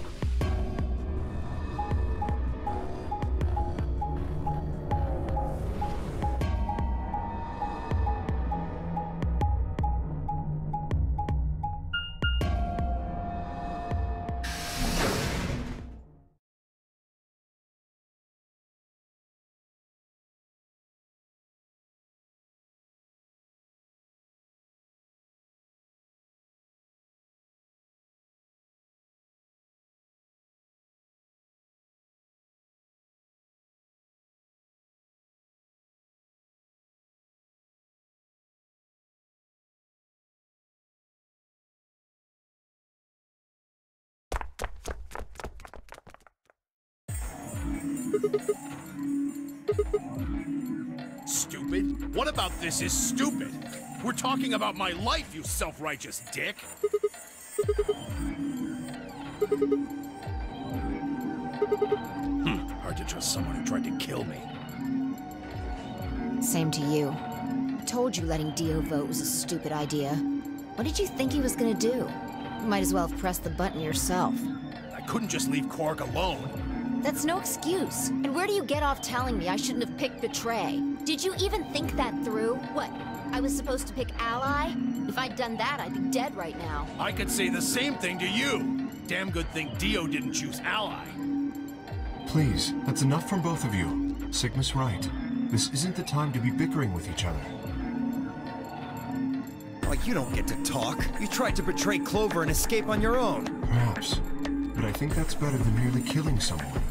Stupid? What about this is stupid? We're talking about my life, you self-righteous dick! Hard to trust someone who tried to kill me. Same to you. I told you letting Dio vote was a stupid idea. What did you think he was gonna do? You might as well have pressed the button yourself. I couldn't just leave Quark alone. That's no excuse. And where do you get off telling me I shouldn't have picked Betray? Did you even think that through? What, I was supposed to pick Ally? If I'd done that, I'd be dead right now. I could say the same thing to you. Damn good thing Dio didn't choose Ally. Please, that's enough from both of you. Sigma's right. This isn't the time to be bickering with each other. Like, you don't get to talk. You tried to betray Clover and escape on your own. Perhaps. but I think that's better than merely killing someone.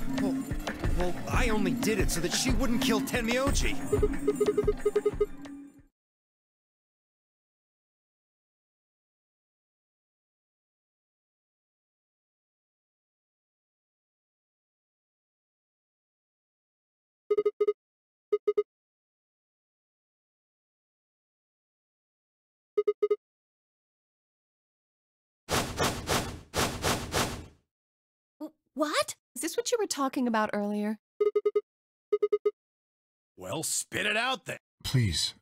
Well, I only did it so that she wouldn't kill Tenmyoji. What? Is this what you were talking about earlier? Well, spit it out then. Please,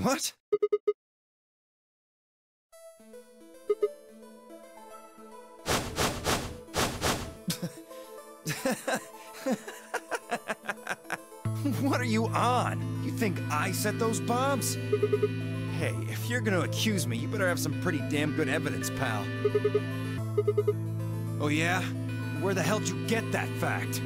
What? What are you on? You think I set those bombs? Hey, if you're gonna accuse me, you better have some pretty damn good evidence, pal. Oh yeah? Where the hell did you get that fact?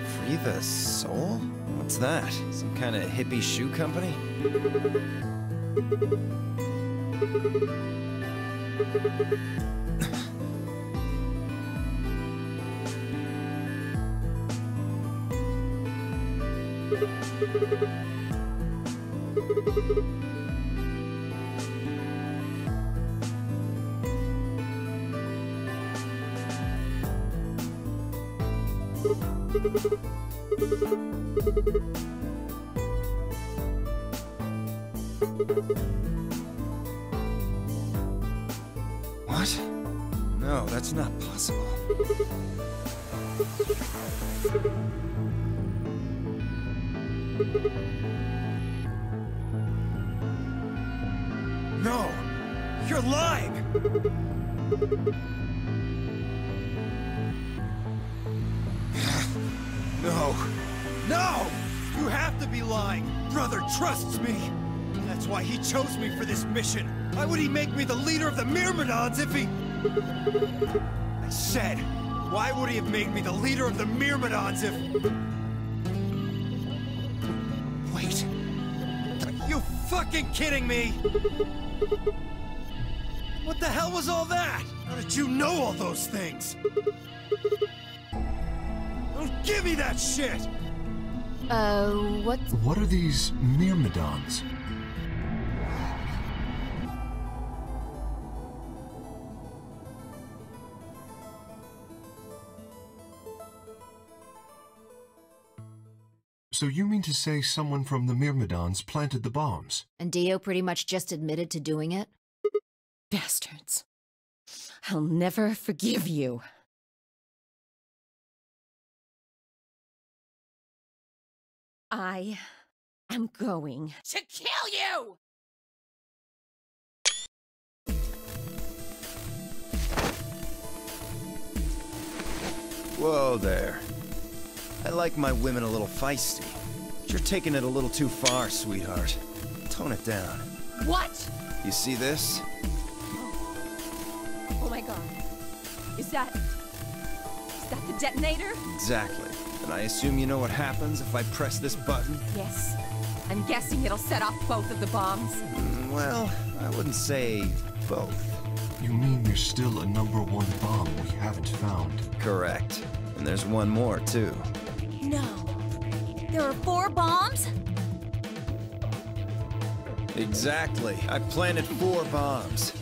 Free the soul? What's that? Some kind of hippie shoe company? What? No, that's not possible. No! You're lying! No! No! You have to be lying! Brother trusts me! That's why he chose me for this mission! Why would he make me the leader of the Myrmidons if he... I said, why would he have made me the leader of the Myrmidons if... Wait. Are you fucking kidding me? What the hell was all that? How did you know all those things? Don't give me that shit! What? What are these Myrmidons? So you mean to say someone from the Myrmidons planted the bombs? And Dio pretty much just admitted to doing it? Bastards. I'll never forgive you. I am going to kill you! Whoa there. I like my women a little feisty. But you're taking it a little too far, sweetheart. Tone it down. What? You see this? Oh my god. Is that the detonator? Exactly. And I assume you know what happens if I press this button? Yes. I'm guessing it'll set off both of the bombs. Well, I wouldn't say both. You mean there's still a #1 bomb we haven't found? Correct. And there's one more, too. No. There are 4 bombs? Exactly. I planted 4 bombs.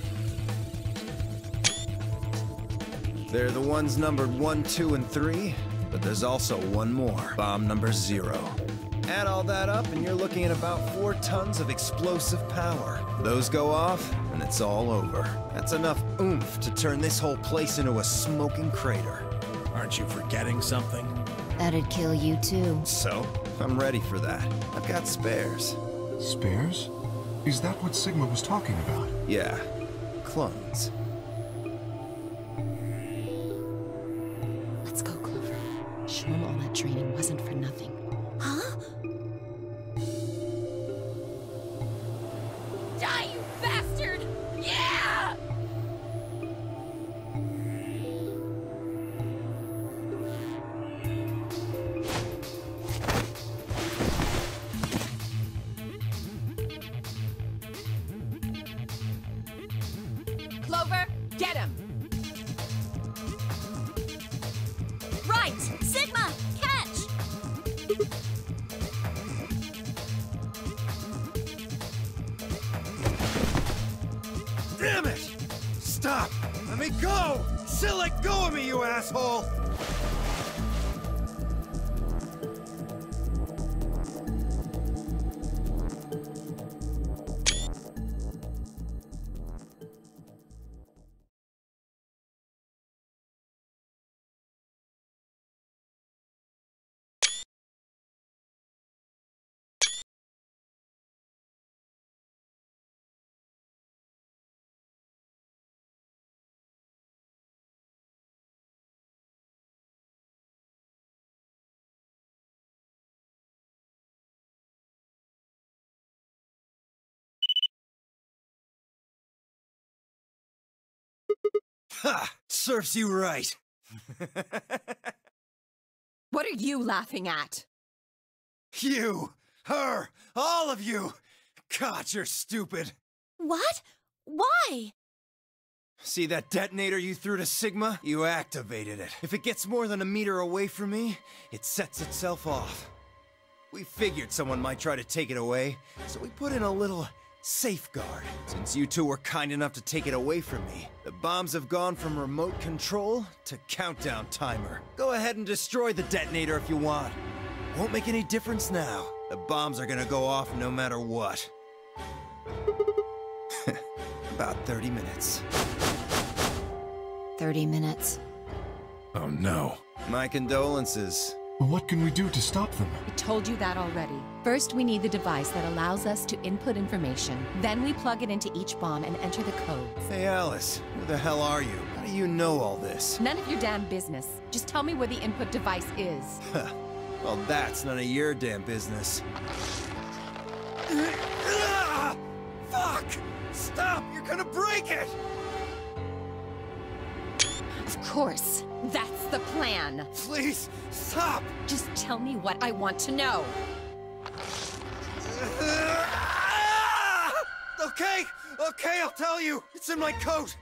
They're the ones numbered 1, 2, and 3, but there's also one more. Bomb number 0. Add all that up and you're looking at about 4 tons of explosive power. Those go off, and it's all over. That's enough oomph to turn this whole place into a smoking crater. Aren't you forgetting something? That'd kill you too. So, I'm ready for that. I've got spares. Spares? Is that what Sigma was talking about? Yeah, clones. Let's go, Clover. Show him all that training wasn't for nothing. Huh? Die, you bastard! Yeah! Stop! Let me go! Still let go of me, you asshole! Ha! Serves you right. What are you laughing at? You! Her! All of you! God, you're stupid. What? Why? See that detonator you threw to Sigma? You activated it. If it gets more than a meter away from me, it sets itself off. We figured someone might try to take it away, so we put in a little safeguard. Since you two were kind enough to take it away from me, the bombs have gone from remote control to countdown timer. Go ahead and destroy the detonator if you want. Won't make any difference now. The bombs are gonna go off no matter what. About 30 minutes. 30 minutes. Oh no. My condolences. What can we do to stop them? I told you that already. First, we need the device that allows us to input information. Then we plug it into each bomb and enter the codes. Hey Alice, who the hell are you? How do you know all this? None of your damn business. Just tell me where the input device is. Well, that's none of your damn business. Fuck! Stop! You're gonna break it! Of course. That's the plan. Please, stop! Just tell me what I want to know. Okay, I'll tell you. It's in my coat.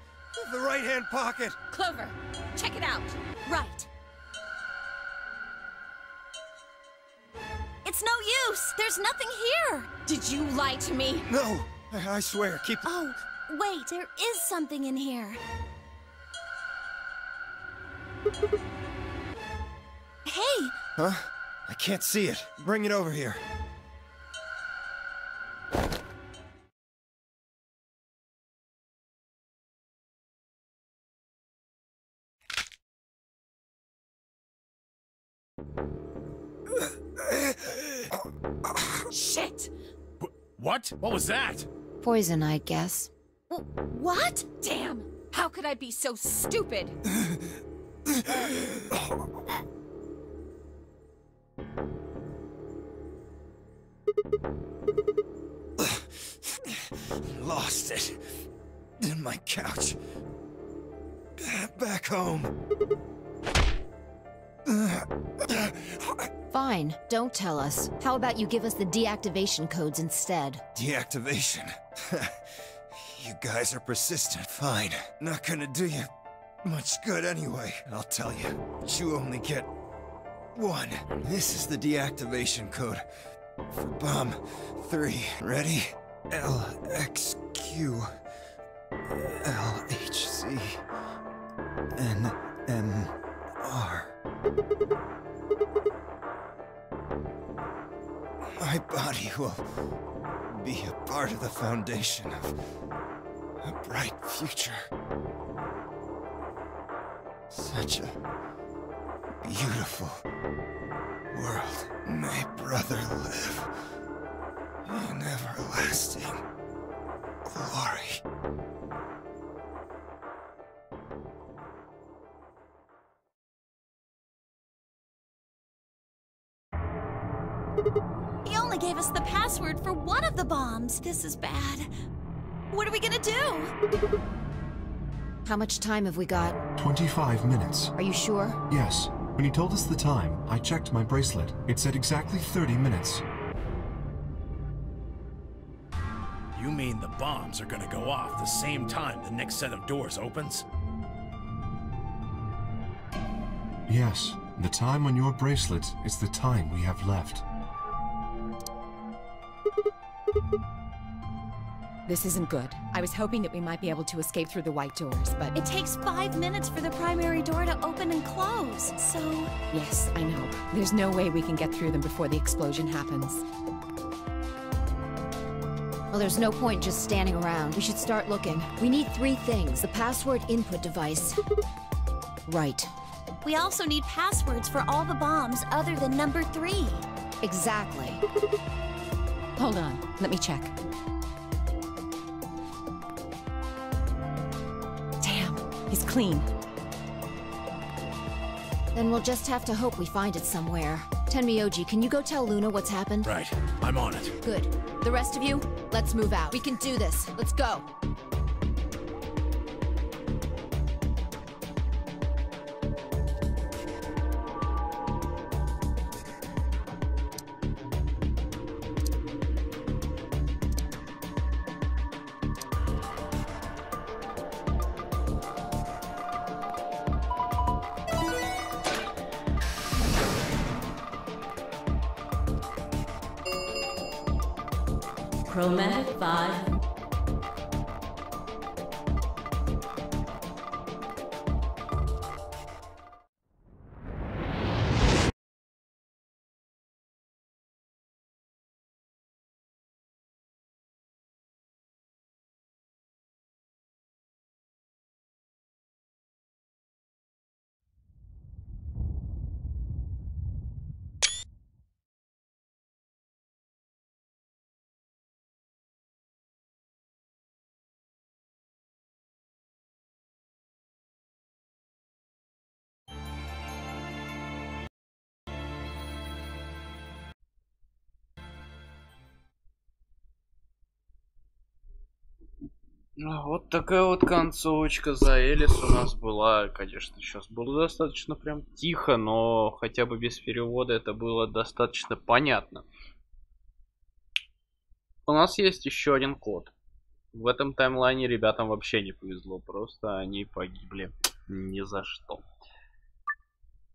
The right-hand pocket. Clover, check it out. Right. It's no use. There's nothing here. Did you lie to me? No, I swear, keep... Oh, wait, there is something in here. Hey! Huh? I can't see it. Bring it over here. Shit! What? What was that? Poison, I guess. What? Damn! How could I be so stupid? Lost it. In my couch. Back home. Fine, don't tell us. How about you give us the deactivation codes instead? Deactivation? You guys are persistent. Fine. Not gonna do you much good anyway, I'll tell you. But you only get one. This is the deactivation code for bomb 3. Ready? LXQ LHC NMR. My body will be a part of the foundation of a bright future. Such a beautiful world. May brother live in everlasting glory. He only gave us the password for one of the bombs. This is bad. What are we gonna do? How much time have we got? 25 minutes. Are you sure? Yes. When he told us the time, I checked my bracelet. It said exactly 30 minutes. You mean the bombs are gonna go off the same time the next set of doors opens? Yes. The time on your bracelet is the time we have left. This isn't good. I was hoping that we might be able to escape through the white doors, but... It takes 5 minutes for the primary door to open and close, so... Yes, I know. There's no way we can get through them before the explosion happens. Well, there's no point just standing around. We should start looking. We need 3 things. The password input device. Right. We also need passwords for all the bombs other than number 3. Exactly. Hold on. Let me check. Damn. He's clean. Then we'll just have to hope we find it somewhere. Tenmyoji, can you go tell Luna what's happened? Right. I'm on it. Good. The rest of you, let's move out. We can do this. Let's go. Chromatic 5. Вот такая вот концовочка за Элис у нас была. Конечно, сейчас было достаточно прям тихо, но хотя бы без перевода это было достаточно понятно. У нас есть еще один код. В этом таймлайне ребятам вообще не повезло, просто они погибли ни за что.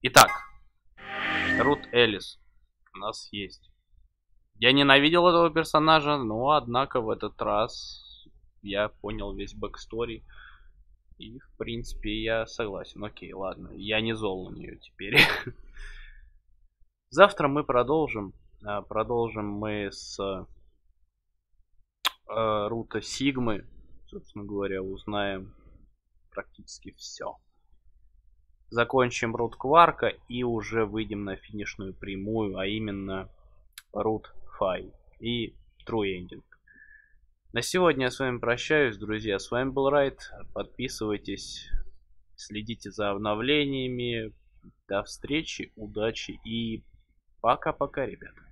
Итак, Рут Элис у нас есть. Я ненавидел этого персонажа, но однако в этот раз я понял весь бэкстори. И в принципе я согласен. Окей, ладно, я не зол на нее теперь. Завтра мы продолжим. Продолжим мы с Рута Сигмы. Собственно говоря, узнаем практически все. Закончим Рут Кварка и уже выйдем на финишную прямую, а именно Рут Фай и True Ending. На сегодня я с вами прощаюсь, друзья. С вами был Райт. Подписывайтесь, следите за обновлениями. До встречи, удачи и пока-пока, ребята.